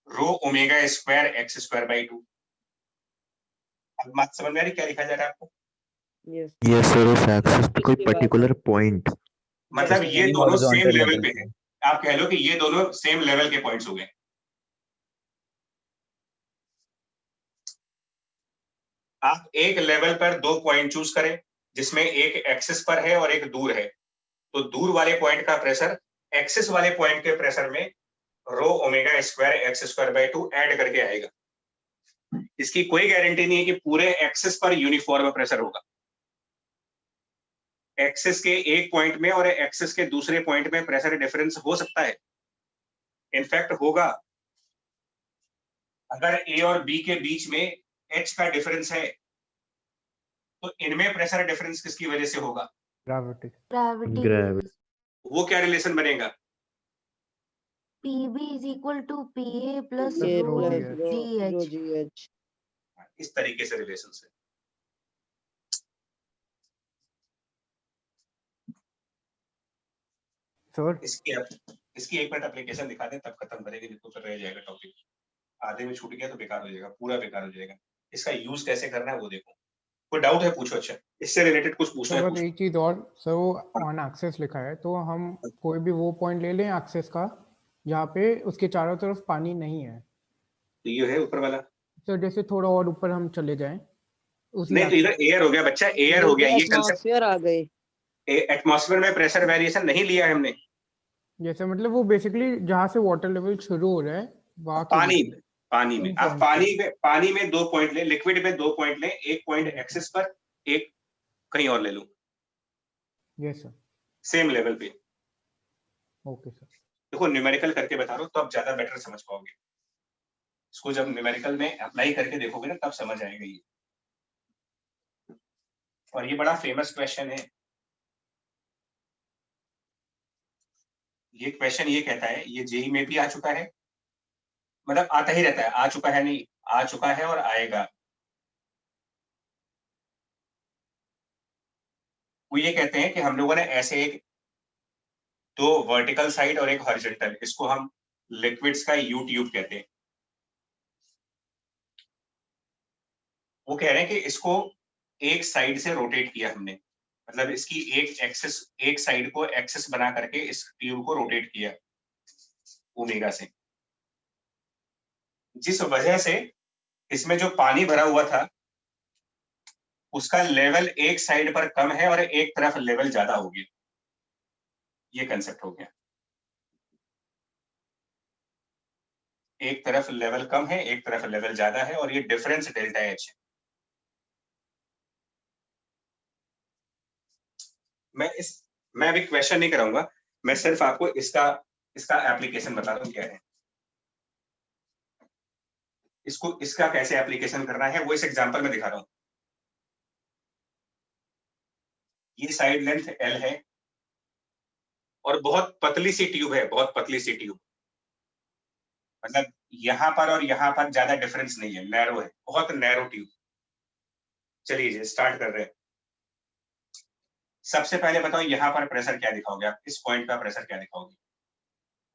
rho omega square x square by 2। अब बात समझ में आ रही क्या लिखा जा रहा है आपको? यस सर, उस एक्सिस पे कोई पर्टिकुलर पॉइंट, मतलब ये Any दोनों सेम horizontal लेवल level पे है। आप कह लो कि ये दोनों सेम लेवल के पॉइंट्स हो गए। आप एक लेवल पर दो पॉइंट चूज करें जिसमें एक एक्सिस पर है और एक दूर है, तो दूर वाले पॉइंट का प्रेशर एक्सिस वाले पॉइंट के प्रेशर में रो omega square x square by 2 add करके आएगा। इसकी कोई गारंटी नहीं है कि पूरे एक्सिस पर यूनिफॉर्म प्रेशर होगा। एक्सिस के एक पॉइंट में और एक्सिस के दूसरे पॉइंट में प्रेशर डिफरेंस हो सकता है, इनफैक्ट होगा। अगर ए और बी के बीच में h का डिफरेंस है तो इनमें प्रेशर डिफरेंस किसकी वजह से होगा? ग्रेविटी। ग्रेविटी। वो क्या रिलेशन बनेगा? PB is equal to PA plus Plus rho rho Rho GH. GH। इस तरीके से रिलेशन से। सर इसकी एक मिनट एप्लीकेशन दिखा दें तब खत्म करेंगे, नहीं तो फिर रह जाएगा टॉपिक। आधे में छूट गया तो बेकार हो जाएगा, पूरा बेकार हो जाएगा। इसका यूज कैसे करना है वो देखो। कोई डाउट है पूछो। अच्छा, इससे रिलेटेड कुछ पूछना है सर पूछो। एक चीज और सर, वो ऑन एक्सेस लिखा है तो हम कोई भी वो पॉइंट ले लें एक्सेस का जहाँ पे उसके चारों तरफ पानी नहीं है। तो ये है ऊपर वाला। सर जैसे थोड़ा और ऊपर हम चले जाएं उसी नहीं तो इधर एयर हो गया बच्चा, एयर हो गया। ये कंसेप्ट एटमॉस्फेयर आ गई। एटमॉस्फेयर में प्रेशर वेरिएशन नहीं लिया है हमने। जैसे मतलब वो बेसिकली जहाँ से वाटर लेवल शुरू हो रहा है वहाँ के पानी में आप पानी में दो पॉइंट ले, लिक्विड में दो पॉइंट ले, एक पॉइंट एक्सिस पर, एक कहीं और ले लो। Yes sir. सेम लेवल पे। Okay sir. देखो न्यूमेरिकल करके बता रहा हूँ तो आप ज्यादा बेटर समझ पाओगे। इसको जब न्यूमेरिकल में अप्लाई करके देखोगे ना तब समझ आएगा ये। और ये बड़ा फेमस क्वेश्चन है। ये क्वेश्चन ये कहता है, ये जेई में भी आ चुका है, मतलब आता ही रहता है, आ चुका है नहीं, आ चुका है और आएगा। वो ये कहते हैं कि हम लोगों ने ऐसे एक दो वर्टिकल साइड और एक हॉरिजॉन्टल, इसको हम लिक्विड्स का यू ट्यूब कहते हैं। वो कह रहे हैं कि इसको एक साइड से रोटेट किया हमने, मतलब इसकी एक एक्सिस, एक साइड को एक्सिस बना करके इस ट्यूब को रोटेट किया ओमेगा से, जिस वजह से इसमें जो पानी भरा हुआ था उसका लेवल एक साइड पर कम है और एक तरफ लेवल ज्यादा हो गया। ये कंसेप्ट हो गया, एक तरफ लेवल कम है एक तरफ लेवल ज्यादा है और ये डिफरेंस डेल्टा एच है। मैं अभी क्वेश्चन नहीं कराऊंगा, मैं सिर्फ आपको इसका एप्लीकेशन बता दूं क्या है, इसका कैसे एप्लीकेशन करना है वो इस एग्जांपल में दिखा रहा हूं। ये साइड लेंथ L है और बहुत पतली सी ट्यूब है, बहुत पतली सी ट्यूब, मतलब यहां पर और यहां पर ज्यादा डिफरेंस नहीं है, नैरो है, बहुत नैरो ट्यूब। चलिए स्टार्ट कर रहे हैं। सबसे पहले बताओ यहाँ पर प्रेशर क्या दिखाओगे आप, इस पॉइंट का प्रेशर क्या दिखाओगे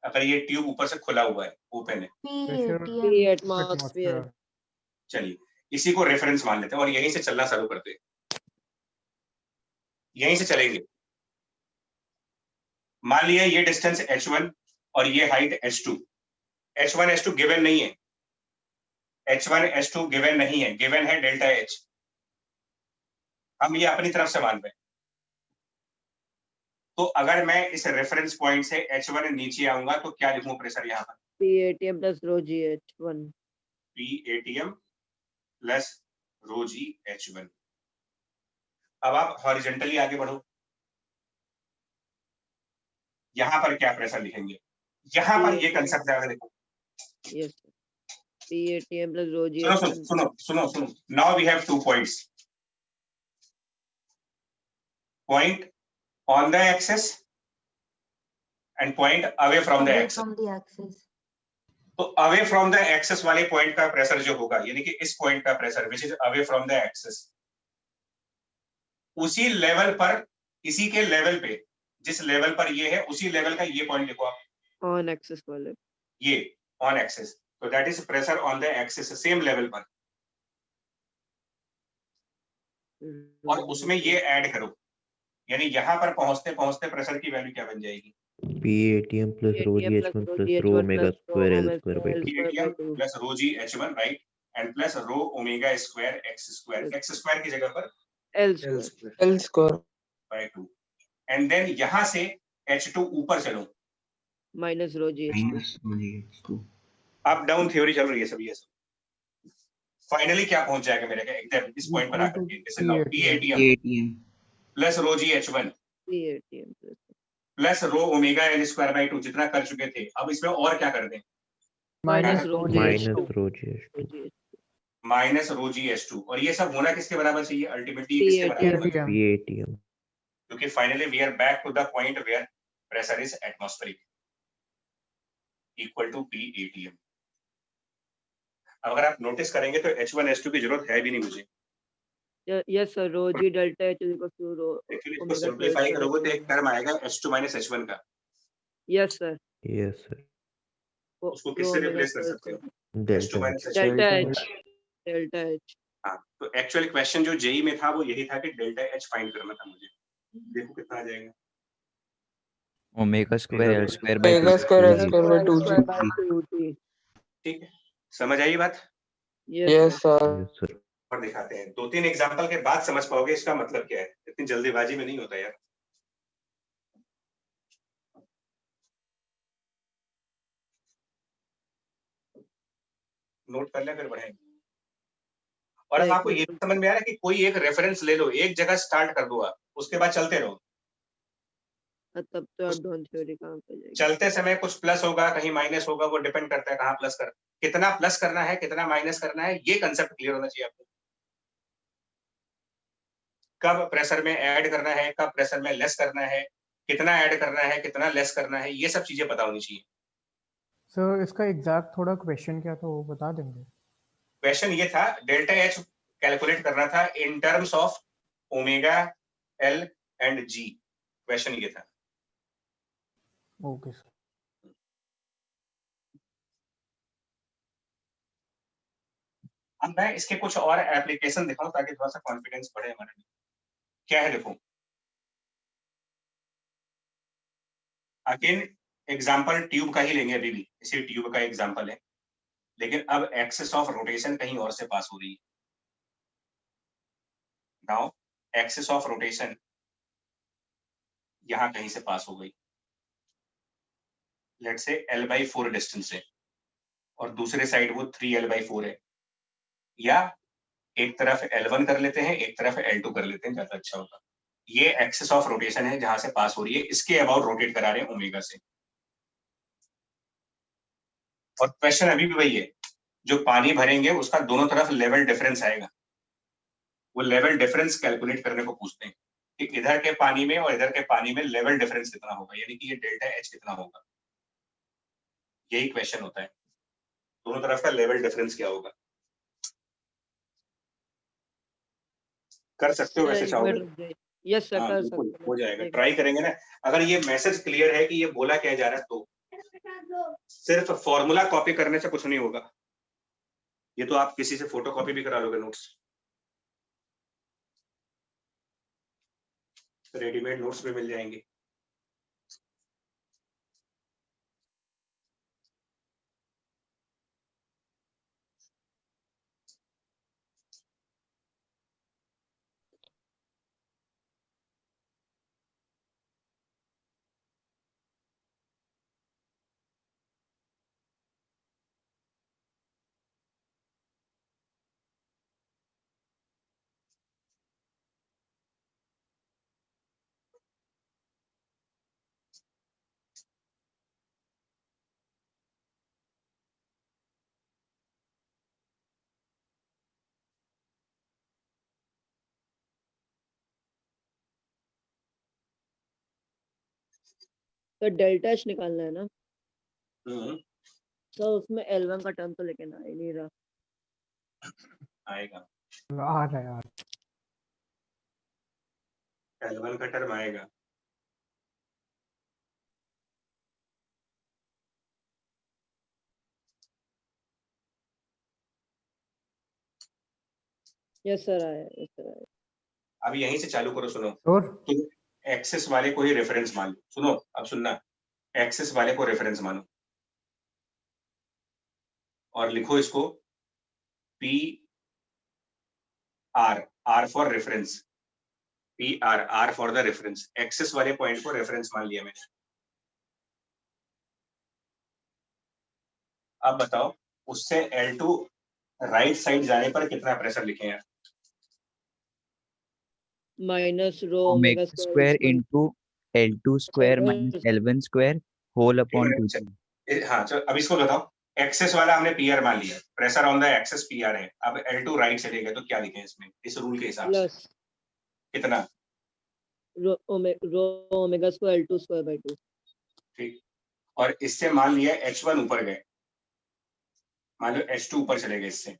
अगर ये ट्यूब ऊपर से खुला हुआ है, ओपन है? एटमॉस्फेयर। चलिए इसी को रेफरेंस मान लेते हैं और यहीं से चलना शुरू करते हैं, यहीं से चलेंगे। मान लिया ये डिस्टेंस h1 और ये height h2। h1 h2 given नहीं है, h1 h2 गिवन नहीं है, गिवन है डेल्टा h। हम ये अपनी तरफ से मान रहे हैं। तो अगर मैं इस रेफरेंस पॉइंट से h1 नीचे आऊंगा तो क्या लिखूं प्रेशर यहाँ पर? PATM plus rho GH1। PATM plus रो GH1। अब आप हॉरिजॉन्टली आगे बढ़ो, यहाँ पर क्या प्रेशर लिखेंगे? यहाँ पर ये कंसेप्ट है, देखो। Yes, PATM plus rho GH1। सुनो। Now we have 2 points. Point on the axis and point away from the axis. तो away from the axis वाले पॉइंट का प्रेशर जो होगा, यानी कि इस पॉइंट का pressure which is away from the axis, उसी लेवल पर, इसी के लेवल पे जिस लेवल पर ये है उसी लेवल का ये पॉइंट लिखो आप, ऑन एक्सिस वाले, ये ऑन एक्सिस, तो that is pressure on the axis, same level पर, और उसमें ये ऐड करो, यानी यहाँ पर पहुंचते पहुंचते प्रेशर की वैल्यू क्या बन जाएगी, PATM plus rho GH1 plus rho omega square L square by 2. PATM plus rho g H1 right, and plus rho omega square x square की जगह पर L square by 2, and then यहाँ से H2 ऊपर चलो, minus rho GH2, up down theory चल रही है सब ये सब, फाइनली क्या पहुंच जाएगा मेरे का एकदम इस पॉइंट पर आकर के, जैसे now PATM plus rho g H1 PATM plus rho omega L square by 2 जितना कर चुके थे, अब इसमें और क्या कर दें, minus rho GH2 minus rho g H2, और ये सब होना किसके बराबर चाहिए, अल्टीमेटली किसके बराबर होना चाहिए, PATM. क्योंकि finally we are back to the point where pressure is atmospheric equal to PATM। अगर आप नोटिस करेंगे तो H1 H2 की जरूरत है भी नहीं मुझे, yes sir, rho g delta H equal to rho actually इसको सिंपलीफाई करोगे तो एक टर्म आएगा H2 माइनस H1 का, यस सर, Yes sir. उसको किससे रिप्लेस कर सकते हो, H2 माइनस डेल्टा H। हाँ, तो एक्चुअल क्वेश्चन जो जेई में था वो यही था कि डेल्टा H फाइंड करना था मुझे, देखो कितना आ जाएगा, omega square L square by 2 ठीक है, समझ आई बात, यस सर। और दिखाते हैं 2-3 एग्जांपल के बाद समझ पाओगे इसका मतलब क्या है, इतनी जल्दीबाजी में नहीं होता यार। नोट कर ले फिर बढ़ेंगे, और अब आपको ये समझ में आ रहा है कि कोई एक रेफरेंस ले लो, एक जगह स्टार्ट कर दो आप, उसके बाद चलते रहो, तब तो अप डाउन थ्योरी काम कर जाएगी, चलते समय कुछ प्लस होगा कहीं माइनस होगा, वो डिपेंड करता है कहाँ प्लस कर, कितना प्लस करना है कितना माइनस करना है, ये कंसेप्ट क्लियर होना चाहिए आपको, कब प्रेशर में ऐड करना है कब प्रेशर में लेस करना है, कितना ऐड करना है कितना लेस करना है, ये सब चीजें पता होनी चाहिए। सर इसका एग्जैक्ट थोड़ा क्वेश्चन क्या था वो बता देंगे। क्वेश्चन ये था डेल्टा H कैलकुलेट करना था in terms of omega L and G, question ये था। Okay sir. अब मैं इसके कुछ और एप्लीकेशन दिखाऊं ताकि थोड़ा सा कॉन्फिडेंस बढ़े हमारे में। क्या है देखो, अगेन एग्जांपल ट्यूब का ही लेंगे, अभी भी इसी ट्यूब का एग्जांपल है, लेकिन अब एक्सिस ऑफ रोटेशन कहीं और से पास हो रही है। नाउ एक्सिस ऑफ रोटेशन यहां कहीं से पास हो गई, लेट्स से L/4 डिस्टेंस है और दूसरे साइड वो 3L/4 है, या एक तरफ L1 कर लेते हैं एक तरफ L2 कर लेते हैं, ज्यादा अच्छा होगा। ये एक्सिस ऑफ रोटेशन है जहां से पास हो रही है, इसके अबाउट रोटेट करा रहे हैं ओमेगा से, और क्वेश्चन अभी भी वही है, जो पानी भरेंगे उसका दोनों तरफ लेवल डिफरेंस आएगा, वो लेवल डिफरेंस कैलकुलेट करने को पूछते हैं कि इधर के पानी में और इधर के पानी में लेवल डिफरेंस कितना होगा, यानी कि ये डेल्टा H कितना होगा, यही क्वेश्चन होता है, दोनों तरफ का लेवल डिफरेंस क्या होगा। कर सकते हो वैसे चाहोगे, यस सर, हाँ कर बिल्कुल सकते हो जाएगा, ट्राई करेंगे ना। अगर ये मैसेज क्लियर है कि ये बोला क्या जा रहा है तो सिर्फ फॉर्मूला कॉपी करने से कुछ नहीं होगा, ये तो आप किसी से फोटो कॉपी भी करा लोगे नोट्स, रेडीमेड नोट्स भी मिल जाएंगे। तो डेल्टा H निकालना है ना, तो उसमें L1 का टर्म तो लेकिन आ ही नहीं रहा, आएगा आ रहा है यार, L1 का टर्म आएगा, यस सर आया, यस सर आया। अब यहीं से चालू करो, सुनो। और तुम एक्सेस वाले को ही रेफरेंस मान लो। सुनो अब सुनना, एक्सेस वाले को रेफरेंस मानो और लिखो इसको P R for reference, P R for the reference. Axis वाले पॉइंट को रेफरेंस मान लिया मैंने। अब बताओ उससे L2 राइट साइड जाने पर कितना प्रेशर लिखे हैं? Minus rho omega omega square into L2 square minus L1 square whole upon 2। हाँ चलो अब इसको बताओ, एक्सेस वाला हमने पी आर मान लिया, pressure on the axis P R है। अब L2 राइट से लेगा तो क्या लिखें इसमें इस रूल के हिसाब से? प्लस कितना? रो omega square L2 square by 2। ठीक, और इससे मान लिया H1 ऊपर गए, मान लो H2 ऊपर चले गए इससे,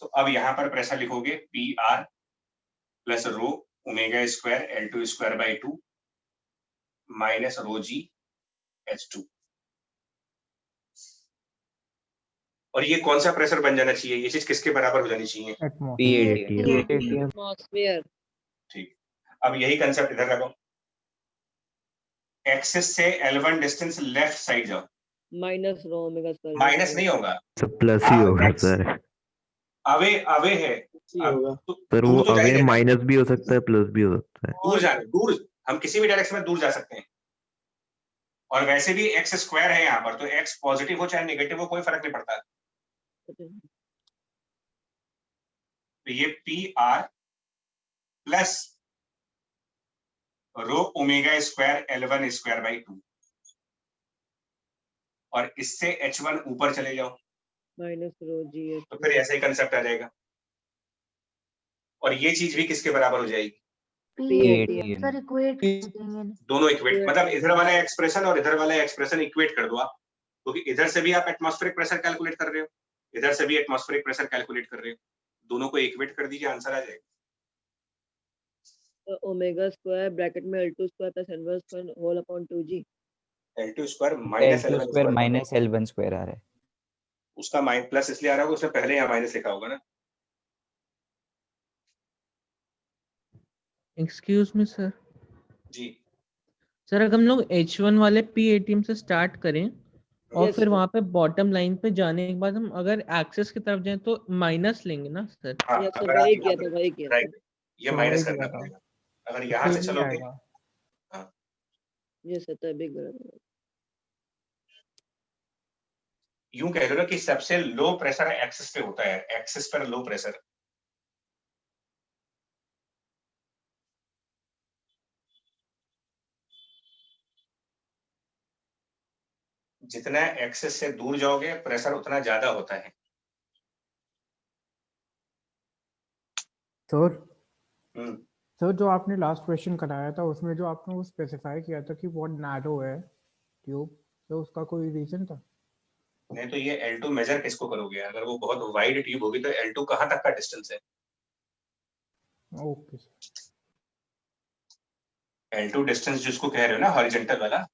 तो अब यहाँ पर प्रेशर लिखोगे P R plus rho omega square L2 square by 2 minus rho g H2। और ये कौन सा प्रेशर बन जाना चाहिए? ये चीज किसके बराबर हो जानी चाहिए? एटमॉस्फेयर। ठीक, अब यही कंसेप्ट इधर लगाओ। एक्सेस से L1 डिस्टेंस लेफ्ट साइड जाओ, minus rho omega square. Minus नहीं होगा, सब प्लस ही होगा सर। अवे अवे है सर वो अवे माइनस भी हो सकता है प्लस भी हो सकता है। दूर जाना, दूर हम किसी भी डायरेक्शन में दूर जा सकते हैं। और वैसे भी एक्स स्क्वायर है यहाँ पर, तो एक्स पॉजिटिव हो चाहे नेगेटिव हो कोई फर्क नहीं पड़ता। तो ये P R plus rho omega square L1 square by 2 और इससे H1 ऊपर चले जाओ माइनस रो जी, तो फिर ऐसा ही कंसेप्ट आ जाएगा। और ये चीज भी किसके बराबर हो जाएगी? सर इक्वेट दोनों इक्वेट, मतलब इधर वाला एक्सप्रेशन और इधर वाला एक्सप्रेशन इक्वेट कर दो आप, क्योंकि इधर से भी आप एटमॉस्फेरिक प्रेशर कैलकुलेट कर रहे हो, इधर से भी एटमॉस्फेरिक प्रेशर कैलकुलेट कर रहे हो, दोनों को इक्वेट कर दीजिए, आंसर आ जाएगा। तो ओमेगा स्क्वायर ब्रैकेट में L2 square plus L1 square whole upon 2g। L2 square minus L2 square minus L1 square आ रहा है। उसका माइनस प्लस इसलिए आ रहा होगा, उसने पहले यहाँ माइनस लिखा होगा ना। Excuse me sir. जी सर अगर हम लोग H1 वाले P-ATM से स्टार्ट करें और Yes, फिर sir. वहां पे बॉटम लाइन पे जाने के बाद हम अगर एक्सेस की तरफ जाएं तो माइनस लेंगे ना सर? हाँ, Yes, sir, अगर आप वही यहाँ किया पर था, वही किया था। राइट, ये तो माइनस वही करना किया था। पड़ेगा। अगर यहाँ से सेम ही चलोगे, आएगा। हाँ ये सर तभी गलत है। यूं कह लो ना कि सबसे लो प्रेशर एक्सेस पे होता है, एक्सेस पर लो प्रेशर। जितना एक्सेस से दूर जाओगे प्रेशर उतना ज्यादा होता है। सर हम्म, सर जो आपने लास्ट क्वेश्चन कराया था उसमें जो आपने वो स्पेसिफाई किया था कि बहुत नैरो है ट्यूब, तो उसका कोई रीजन था? नहीं तो ये L2 मेजर किसको करोगे? अगर वो बहुत वाइड ट्यूब होगी तो L2 कहाँ तक का डिस्टेंस है? ओके L2 डिस्टेंस जिसको कह रहे हो ना हॉरिजॉन्टल वाला,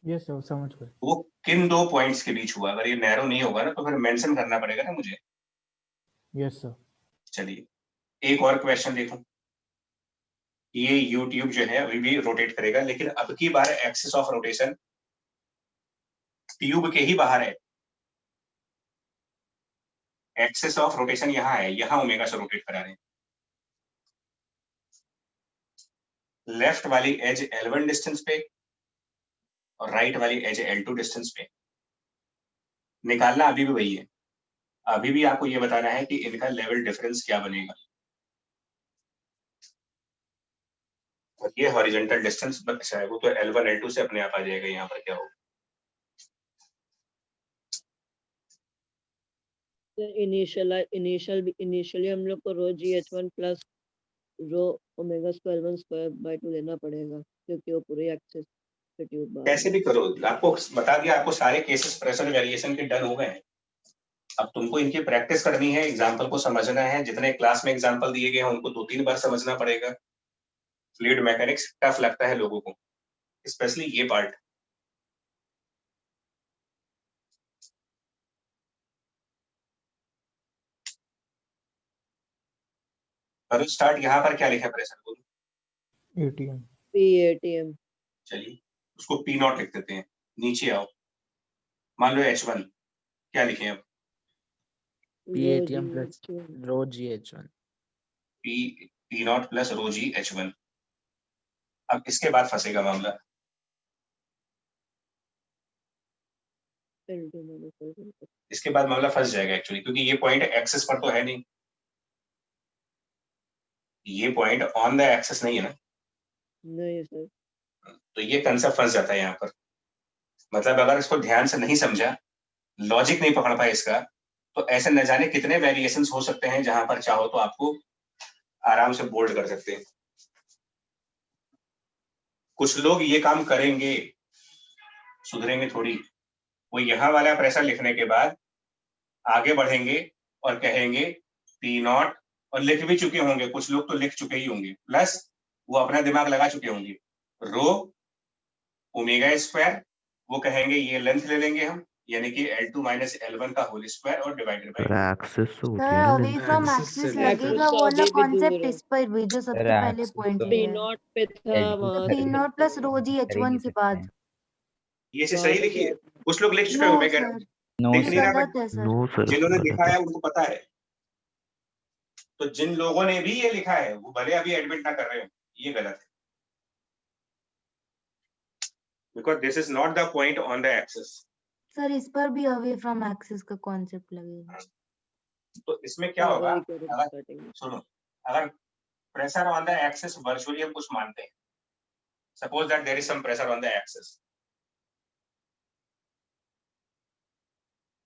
यस सर समझ गए। वो किन दो पॉइंट्स के बीच हुआ? अगर ये नैरो नहीं होगा ना तो फिर मेंशन करना पड़ेगा ना मुझे। Yes sir. चलिए एक और क्वेश्चन देखो। ये यूट्यूब जो है अभी भी रोटेट करेगा, लेकिन अब की बार एक्सिस ऑफ रोटेशन ट्यूब के ही बाहर है। एक्सिस ऑफ रोटेशन यहाँ है, यहाँ ओमेगा से रोटेट करा रहे हैं। लेफ्ट वाली एज L1 डिस्टेंस पे और राइट वाली एज L2 डिस्टेंस पे। निकालना अभी भी वही है, अभी भी आपको ये बताना है कि इनका लेवल डिफरेंस क्या बनेगा। और ये हॉरिजॉन्टल डिस्टेंस बचा है, वो तो L1 L2 से अपने आप आ जाएगा। यहाँ पर क्या होगा? इनिशियली हम लोग को रो GH1 plus rho omega square L1 square by 2 लेना पड़ेगा, क्योंकि वो पूरी एक्सेस पे ट्यूब बाहर कैसे भी करो, आपको बता दिया, आपको सारे केसेस प्रेशर वेरिएशन के डन हो गए हैं। अब तुमको इनकी प्रैक्टिस करनी है, एग्जाम्पल को समझना है। जितने क्लास में एग्जाम्पल दिए गए हैं उनको 2-3 बार समझना पड़ेगा। फ्लूइड मैकेनिक्स टफ लगता है लोगों को, स्पेशली ये पार्ट। करो स्टार्ट। यहाँ पर क्या लिखा है प्रेशर को? ATM। PATM। चलिए उसको P नॉट लिख देते हैं। नीचे आओ, मान लो H1 क्या लिखे अब? PATM plus rho G H1। P not plus rho g H1। अब इसके बाद फंसेगा मामला। इसके बाद मामला फंस जाएगा एक्चुअली, क्योंकि ये पॉइंट एक्सेस पर तो है नहीं, ये पॉइंट ऑन द एक्सेस नहीं है ना। नहीं सर। तो ये कंसेप्ट फंस जाता है यहाँ पर। मतलब अगर इसको ध्यान से नहीं समझा, लॉजिक नहीं पकड़ पाए इसका, तो ऐसे न जाने कितने वेरिएशंस हो सकते हैं जहां पर चाहो तो आपको आराम से बोल्ड कर सकते हैं। कुछ लोग ये काम करेंगे, सुधरेंगे थोड़ी। वो यहाँ वाला प्रेशर लिखने के बाद आगे बढ़ेंगे और कहेंगे P नॉट, और लिख भी चुके होंगे, कुछ लोग तो लिख चुके ही होंगे, प्लस वो अपना दिमाग लगा चुके होंगे रो ओमेगा स्क्वायर, वो कहेंगे ये लेंथ ले लेंगे हम, यानी कि L2 माइनस L1 का होल स्क्वायर और डिवाइडेड बाय एक्सेस से होती सर है ना अवे फ्रॉम एक्सिस लगेगा वो वाला कॉन्सेप्ट इस पर भी जो सबसे पहले पॉइंट P लिया है। नॉट पे था वहाँ P not plus rho g H1 के बाद। ये से सही लिखिए। कुछ लोग लिख चुके नो होंगे, मैं कह रहा सर, हूं लिख नहीं रहा, गलत है सर। नो सर जिन्होंने गलत लिखा है। है उनको पता है। तो जिन लोगों ने भी ये लिखा है वो भले अभी एडमिट ना कर रहे हो, ये गलत है, because this is not the point on the axis. Sir इस पर भी अवे फ्रॉम एक्सिस का कॉन्सेप्ट लगेगा। तो इसमें क्या होगा, अगर सुनो, अगर pressure on the axis virtually हम कुछ मानते हैं, suppose that there is some pressure on the axis,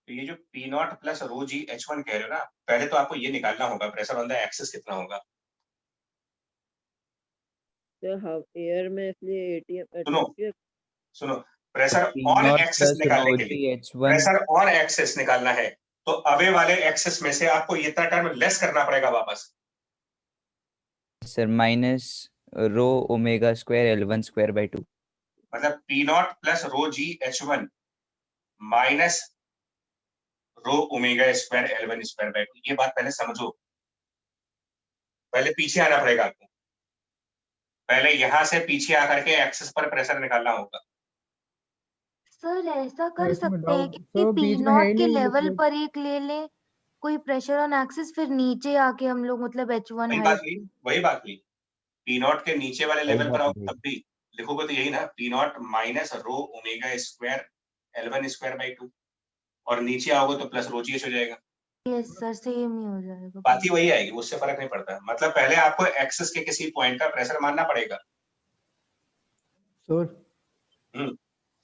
तो ये जो P not plus rho g H1 कह रहे हो ना, पहले तो आपको ये निकालना होगा प्रेशर ऑन द एक्सिस कितना होगा। एयर में इसलिए ATM सुनो, pressure P on not axis plus निकालने rho के G लिए, H1 प्रेशर ऑन एक्सिस निकालना है तो अवे वाले एक्सिस में से आपको इतना टर्म लेस करना पड़ेगा वापस। Sir minus rho omega square L1 square by 2। मतलब P not plus rho g H1 minus rho omega square L1 square by 2। ये बात पहले समझो, पहले पीछे आना पड़ेगा आपको, पहले यहां से पीछे आकर के एक्सिस पर प्रेशर निकालना होगा। सर ऐसा कर इसमें सकते हैं डाउट कि तो P बीच में है नॉट ही के नहीं लेवल लिक्विड। पर एक ले लें कोई प्रेशर ऑन एक्सिस, फिर नीचे आके हम लोग मतलब H1 हाइट। वही बात हुई। P नॉट के नीचे वाले वही लेवल पर बात आओ हुई। तब भी लिखोगे तो यही ना, P not minus rho omega square L1 square by 2, और नीचे आओगे तो प्लस रो जी एच हो जाएगा। यस सर सेम ही हो जाएगा। बात ही वही आएगी, उससे फर्क नहीं पड़ता। मतलब पहले आपको एक्सिस के किसी पॉइंट का प्रेशर मानना पड़ेगा।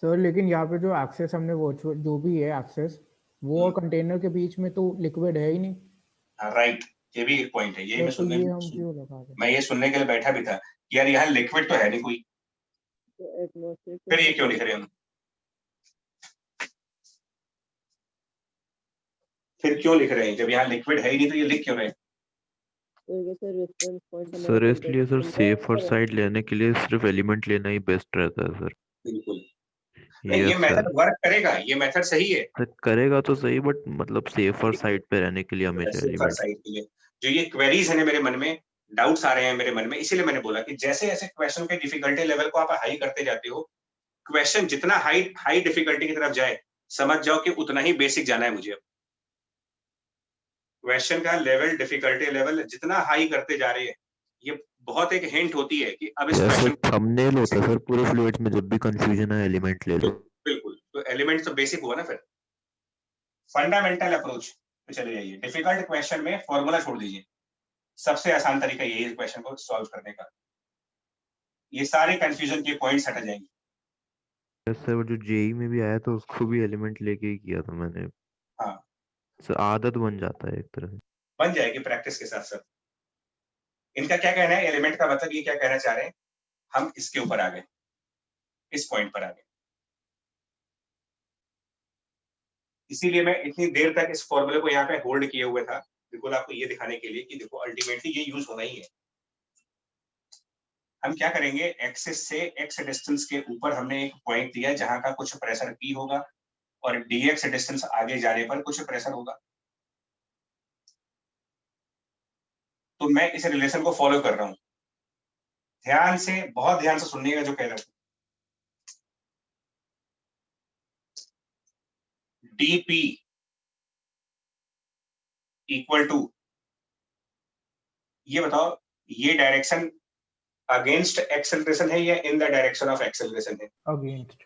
सर लेकिन यहाँ पे जो एक्सेस हमने वो जो भी है एक्सेस, वो और कंटेनर के बीच में तो लिक्विड है ही नहीं। राइट, ये भी एक पॉइंट है। ये मैं तो ये हम सुनने क्यों लगा रहे हैं? मैं ये सुनने के लिए बैठा भी था कि यार यहाँ लिक्विड तो है नहीं कोई, फिर ये क्यों लिख रहे हैं हम? फिर क्यों लिख रहे हैं जब यहाँ लिक्विड है ही नहीं, तो ये लिख क्यों रहे हैं? सर इसलिए सर सेफर साइड लेने के लिए सिर्फ एलिमेंट लेना ही बेस्ट रहता है सर। बिल्कुल नहीं, ये यस मेथड सर। वर्क करेगा, ये मेथड सही है। सर करेगा तो सही, बट मतलब सेफर साइड पे रहने के लिए हमेशा सेफर एलिमेंट। साइड के लिए जो ये क्वेरीज है ना मेरे मन में, डाउट्स आ रहे हैं मेरे मन में, इसीलिए मैंने बोला कि जैसे जैसे क्वेश्चन के डिफिकल्टी लेवल को आप हाई करते जाते हो, क्वेश्चन जितना हाई डिफिकल्टी की तरफ जाए, समझ जाओ कि उतना ही बेसिक जाना है मुझे। अब क्वेश्चन का लेवल, डिफिकल्टी लेवल जितना हाई करते जा रहे हैं, ये बहुत एक हिंट होती है कि अब इस जैसे क्वेश्चन थंबनेल होता है सर पूरे फ्लूइड में, जब भी कंफ्यूजन है एलिमेंट ले लो। बिल्कुल, तो एलिमेंट तो बेसिक हुआ ना। फिर फंडामेंटल अप्रोच पे चले जाइए। डिफिकल्ट क्वेश्चन में फॉर्मूला छोड़ दीजिए, सबसे आसान तरीका यही है क्वेश्चन को सॉल्व करने का। ये सारे कंफ्यूजन के पॉइंट्स हट जाएंगे। सर जो जेई में भी आया था उसको भी एलिमेंट लेके ही किया था मैंने। हाँ, सर आदत बन जाता है एक तरह से। बन जाएगी प्रैक्टिस के साथ साथ। इनका क्या कहना है एलिमेंट का, मतलब ये क्या कहना चाह रहे हैं, हम इसके ऊपर आ गए, इस पॉइंट पर आ गए। इसीलिए मैं इतनी देर तक इस फॉर्मूले को यहाँ पे होल्ड किए हुए था, बिल्कुल आपको ये दिखाने के लिए कि देखो अल्टीमेटली ये यूज होना ही है। हम क्या करेंगे, एक्सिस से एक्स डिस्टेंस के ऊपर हमने एक पॉइंट दिया जहां का कुछ प्रेशर P होगा, और dx डिस्टेंस आगे जाने पर कुछ प्रेशर होगा। तो मैं इस रिलेशन को फॉलो कर रहा हूं। ध्यान से, बहुत ध्यान से सुनिएगा जो कह रहा हूं। dp इक्वल टू, ये बताओ ये डायरेक्शन अगेंस्ट एक्सेलरेशन है या in the direction of acceleration है? अगेंस्ट।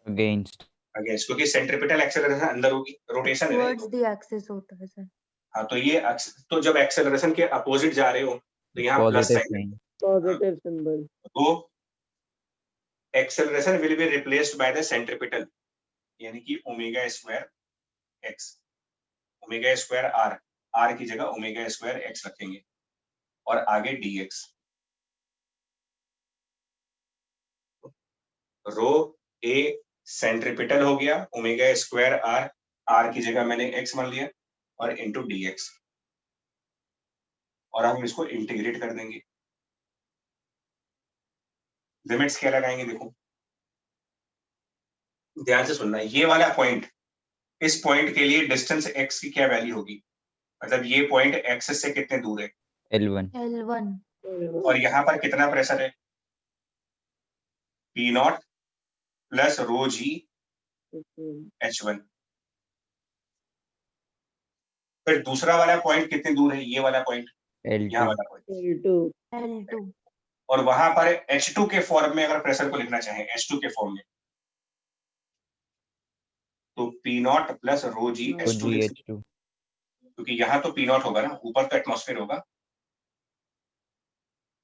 अगेंस्ट। अगेंस्ट, क्योंकि सेंट्रीपिटल एक्सेलरेशन अंदर होगी, रोटेशन है टुवर्ड्स द एक्सिस होता है सर। हाँ, तो ये तो जब एक्सेलरेशन के अपोजिट जा रहे हो तो यहाँ plus positive sign, sign. Positive symbol. तो acceleration will be replaced by the centripetal, यानी कि omega square X, omega square R, R की जगह ओमेगा स्क्वायर एक्स रखेंगे और आगे dx। रो ए सेंट्रीपिटल हो गया, ओमेगा स्क्वायर आर, आर की जगह मैंने x मान लिया और इनटू dx, और हम इसको इंटीग्रेट कर देंगे। लिमिट्स क्या लगाएंगे देखो, ध्यान से सुनना। ये वाला पॉइंट, इस पॉइंट के लिए डिस्टेंस x की क्या वैल्यू होगी, मतलब ये पॉइंट एक्सिस से कितने दूर है? L1। L1। और यहाँ पर कितना प्रेशर है? P not plus rho g H1। फिर दूसरा वाला पॉइंट कितने दूर है? ये वाला पॉइंट, यहाँ वाला पॉइंट L2। और वहां पर H2 के फॉर्म में अगर प्रेशर को लिखना चाहें, H2 के फॉर्म में, तो P not plus rho g H2 लिख सकते, क्योंकि यहाँ तो P नॉट होगा ना, ऊपर तो एटमॉस्फेयर होगा,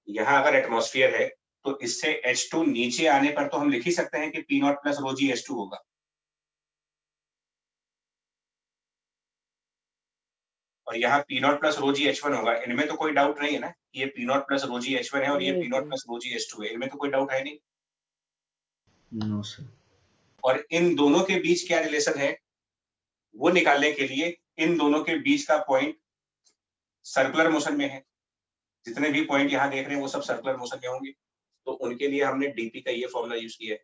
यहाँ अगर एटमॉस्फेयर है तो इससे H2 नीचे आने पर तो हम लिख ही सकते हैं कि P not plus rho g H2 होगा। और यहाँ P not plus rho g H1 होगा, इनमें तो कोई डाउट नहीं है ना, ये P not plus rho g H1 है और ये P not plus rho g H2 है, इनमें तो कोई डाउट है नहीं। No sir. और इन दोनों के बीच क्या रिलेशन है वो निकालने के लिए इन दोनों के बीच का पॉइंट सर्कुलर मोशन में है, जितने भी पॉइंट यहाँ देख रहे हैं वो सब सर्कुलर मोशन में होंगे, तो उनके लिए हमने डीपी का ये फॉर्मूला यूज किया है।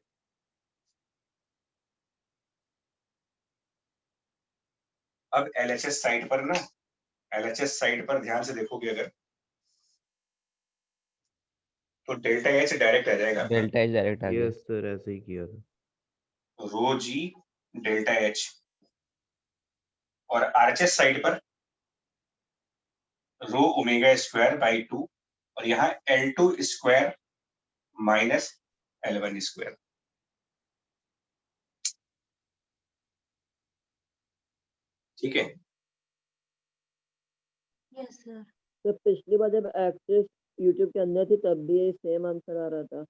अब एलएचएस साइड पर ना, एलएचएस साइड पर ध्यान से देखोगे अगर, तो डेल्टा एच डायरेक्ट आ जाएगा। डेल्टा एच डायरेक्ट आ गया। यस सर, ऐसे ही किया था। रो जी डेल्टा एच, और आरएचएस साइड पर रो ओमेगा स्क्वायर बाई 2 और यहाँ L2 square minus L1 square. ठीक है, यस सर। तो पिछली बार जब एक्सेस यूट्यूब के अंदर थी तब भी सेम आंसर आ रहा था।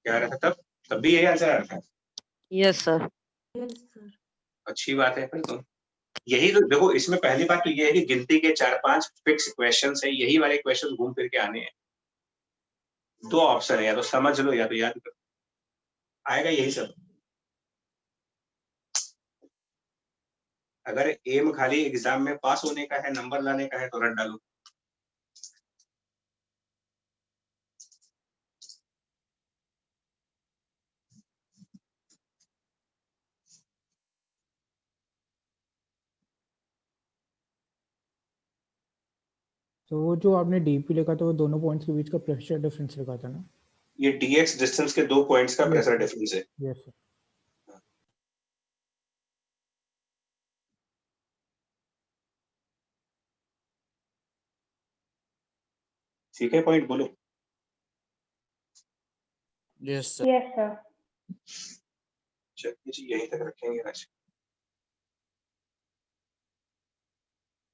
क्या आ रहा था तब भी यही आंसर आ रहा था। Yes sir. अच्छी बात है, फिर तो यही तो देखो, इसमें पहली बात तो ये है कि गिनती के 4-5 फिक्स क्वेश्चंस है, यही वाले क्वेश्चन घूम फिर के आने हैं। 2 ऑप्शन है, या तो समझ लो या तो याद करो, आएगा यही सब। अगर एम खाली एग्जाम में पास होने का है, नंबर लाने का है, तो रट डालो। तो वो जो आपने डीपी लिखा था वो दोनों पॉइंट्स के बीच का प्रेशर डिफरेंस लिखा था ना? ये dx डिस्टेंस के 2 पॉइंट्स का प्रेशर डिफरेंस है। Yes sir. ठीक है, पॉइंट बोलो। Yes sir. चलिए जी, यहीं तक रखेंगे आज।